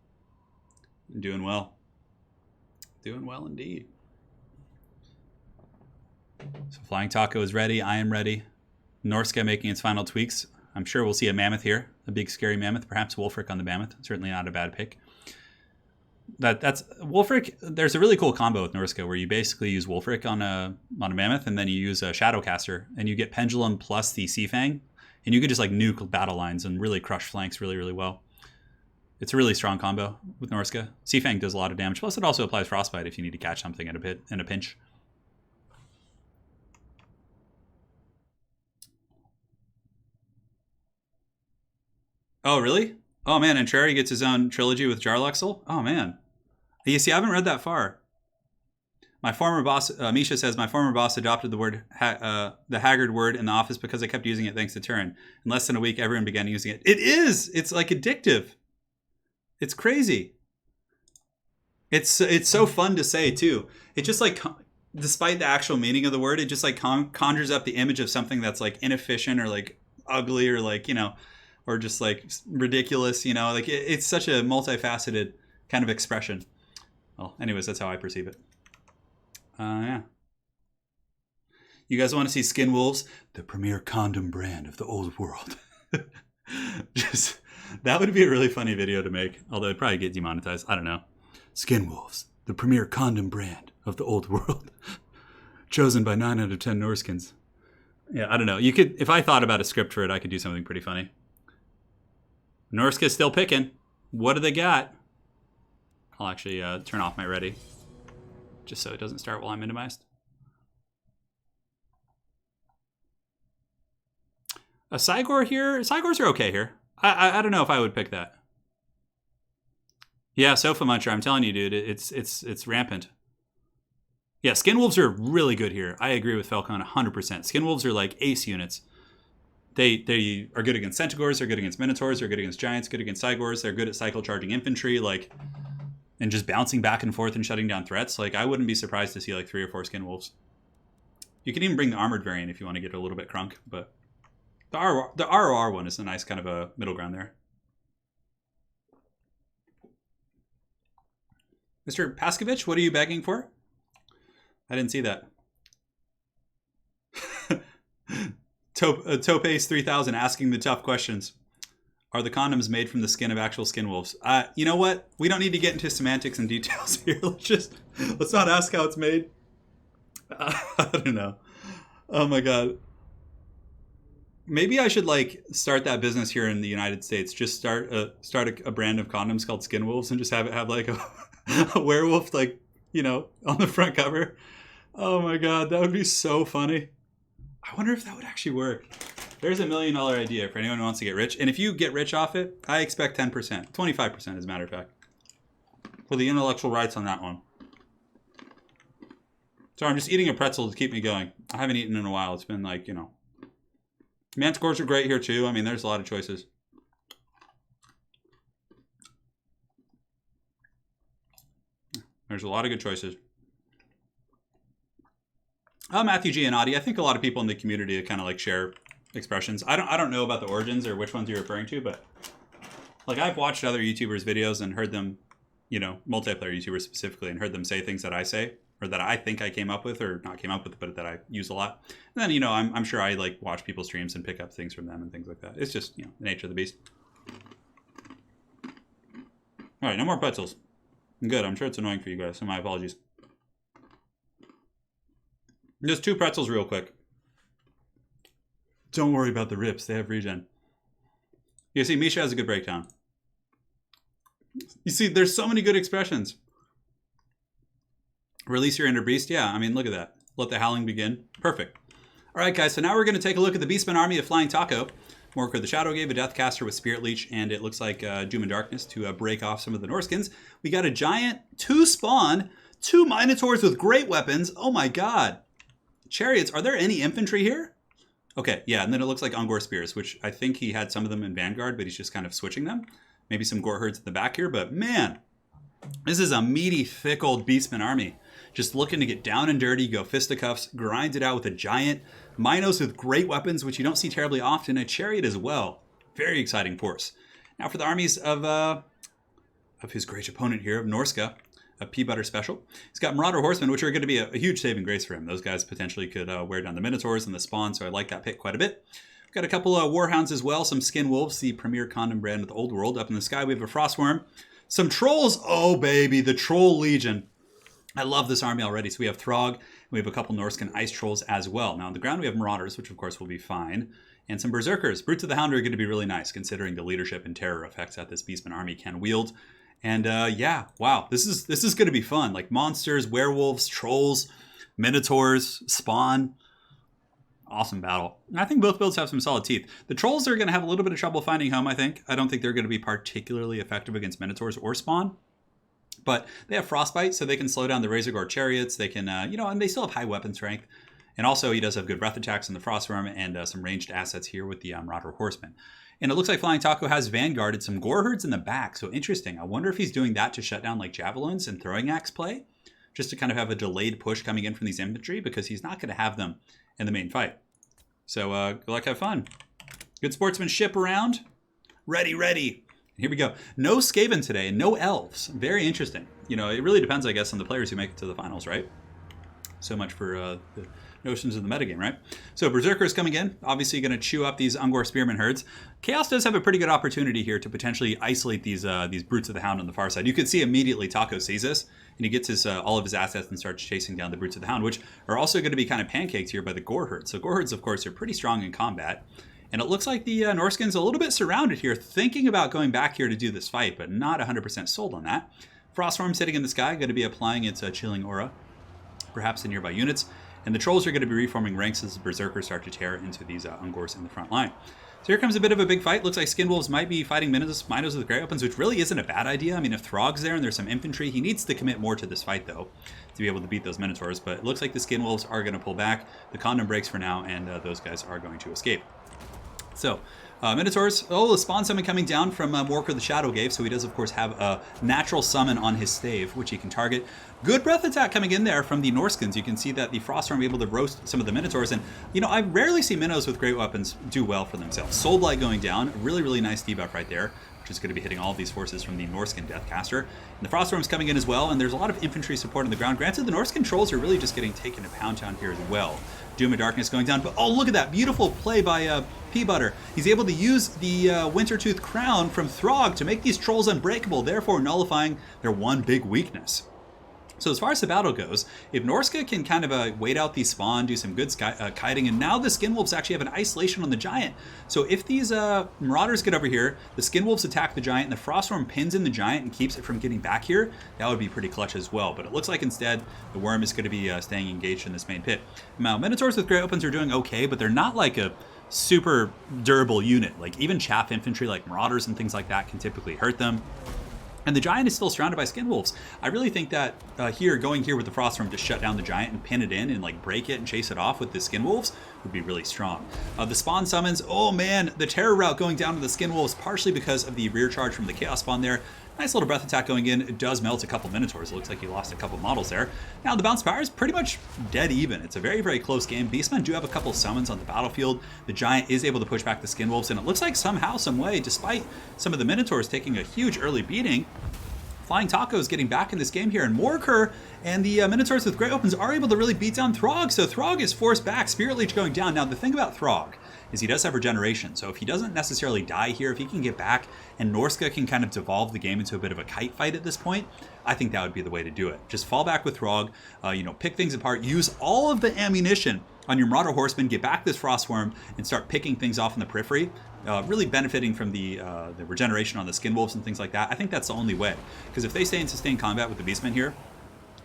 Doing well. Doing well indeed. So Flying Taco is ready. I am ready. Norska making its final tweaks. I'm sure we'll see a mammoth here. A big scary mammoth. Perhaps Wolfric on the mammoth. Certainly not a bad pick. That's Wolfric. There's a really cool combo with Norska where you basically use Wolfric on a mammoth, and then you use a Shadowcaster, and you get Pendulum plus the Sea Fang, and you can just like nuke battle lines and really crush flanks really, really well. It's a really strong combo with Norska. Sea Fang does a lot of damage. Plus, it also applies Frostbite if you need to catch something in a pinch. Oh, really? Oh, man, and Cherry gets his own trilogy with Jarluxel? Oh, man. You see, I haven't read that far. My former boss, Misha says, my former boss adopted the word, the Haggard word in the office because I kept using it thanks to Turin. In less than a week, everyone began using it. It is! It's like addictive. It's crazy. It's so fun to say, too. It just like, despite the actual meaning of the word, it just like conjures up the image of something that's like inefficient or like ugly or like, you know, or just like ridiculous, you know, like it's such a multifaceted kind of expression. Well, anyways, that's how I perceive it. Yeah. You guys want to see Skin Wolves, the premier condom brand of the old world? Just that would be a really funny video to make, although it'd probably get demonetized. I don't know. Skin Wolves, the premier condom brand of the old world, chosen by 9 out of 10 Norskins. Yeah, I don't know. You could, if I thought about a script for it, I could do something pretty funny. Norska's still picking. What do they got? I'll actually turn off my ready, just so it doesn't start while I'm minimized. A Cygor here? Cygors are okay here. I don't know if I would pick that. Yeah, Sofa Muncher, I'm telling you, dude, it's rampant. Yeah, Skin Wolves are really good here. I agree with Falcon 100%. Skin Wolves are like ace units. They are good against Centaurs, they're good against Minotaurs, they're good against Giants, good against Cygors, they're good at cycle charging infantry, like, and just bouncing back and forth and shutting down threats. Like, I wouldn't be surprised to see like 3 or 4 Skin Wolves. You can even bring the armored variant if you want to get a little bit crunk, but the ROR one is a nice kind of a middle ground there. Mr. Paskovich, what are you begging for? I didn't see that. Topace 3000 asking the tough questions. Are the condoms made from the skin of actual skin wolves? You know what? We don't need to get into semantics and details here. Let's not ask how it's made. I don't know. Oh my god. Maybe I should like start that business here in the United States. Just start a brand of condoms called Skin Wolves and just have it have like a werewolf, like, you know, on the front cover. Oh my God, that would be so funny. I wonder if that would actually work. There's $1 million idea for anyone who wants to get rich. And if you get rich off it, I expect 10%, 25% as a matter of fact, for the intellectual rights on that one. Sorry, I'm just eating a pretzel to keep me going. I haven't eaten in a while. It's been like, you know. Mantecores are great here too. I mean, there's a lot of choices. There's a lot of good choices. Matthew G and Audie, I think a lot of people in the community kind of like share expressions. I don't know about the origins or which ones you're referring to, but like I've watched other YouTubers' videos and heard them, you know, multiplayer YouTubers specifically, and heard them say things that I say or that I think I came up with, or not came up with, but that I use a lot. And then, you know, I'm sure I like watch people's streams and pick up things from them and things like that. It's just, you know, the nature of the beast. All right, no more pretzels. Good. I'm sure it's annoying for you guys, so my apologies. Just 2 pretzels real quick. Don't worry about the rips. They have regen. You see, Misha has a good breakdown. You see, there's so many good expressions. Release your inner beast. Yeah, I mean, look at that. Let the howling begin. Perfect. All right, guys. So now we're going to take a look at the Beastmen army of Flying Taco. Morker the Shadow gave a Deathcaster with Spirit Leech, and it looks like Doom and Darkness to break off some of the Norskins. We got a Giant, 2 Spawn, 2 Minotaurs with great weapons. Oh my God. Chariots. Are there any infantry here? Okay, yeah, and then it looks like Ungor Spears, which I think he had some of them in Vanguard, but he's just kind of switching them. Maybe some Gore Herds at the back here, but man, this is a meaty, thick old Beastman army. Just looking to get down and dirty, go fisticuffs, grind it out with a Giant, Minos with great weapons, which you don't see terribly often, a Chariot as well. Very exciting force. Now for the armies of his great opponent here, of Norska, a pea butter special. He's got Marauder Horsemen, which are going to be a huge saving grace for him. Those guys potentially could wear down the Minotaurs and the Spawn, so I like that pick quite a bit. We've got a couple of Warhounds as well, some Skin Wolves, the premier condom brand of the Old World. Up in the sky, we have a Frostworm. Some Trolls. Oh, baby, the Troll Legion. I love this army already. So we have Throg, we have a couple Norscan Ice Trolls as well. Now on the ground, we have Marauders, which of course will be fine, and some Berserkers. Brutes of the Hound are going to be really nice, considering the leadership and terror effects that this Beastman army can wield. And yeah, wow, this is going to be fun. Like monsters, werewolves, trolls, minotaurs, spawn. Awesome battle. And I think both builds have some solid teeth. The trolls are going to have a little bit of trouble finding home, I think. I don't think they're going to be particularly effective against minotaurs or spawn. But they have frostbite, so they can slow down the Razor Gore chariots. They can, you know, and they still have high weapon strength. And also, he does have good breath attacks in the Frostworm and some ranged assets here with the Marauder Horsemen. And it looks like Flying Taco has Vanguarded some Gore Herds in the back. So interesting. I wonder if he's doing that to shut down like Javelins and Throwing Axe play. Just to kind of have a delayed push coming in from these infantry, because he's not going to have them in the main fight. So good luck, have fun. Good sportsmanship around. Ready, ready. Here we go. No Skaven today, no elves. Very interesting. You know, it really depends, I guess, on the players who make it to the finals, right? So much for the notions of the metagame, right? So Berserkers coming in, obviously going to chew up these Ungor Spearman herds. Chaos does have a pretty good opportunity here to potentially isolate these Brutes of the Hound on the far side. You can see immediately Taco sees this, and he gets his all of his assets and starts chasing down the Brutes of the Hound, which are also going to be kind of pancaked here by the Gore Herds. So Gore Herds, of course, are pretty strong in combat. And it looks like the Norskins a little bit surrounded here, thinking about going back here to do this fight, but not 100% sold on that. Frostworm sitting in the sky, going to be applying its chilling aura, perhaps to nearby units. And the Trolls are going to be reforming ranks as the Berserkers start to tear into these Ungors in the front line. So here comes a bit of a big fight. Looks like Skin Wolves might be fighting Minos with great weapons, which really isn't a bad idea. I mean, if Throg's there and there's some infantry, he needs to commit more to this fight, though, to be able to beat those Minotaurs. But it looks like the Skin Wolves are going to pull back. The condom breaks for now, and those guys are going to escape. So, Minotaurs. Oh, the Spawn Summon coming down from Morker the Shadow gave. So he does, of course, have a natural summon on his stave, which he can target. Good breath attack coming in there from the Norskins. You can see that the Frostworm able to roast some of the Minotaurs. And, you know, I rarely see Minnows with great weapons do well for themselves. Soulblight going down. Really, really nice debuff right there, which is going to be hitting all of these forces from the Norskin Deathcaster. And the Frostworm's coming in as well. And there's a lot of infantry support on the ground. Granted, the Norskin Trolls are really just getting taken to Pound Town here as well. Doom and Darkness going down. But, oh, look at that. Beautiful play by Pea Butter. He's able to use the Wintertooth Crown from Throg to make these Trolls unbreakable, therefore nullifying their one big weakness. So as far as the battle goes, if Norska can kind of wait out these spawn, do some good kiting, and now the Skinwolves actually have an isolation on the Giant. So if these Marauders get over here, the Skinwolves attack the Giant, and the Frostworm pins in the Giant and keeps it from getting back here, that would be pretty clutch as well. But it looks like instead, the Worm is going to be staying engaged in this main pit. Now, Minotaurs with Great Opens are doing okay, but they're not like a super durable unit. Like even chaff infantry like Marauders and things like that can typically hurt them. And the Giant is still surrounded by Skinwolves. I really think that going here with the Frostworm to shut down the Giant and pin it in and like break it and chase it off with the Skinwolves would be really strong. The spawn summons, oh man, the terror route going down to the Skinwolves, partially because of the rear charge from the Chaos spawn there. Nice little breath attack going in. It does melt a couple Minotaurs. It looks like he lost a couple models there. Now the bounce power is pretty much dead even. It's a very, very close game. Beastmen do have a couple summons on the battlefield. The Giant is able to push back the Skinwolves, and it looks like somehow, some way, despite some of the Minotaurs taking a huge early beating, Flying Taco is getting back in this game here, and Morker and the Minotaurs with Great Opens are able to really beat down Throg, so Throg is forced back, Spirit Leech going down. Now the thing about Throg is he does have regeneration, so if he doesn't necessarily die here, if he can get back and Norska can kind of devolve the game into a bit of a kite fight at this point, I think that would be the way to do it. Just fall back with Throg, pick things apart, use all of the ammunition on your Marauder Horsemen, get back this Frostworm, and start picking things off in the periphery, really benefiting from the regeneration on the Skinwolves and things like that. I think that's the only way, because if they stay in sustained combat with the Beastmen here,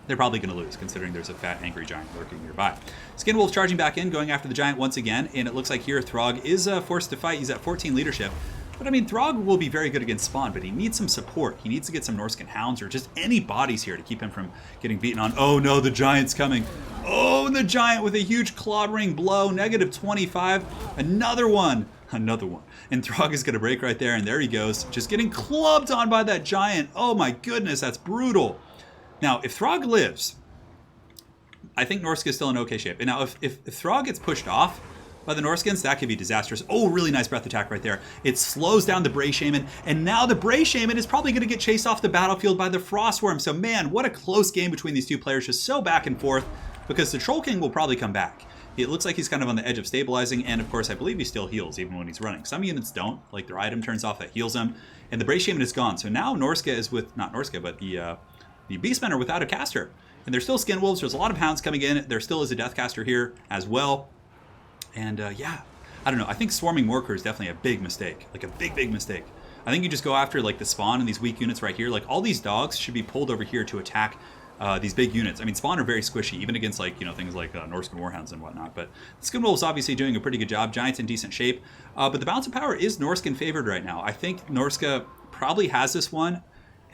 they're probably going to lose, considering there's a fat, angry Giant lurking nearby. Skinwolves charging back in, going after the Giant once again, and it looks like here Throg is forced to fight. He's at 14 leadership. But I mean, Throg will be very good against spawn, but he needs some support. He needs to get some Norscan Hounds or just any bodies here to keep him from getting beaten on. Oh no, the Giant's coming. Oh, and the Giant with a huge clawed ring blow, negative 25. Another one. And Throg is going to break right there, and there he goes. Just getting clubbed on by that Giant. Oh my goodness, that's brutal. Now, if Throg lives, I think Norska is still in okay shape. And now, if Throg gets pushed off by the Norskins, that could be disastrous. Oh, really nice breath attack right there. It slows down the Bray Shaman, and now the Bray Shaman is probably going to get chased off the battlefield by the Frostworm. So, man, what a close game between these two players, just so back and forth, because the Troll King will probably come back. It looks like he's kind of on the edge of stabilizing, and of course, I believe he still heals even when he's running. Some units don't, like their item turns off that heals him, and the Bray Shaman is gone. So now Norska is with, not Norska, but the Beastmen are without a caster. And there's still Skinwolves, there's a lot of Hounds coming in, there still is a Deathcaster here as well. And yeah, I don't know, I think swarming Morker is definitely a big mistake, like a big mistake. I think you just go after like the spawn and these weak units right here. Like all these dogs should be pulled over here to attack these big units. I mean, spawn are very squishy, even against like, things like Norscan Warhounds and whatnot. But the Skinwolves obviously doing a pretty good job. Giant's in decent shape. But the balance of power is Norscan favored right now. I think Norska probably has this one.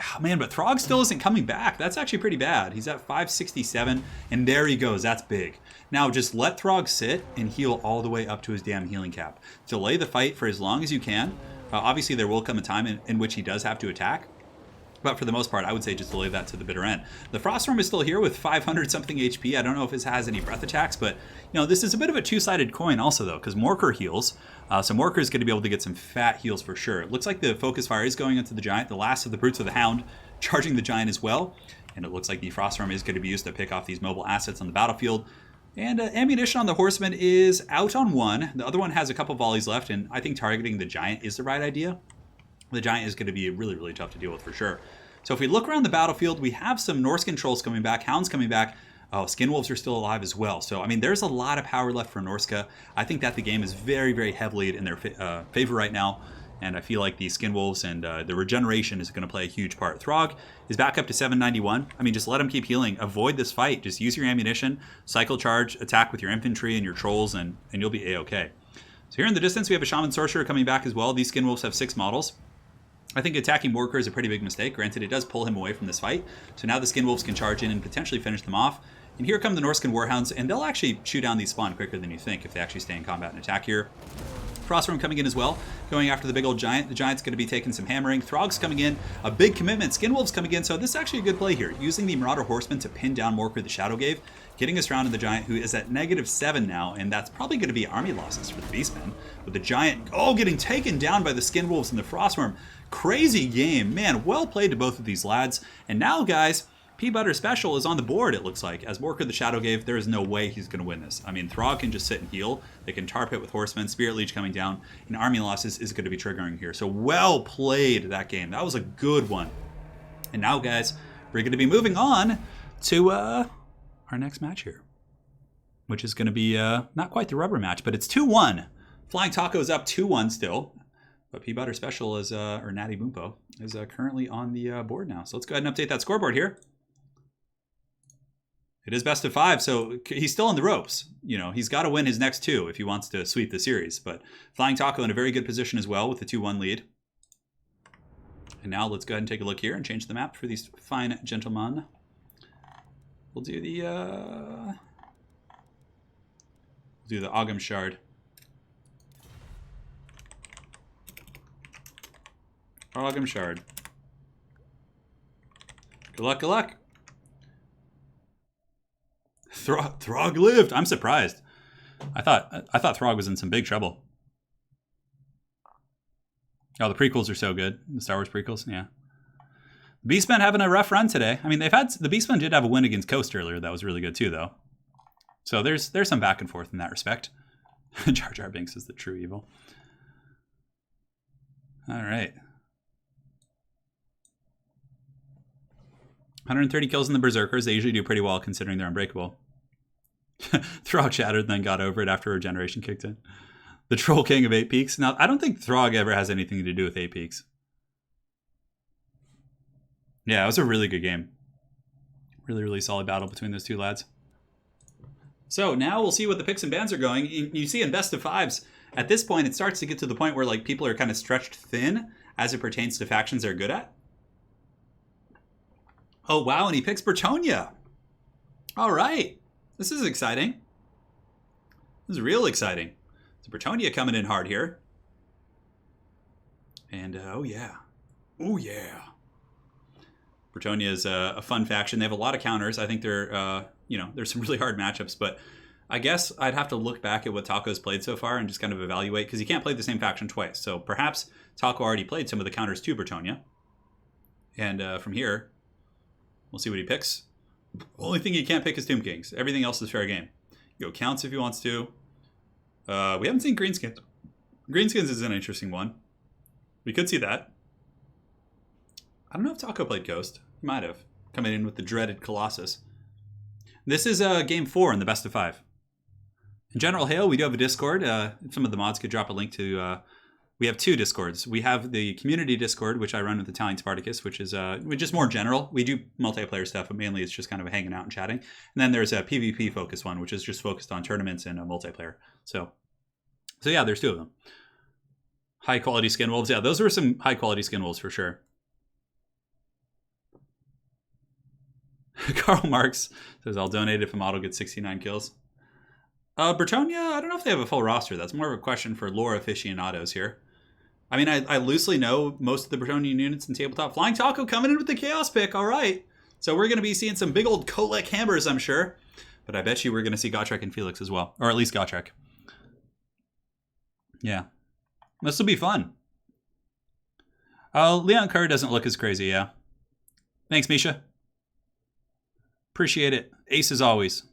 Oh, man, but Throg still isn't coming back. That's actually pretty bad. He's at 567, and there he goes. That's big. Now, just let Throg sit and heal all the way up to his damn healing cap. Delay the fight for as long as you can. Obviously, there will come a time in which he does have to attack. But for the most part, I would say just delay that to the bitter end. The Frostworm is still here with 500-something HP. I don't know if it has any breath attacks, but this is a bit of a two-sided coin also, though, because Morker heals. So Morker is going to be able to get some fat heals for sure. It looks like the Focus Fire is going into the Giant. The last of the Brutes of the Hound charging the Giant as well. And it looks like the Frostworm is going to be used to pick off these mobile assets on the battlefield. And ammunition on the Horseman is out on one. The other one has a couple volleys left, and I think targeting the Giant is the right idea. The Giant is going to be really, really tough to deal with for sure. So if we look around the battlefield, we have some Norscan Trolls coming back, Hounds coming back. Oh, Skinwolves are still alive as well. So, I mean, there's a lot of power left for Norska. I think that the game is very, very heavily in their favor right now. And I feel like the Skinwolves and the regeneration is going to play a huge part. Throg is back up to 791. I mean, just let him keep healing. Avoid this fight. Just use your ammunition, cycle charge, attack with your infantry and your trolls, and you'll be A-okay. So here in the distance, we have a Shaman Sorcerer coming back as well. These Skinwolves have 6 models. I think attacking Morker is a pretty big mistake. Granted, it does pull him away from this fight. So now the Skinwolves can charge in and potentially finish them off. And here come the Norscan Warhounds, and they'll actually chew down these spawn quicker than you think if they actually stay in combat and attack here. Frostworm coming in as well, going after the big old Giant. The Giant's going to be taking some hammering. Throg's coming in, a big commitment. Skinwolves coming in, so this is actually a good play here. Using the Marauder Horsemen to pin down Morker the Shadowgave, getting us around to the Giant, who is at -7 now, and that's probably going to be army losses for the Beastmen. With the Giant, getting taken down by the Skinwolves and the Frostworm. Crazy game. Man, well played to both of these lads. And now, guys, P-Butter Special is on the board, it looks like. As Morker the Shadowgave, there is no way he's going to win this. I mean, Throg can just sit and heal. They can tar pit with Horsemen. Spirit Leech coming down. And army losses is going to be triggering here. So well played that game. That was a good one. And now, guys, we're going to be moving on to our next match here, which is going to be not quite the rubber match, but it's 2-1. Flying Taco's up 2-1 still, but P-Butter Special is, or Natty Boompo, is currently on the board now. So let's go ahead and update that scoreboard here. It is best of 5, so he's still on the ropes. You know, he's got to win his next 2 if he wants to sweep the series. But Flying Taco in a very good position as well with the 2-1 lead. And now let's go ahead and take a look here and change the map for these fine gentlemen. We'll do the Ogham Shard. Ogham Shard. Good luck, good luck. Throg lived. I'm surprised. I thought Throg was in some big trouble. Oh, the prequels are so good. The Star Wars prequels, yeah. The Beastmen having a rough run today. I mean, the Beastmen did have a win against Coast earlier. That was really good too, though. So there's some back and forth in that respect. Jar Jar Binks is the true evil. All right. 130 kills in the Berserkers. They usually do pretty well considering they're unbreakable. Throg shattered and then got over it after Regeneration kicked in. The Troll King of 8 Peaks. Now, I don't think Throg ever has anything to do with 8 Peaks. Yeah, it was a really good game. Really, really solid battle between those two lads. So now we'll see what the picks and bans are going. You see in best of 5s, at this point, it starts to get to the point where like people are kind of stretched thin as it pertains to factions they're good at. Oh, wow, and he picks Bretonia. All right. This is exciting. This is real exciting. So Bretonia coming in hard here. And, oh, yeah. Oh, yeah. Bretonia is a fun faction. They have a lot of counters. I think they're, there's some really hard matchups. But I guess I'd have to look back at what Taco's played so far and just kind of evaluate. Because you can't play the same faction twice. So perhaps Taco already played some of the counters to Bretonia. And from here, we'll see what he picks. Only thing he can't pick is Tomb Kings. Everything else is fair game. You go Counts if he wants to. We haven't seen Greenskins. Greenskins is an interesting one. We could see that. I don't know if Taco played Ghost. He might have. Coming in with the dreaded Colossus. This is game 4 in the best of 5. In General Hail, we do have a Discord. Some of the mods could drop a link to... we have 2 Discords. We have the community Discord, which I run with Italian Spartacus, which is just more general. We do multiplayer stuff, but mainly it's just kind of hanging out and chatting. And then there's a PvP focused one, which is just focused on tournaments and multiplayer. So yeah, there's 2 of them. High quality skin wolves. Yeah, those were some high quality skin wolves for sure. Karl Marx says, I'll donate if a model gets 69 kills. Bretonia, I don't know if they have a full roster. That's more of a question for lore aficionados here. I mean, I loosely know most of the Bretonian units in tabletop. Flying Taco coming in with the Chaos pick. All right. So we're going to be seeing some big old Kolek hammers, I'm sure. But I bet you we're going to see Gotrek and Felix as well. Or at least Gotrek. Yeah. This will be fun. Leon Kerr doesn't look as crazy, yeah. Thanks, Misha. Appreciate it. Ace as always.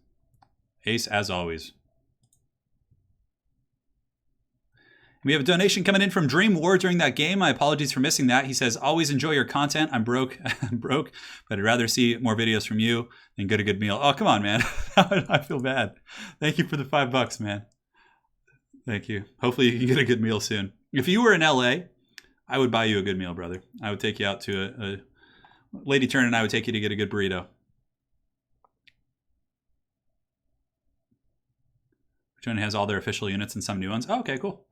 Ace as always. We have a donation coming in from Dream War during that game. My apologies for missing that. He says, always enjoy your content. I'm broke, but I'd rather see more videos from you than get a good meal. Oh, come on, man. I feel bad. Thank you for the $5, man. Thank you. Hopefully you can get a good meal soon. If you were in LA, I would buy you a good meal, brother. I would take you out to Lady Turn and I would take you to get a good burrito. Bretonia has all their official units and some new ones. Oh, okay, cool.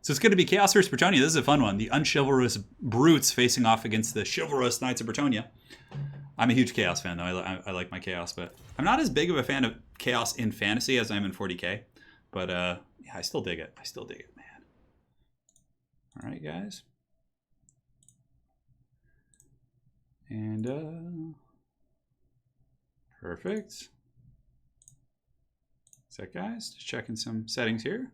So it's going to be Chaos vs. Bretonia. This is a fun one. The unchivalrous brutes facing off against the chivalrous Knights of Bretonia. I'm a huge Chaos fan, though. I like my Chaos, but I'm not as big of a fan of Chaos in fantasy as I am in 40k. But yeah, I still dig it. I still dig it, man. All right, guys. And perfect. What's that, guys? Just checking some settings here.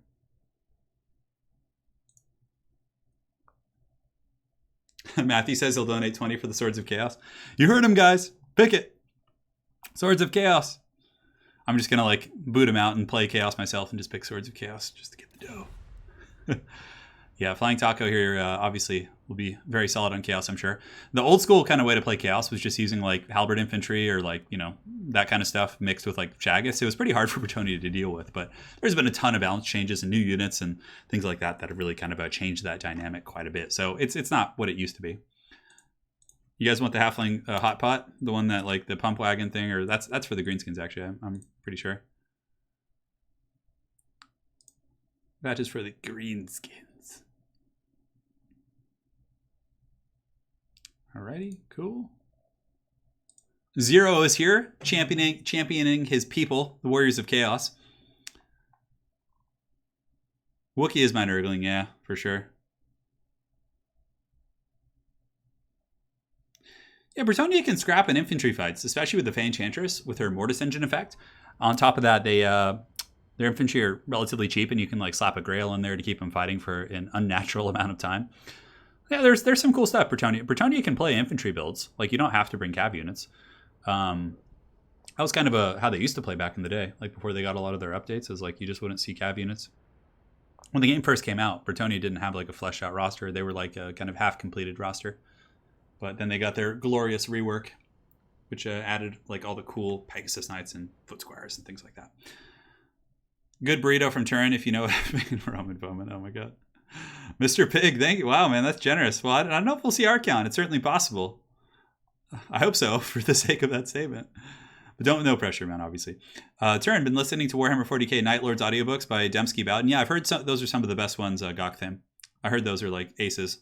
Matthew says he'll donate 20 for the Swords of Chaos. You heard him, guys. Pick it. Swords of Chaos. I'm just going to like boot him out and play Chaos myself and just pick Swords of Chaos just to get the dough. Yeah, Flying Taco here obviously will be very solid on Chaos, I'm sure. The old school kind of way to play Chaos was just using like Halberd Infantry or like, you know, that kind of stuff mixed with like Chagas. It was pretty hard for Bretonnia to deal with, but there's been a ton of balance changes and new units and things like that that have really kind of changed that dynamic quite a bit. So it's not what it used to be. You guys want the Halfling Hot Pot? The one that like the pump wagon thing? Or that's for the Greenskins actually, I'm pretty sure. That is for the Greenskins. Alrighty, cool. Zero is here, championing his people, the Warriors of Chaos. Wookiee is my Nurgling, yeah, for sure. Yeah, Bretonnia can scrap in infantry fights, especially with the Fey Enchantress with her Mortis Engine effect. On top of that, their infantry are relatively cheap, and you can like slap a Grail in there to keep them fighting for an unnatural amount of time. Yeah, there's some cool stuff. Bretonnia can play infantry builds. Like, you don't have to bring cav units. That was kind of how they used to play back in the day. Like, before they got a lot of their updates, is like you just wouldn't see cav units. When the game first came out, Bretonnia didn't have like a fleshed out roster. They were like a kind of half completed roster. But then they got their glorious rework, which added like all the cool Pegasus Knights and Foot Squires and things like that. Good burrito from Turin, if you know it. Roman Bowman, oh my god. Mr. Pig, thank you. Wow, man, that's generous. Well, I don't know if we'll see our count. It's certainly possible. I hope so, for the sake of that statement. But no pressure, man, obviously. Turin, been listening to Warhammer 40k Night Lords audiobooks by Dembski Bowden. Yeah, I've heard those are some of the best ones, Gokthim. I heard those are like aces.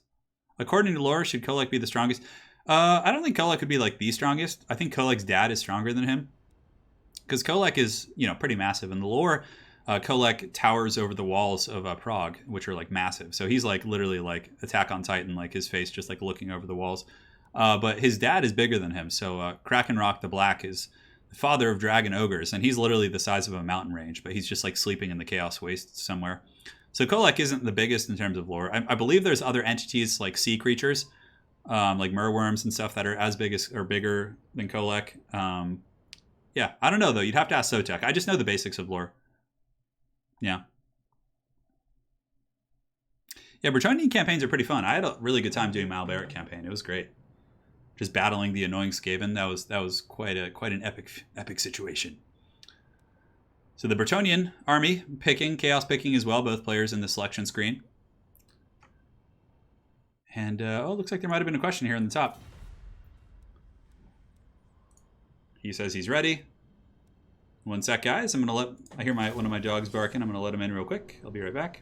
According to lore, should Kolek be the strongest? I don't think Kolek would be like the strongest. I think Kolek's dad is stronger than him. Because Kolek is, you know, pretty massive. In the lore, Kolek towers over the walls of Prague, which are like massive. So he's like literally like Attack on Titan, like his face just like looking over the walls. But his dad is bigger than him. So Krakenrock the Black is the father of dragon ogres, and he's literally the size of a mountain range, but he's just like sleeping in the Chaos Waste somewhere. So Kolek isn't the biggest in terms of lore. I believe there's other entities like sea creatures, like merworms and stuff that are as big as or bigger than Kolek. Yeah, I don't know though. You'd have to ask Sotek. I just know the basics of lore. Yeah. Yeah, Bretonnian campaigns are pretty fun. I had a really good time doing Malbaric campaign. It was great. Just battling the annoying Skaven. That was quite an epic situation. So the Bretonnian army picking, chaos picking as well, both players in the selection screen. And oh, looks like there might have been a question here on the top. He says he's ready. One sec, guys. I hear one of my dogs barking. I'm gonna let him in real quick. I'll be right back.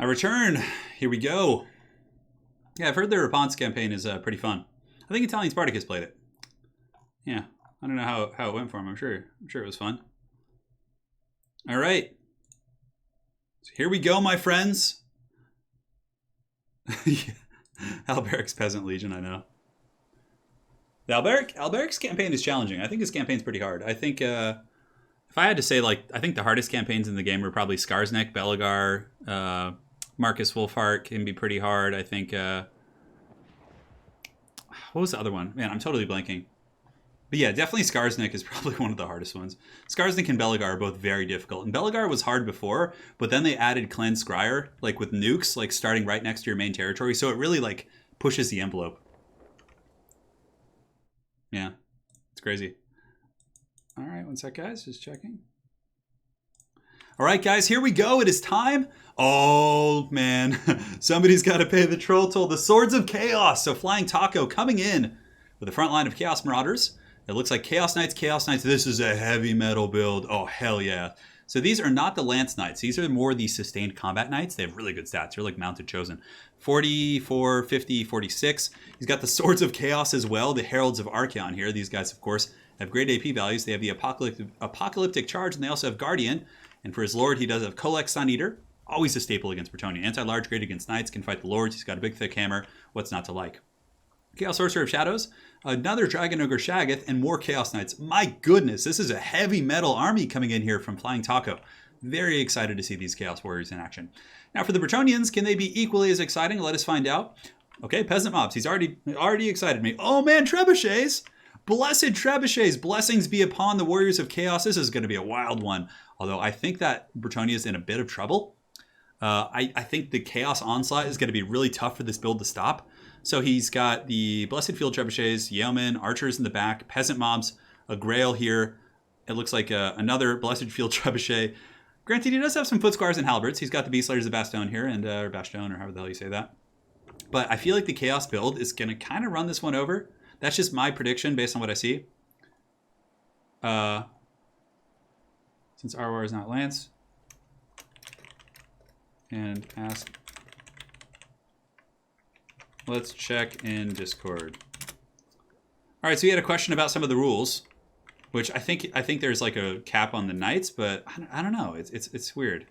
I return. Here we go. Yeah, I've heard their Response campaign is pretty fun. I think Italian Spartacus played it. Yeah, I don't know how it went for him. I'm sure it was fun. All right. So here we go, my friends. Alberic's Peasant Legion, I know. The Alberic's campaign is challenging. I think his campaign's pretty hard. I think if I had to say, like, I think the hardest campaigns in the game were probably Skarsnik, Belegar, Marcus Wolfhart can be pretty hard. I think, what was the other one? Man, I'm totally blanking. But yeah, definitely Skarsnik is probably one of the hardest ones. Skarsnik and Belegar are both very difficult. And Belegar was hard before, but then they added Clan Scryer, like with nukes, like starting right next to your main territory. So it really like pushes the envelope. Yeah, it's crazy. All right, one sec, guys, just checking. All right, guys, here we go. It is time. Oh, man. Somebody's got to pay the troll toll. The Swords of Chaos. So Flying Taco coming in with a front line of Chaos Marauders. It looks like Chaos Knights, Chaos Knights. This is a heavy metal build. Oh, hell yeah. So these are not the Lance Knights. These are more the Sustained Combat Knights. They have really good stats. They're like Mounted Chosen. 44, 50, 46. He's got the Swords of Chaos as well. The Heralds of Archaon here. These guys, of course, They have great AP values. They have the Apocalyptic Charge, and they also have Guardian. And for his Lord, he does have Colex Sun Eater. Always a staple against Bretonnia. Anti-large, great against Knights, can fight the Lords. He's got a big, thick hammer. What's not to like? Chaos Sorcerer of Shadows, another Dragon Ogre Shaggoth, and more Chaos Knights. My goodness, this is a heavy metal army coming in here from Flying Taco. Very excited to see these Chaos Warriors in action. Now for the Bretonians, can they be equally as exciting? Let us find out. Okay, Peasant Mobs. He's already excited me. Oh man, Trebuchets! Blessed Trebuchets! Blessings be upon the Warriors of Chaos. This is going to be a wild one. Although I think that Bretonnia is in a bit of trouble. I think the Chaos Onslaught is going to be really tough for this build to stop. So he's got the Blessed Field Trebuchets, Yeomen, Archers in the back, Peasant Mobs, a Grail here. It looks like another Blessed Field Trebuchet. Granted, he does have some Foot Squires and Halberds. He's got the Beast Slayers of Bastion here, and or Bastion, or however the hell you say that. But I feel like the Chaos build is going to kind of run this one over. That's just my prediction based on what I see. Since Arwar is not Lance. And ask. Let's check in Discord. All right, so you had a question about some of the rules, which I think there's like a cap on the Knights, but I don't know. It's weird.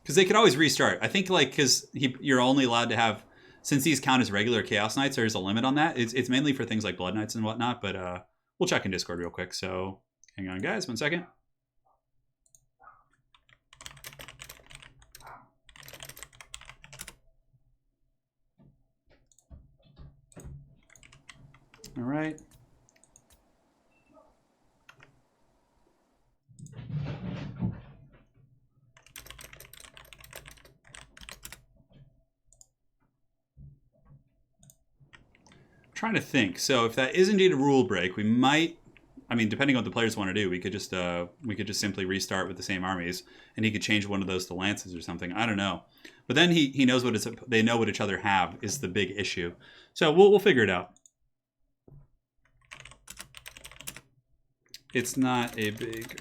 Because they could always restart. I think like because you're only allowed to have, since these count as regular Chaos Knights, there's a limit on that. It's mainly for things like Blood Knights and whatnot, but we'll check in Discord real quick. So hang on, guys, 1 second. All right. Trying to think. So if that is indeed a rule break, we might, I mean, depending on what the players want to do, we could just simply restart with the same armies, and he could change one of those to lances or something. I don't know. But then he knows what they know what each other have is the big issue. So we'll figure it out. It's not a big,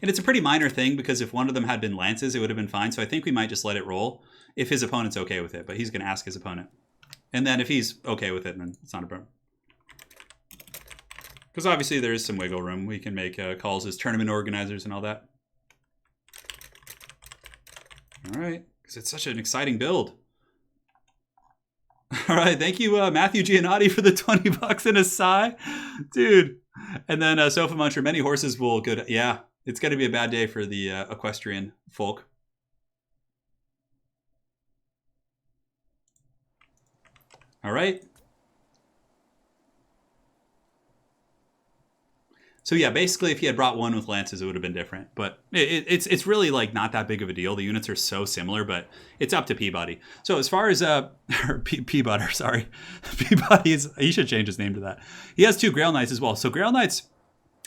and it's a pretty minor thing because if one of them had been lances, it would have been fine. So I think we might just let it roll if his opponent's okay with it. But he's going to ask his opponent. And then if he's okay with it, then it's not a problem. Because obviously there is some wiggle room. We can make calls as tournament organizers and all that. All right, because it's such an exciting build. All right, thank you, Matthew Giannotti, for the 20 bucks and a sigh. Dude. And then Sofa Muncher, many horses will go to, yeah, it's going to be a bad day for the equestrian folk. All right. So yeah, basically if he had brought one with lances, it would have been different. But it's really like not that big of a deal. The units are so similar, but it's up to Peabody. So as far as Peabody, sorry, Peabody he should change his name to that. He has 2 Grail Knights as well. So Grail Knights,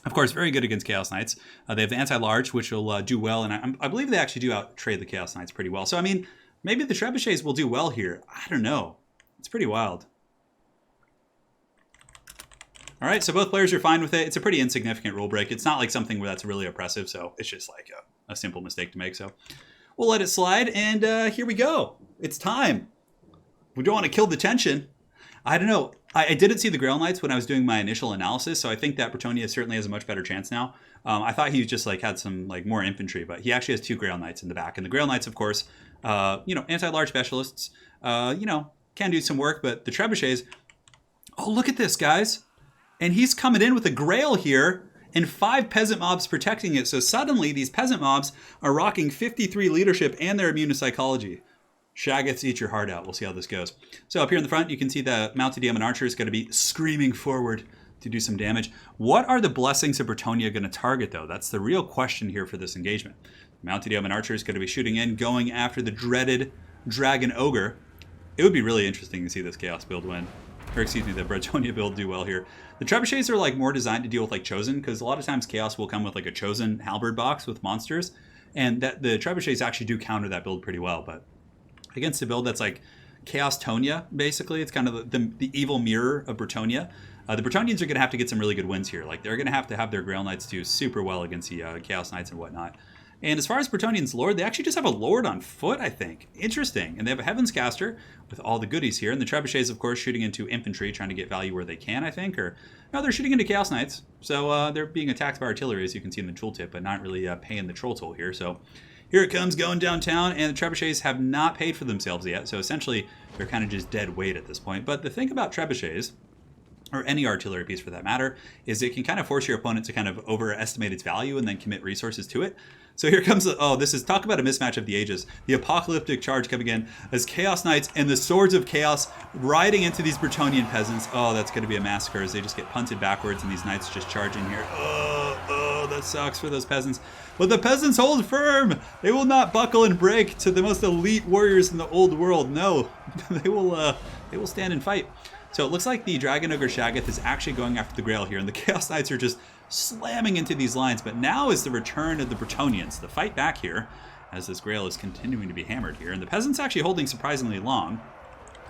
of course, very good against Chaos Knights. They have the anti-large, which will do well, and I believe they actually do out-trade the Chaos Knights pretty well. So I mean, maybe the Trebuchets will do well here. I don't know. It's pretty wild. All right, so both players are fine with it. It's a pretty insignificant rule break. It's not like something where that's really oppressive, so it's just like a simple mistake to make. So we'll let it slide, and here we go. It's time. We don't want to kill the tension. I don't know. I didn't see the Grail Knights when I was doing my initial analysis, so I think that Bretonnia certainly has a much better chance now. I thought he just like had some like more infantry, but he actually has 2 Grail Knights in the back. And the Grail Knights, of course, anti-large specialists, can do some work, but the Trebuchets, oh, look at this, guys. And he's coming in with a Grail here and 5 Peasant Mobs protecting it. So suddenly these Peasant Mobs are rocking 53 leadership and they're immune to psychology. Shaggoths, eat your heart out. We'll see how this goes. So up here in the front, you can see the Mounted Yeoman Archer is going to be screaming forward to do some damage. What are the blessings of Bretonnia going to target, though? That's the real question here for this engagement. Mounted Yeoman Archer is going to be shooting in, going after the dreaded Dragon Ogre. It would be really interesting to see this Chaos build win. Or excuse me, the Bretonnia build do well here. The Trebuchets are like more designed to deal with like Chosen, because a lot of times Chaos will come with like a Chosen Halberd box with monsters, and that the Trebuchets actually do counter that build pretty well. But against a build that's like Chaos Tonia, basically, it's kind of the evil mirror of Bretonnia. The Bretonians are going to have to get some really good wins here. Like they're going to have their Grail Knights do super well against the Chaos Knights and whatnot. And as far as Bretonnian's Lord, they actually just have a Lord on foot, I think. Interesting. And they have a Heaven's Caster with all the goodies here. And the Trebuchets, of course, shooting into infantry, trying to get value where they can, I think. Or, no, they're shooting into Chaos Knights. So they're being attacked by artillery, as you can see in the tooltip, but not really paying the troll toll here. So here it comes, going downtown, and the Trebuchets have not paid for themselves yet. So essentially, they're kind of just dead weight at this point. But the thing about Trebuchets, or any artillery piece for that matter, is it can kind of force your opponent to kind of overestimate its value and then commit resources to it. So here comes, this is, talk about a mismatch of the ages. The apocalyptic charge coming in as Chaos Knights and the Swords of Chaos riding into these Bretonnian peasants. Oh, that's going to be a massacre as they just get punted backwards and these knights just charging here. Oh, that sucks for those peasants. But the peasants hold firm. They will not buckle and break to the most elite warriors in the old world. No, they will stand and fight. So it looks like the Dragon Ogre Shaggoth is actually going after the Grail here, and the Chaos Knights are just slamming into these lines. But now is the return of the Bretonnians. The fight back here, as this Grail is continuing to be hammered here. And the Peasants actually holding surprisingly long.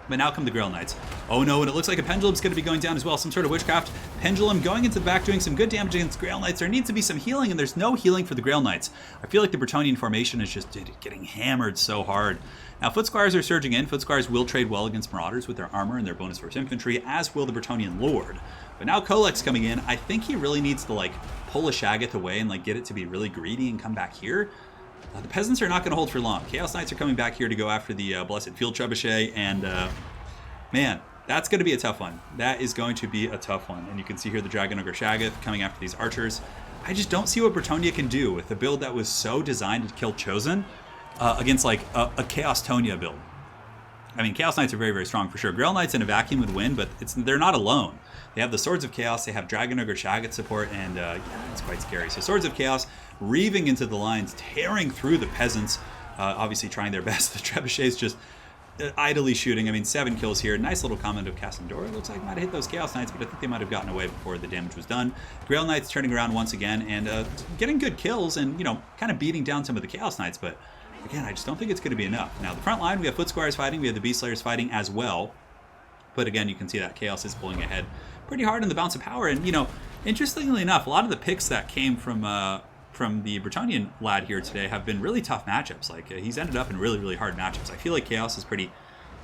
But now come the Grail Knights. Oh no, and it looks like a Pendulum's going to be going down as well. Some sort of Witchcraft. Pendulum going into the back, doing some good damage against Grail Knights. There needs to be some healing, and there's no healing for the Grail Knights. I feel like the Bretonnian formation is just getting hammered so hard. Now, Foot Squires are surging in. Foot Squires will trade well against Marauders with their armor and their bonus force infantry, as will the Bretonnian Lord. But now Kolek's coming in. I think he really needs to, pull a Shaggoth away and, get it to be really greedy and come back here. The Peasants are not going to hold for long. Chaos Knights are coming back here to go after the Blessed Field Trebuchet, and, man, that's going to be a tough one. That is going to be a tough one. And you can see here the Dragon Ogre Shaggoth coming after these archers. I just don't see what Bretonnia can do with a build that was so designed to kill Chosen against, a Chaos Tonia build. I mean, Chaos Knights are very, very strong for sure. Grail Knights in a vacuum would win, but they're not alone. They have the Swords of Chaos, they have Dragon Ogre Shaggoth support, and yeah, it's quite scary. So Swords of Chaos reaving into the lines, tearing through the peasants, obviously trying their best. The Trebuchets just idly shooting. I mean, 7 kills here. Nice little comment of Cassandora. Looks like might have hit those Chaos Knights, but I think they might have gotten away before the damage was done. Grail Knights turning around once again and getting good kills and, kind of beating down some of the Chaos Knights, but again, I just don't think it's going to be enough. Now, the front line, we have Foot Squires fighting, we have the Beast Slayers fighting as well. But again, you can see that Chaos is pulling ahead pretty hard on the bounce of power. And, interestingly enough, a lot of the picks that came from the Bretonnian lad here today have been really tough matchups. He's ended up in really, really hard matchups. I feel like Chaos is pretty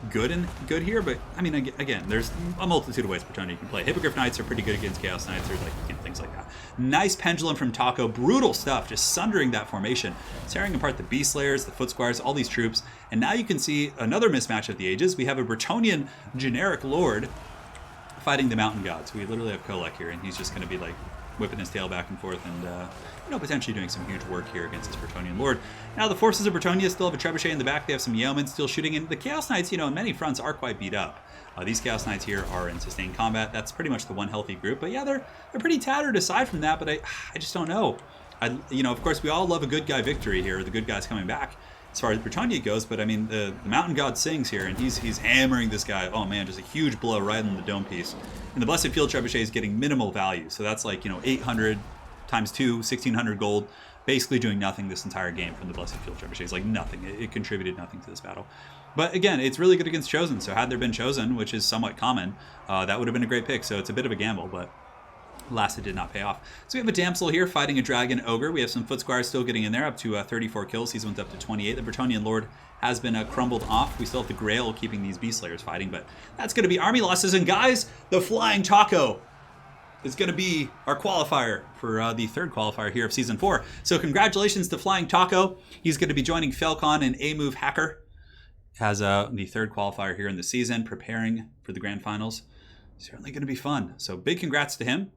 good here, but I mean, again, there's a multitude of ways Bretonnia can play. Hippogriff Knights are pretty good against Chaos Knights. There's things like that. Nice Pendulum from Taco, brutal stuff, just sundering that formation, tearing apart the Beast Slayers, the Foot Squires, all these troops. And now you can see another mismatch of the ages. We have a Bretonnian generic Lord fighting the Mountain Gods. We literally have Kolek here, and he's just going to be whipping his tail back and forth and potentially doing some huge work here against this Bretonnian Lord. Now the forces of Bretonnia still have a Trebuchet in the back. They have some Yeomen still shooting in. The Chaos Knights, in many fronts are quite beat up. These Chaos Knights here are in sustained combat. That's pretty much the one healthy group. But yeah, they're pretty tattered aside from that, but I just don't know. Of course, we all love a good guy victory here, the good guys coming back as far as Bretonnia goes, but I mean, the Mountain God sings here, and he's hammering this guy. Oh man, just a huge blow right on the dome piece. And the Blessed Field Trebuchet is getting minimal value, so that's 800 times 2, 1,600 gold, basically doing nothing this entire game from the Blessed Field Trebuchet. It's nothing. It contributed nothing to this battle. But again, it's really good against Chosen, so had there been Chosen, which is somewhat common, that would have been a great pick, so it's a bit of a gamble, but alas, it did not pay off. So we have a Damsel here fighting a Dragon Ogre. We have some Foot Squires still getting in there, up to 34 kills. He's went up to 28. The Bretonnian Lord has been crumbled off. We still have the Grail keeping these Beast Slayers fighting, but that's going to be army losses. And guys, the Flying Taco is going to be our qualifier for the third qualifier here of Season 4. So congratulations to Flying Taco. He's going to be joining Falcon and A-Move Hacker as the third qualifier here in the season, preparing for the Grand Finals. Certainly going to be fun. So big congrats to him.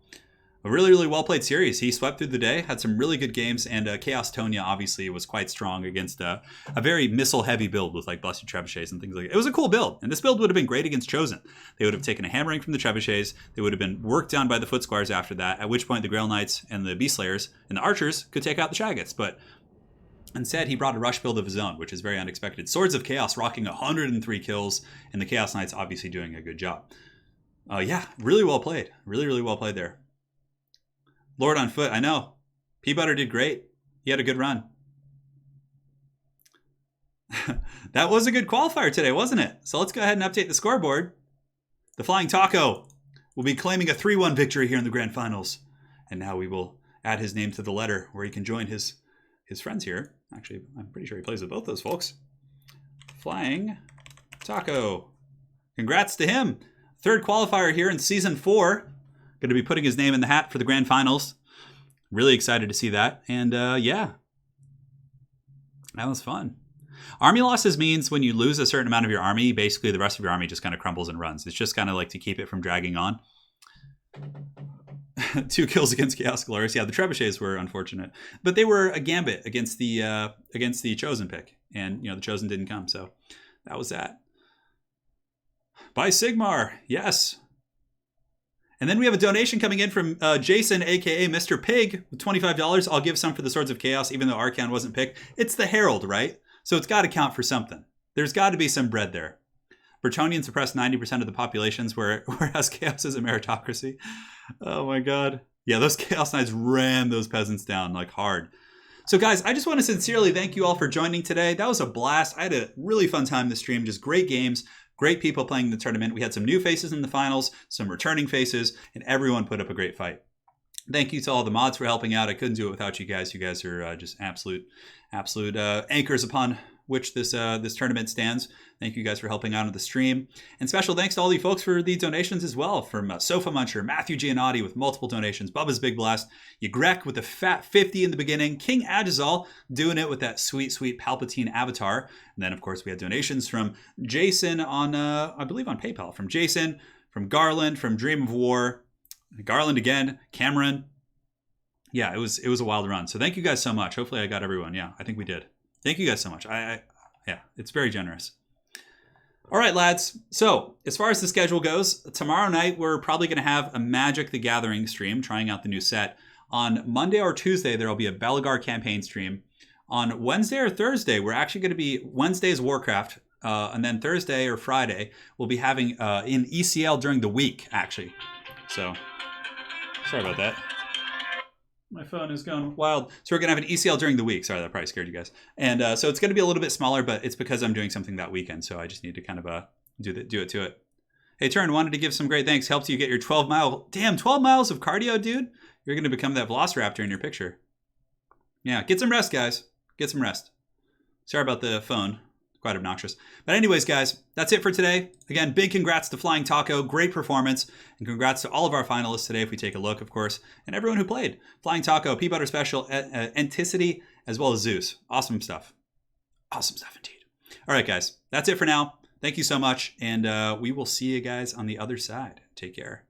A really, really well-played series. He swept through the day, had some really good games, and Chaos Tonia obviously was quite strong against a very missile-heavy build with Blessed Trebuchets and things like that. It was a cool build, and this build would have been great against Chosen. They would have taken a hammering from the Trebuchets. They would have been worked down by the Foot Squires after that, at which point the Grail Knights and the Beast Slayers and the Archers could take out the Shaggoths. But instead, he brought a rush build of his own, which is very unexpected. Swords of Chaos rocking 103 kills, and the Chaos Knights obviously doing a good job. Yeah, really well played. Really, really well played there. Lord on foot, I know. Peabutter did great. He had a good run. That was a good qualifier today, wasn't it? So let's go ahead and update the scoreboard. The Flying Taco will be claiming a 3-1 victory here in the Grand Finals. And now we will add his name to the letter where he can join his his friends here. Actually, I'm pretty sure he plays with both those folks. Flying Taco. Congrats to him. Third qualifier here in Season 4. Going to be putting his name in the hat for the Grand Finals. Really excited to see that. And yeah, that was fun. Army losses means when you lose a certain amount of your army, basically the rest of your army just kind of crumbles and runs. It's just kind of like to keep it from dragging on. 2 kills against Chaos Glorious. Yeah, the Trebuchets were unfortunate, but they were a gambit against the Chosen pick, and the Chosen didn't come, so that was that. By Sigmar, yes. And then we have a donation coming in from Jason, aka Mr. Pig, with $25. I'll give some for the Swords of Chaos, even though Arcan wasn't picked. It's the Herald, right? So it's got to count for something. There's got to be some bread there. Bretonnian suppressed 90% of the populations, whereas Chaos is a meritocracy. Oh my god. Yeah, those Chaos Knights ran those peasants down like hard. So guys, I just want to sincerely thank you all for joining today. That was a blast. I had a really fun time this stream. Just great games, great people playing the tournament. We had some new faces in the finals, some returning faces, and everyone put up a great fight. Thank you to all the mods for helping out. I couldn't do it without you guys. You guys are just absolute anchors upon which this tournament stands. Thank you guys for helping out on the stream. And special thanks to all you folks for the donations as well. From Sofa Muncher, Matthew Giannotti with multiple donations, Bubba's Big Blast, Yagrek with the fat 50 in the beginning, King Agizal doing it with that sweet, sweet Palpatine avatar. And then, of course, we had donations from Jason on, I believe on PayPal, from Jason, from Garland, from Dream of War, Garland again, Cameron. Yeah, it was a wild run. So thank you guys so much. Hopefully I got everyone. Yeah, I think we did. Thank you guys so much. Yeah, it's very generous. All right, lads. So as far as the schedule goes, tomorrow night we're probably going to have a Magic the Gathering stream, trying out the new set. On Monday or Tuesday, there will be a Belagar campaign stream. On Wednesday or Thursday, we're actually going to be Wednesday's Warcraft, and then Thursday or Friday, we'll be having in ECL during the week, actually. So sorry about that. My phone is going wild. So we're going to have an ECL during the week. Sorry, that probably scared you guys. And so it's going to be a little bit smaller, but it's because I'm doing something that weekend. So I just need to kind of do it to it. Hey, Turin, wanted to give some great thanks. Helped you get your 12 miles of cardio, dude. You're going to become that Velociraptor in your picture. Yeah, get some rest, guys. Get some rest. Sorry about the phone. Quite obnoxious. But anyways, guys, that's it for today. Again, big congrats to Flying Taco. Great performance. And congrats to all of our finalists today, if we take a look, of course, and everyone who played. Flying Taco, Peabutter Special, Anticity, as well as Zeus. Awesome stuff. Awesome stuff indeed. All right, guys, that's it for now. Thank you so much. And we will see you guys on the other side. Take care.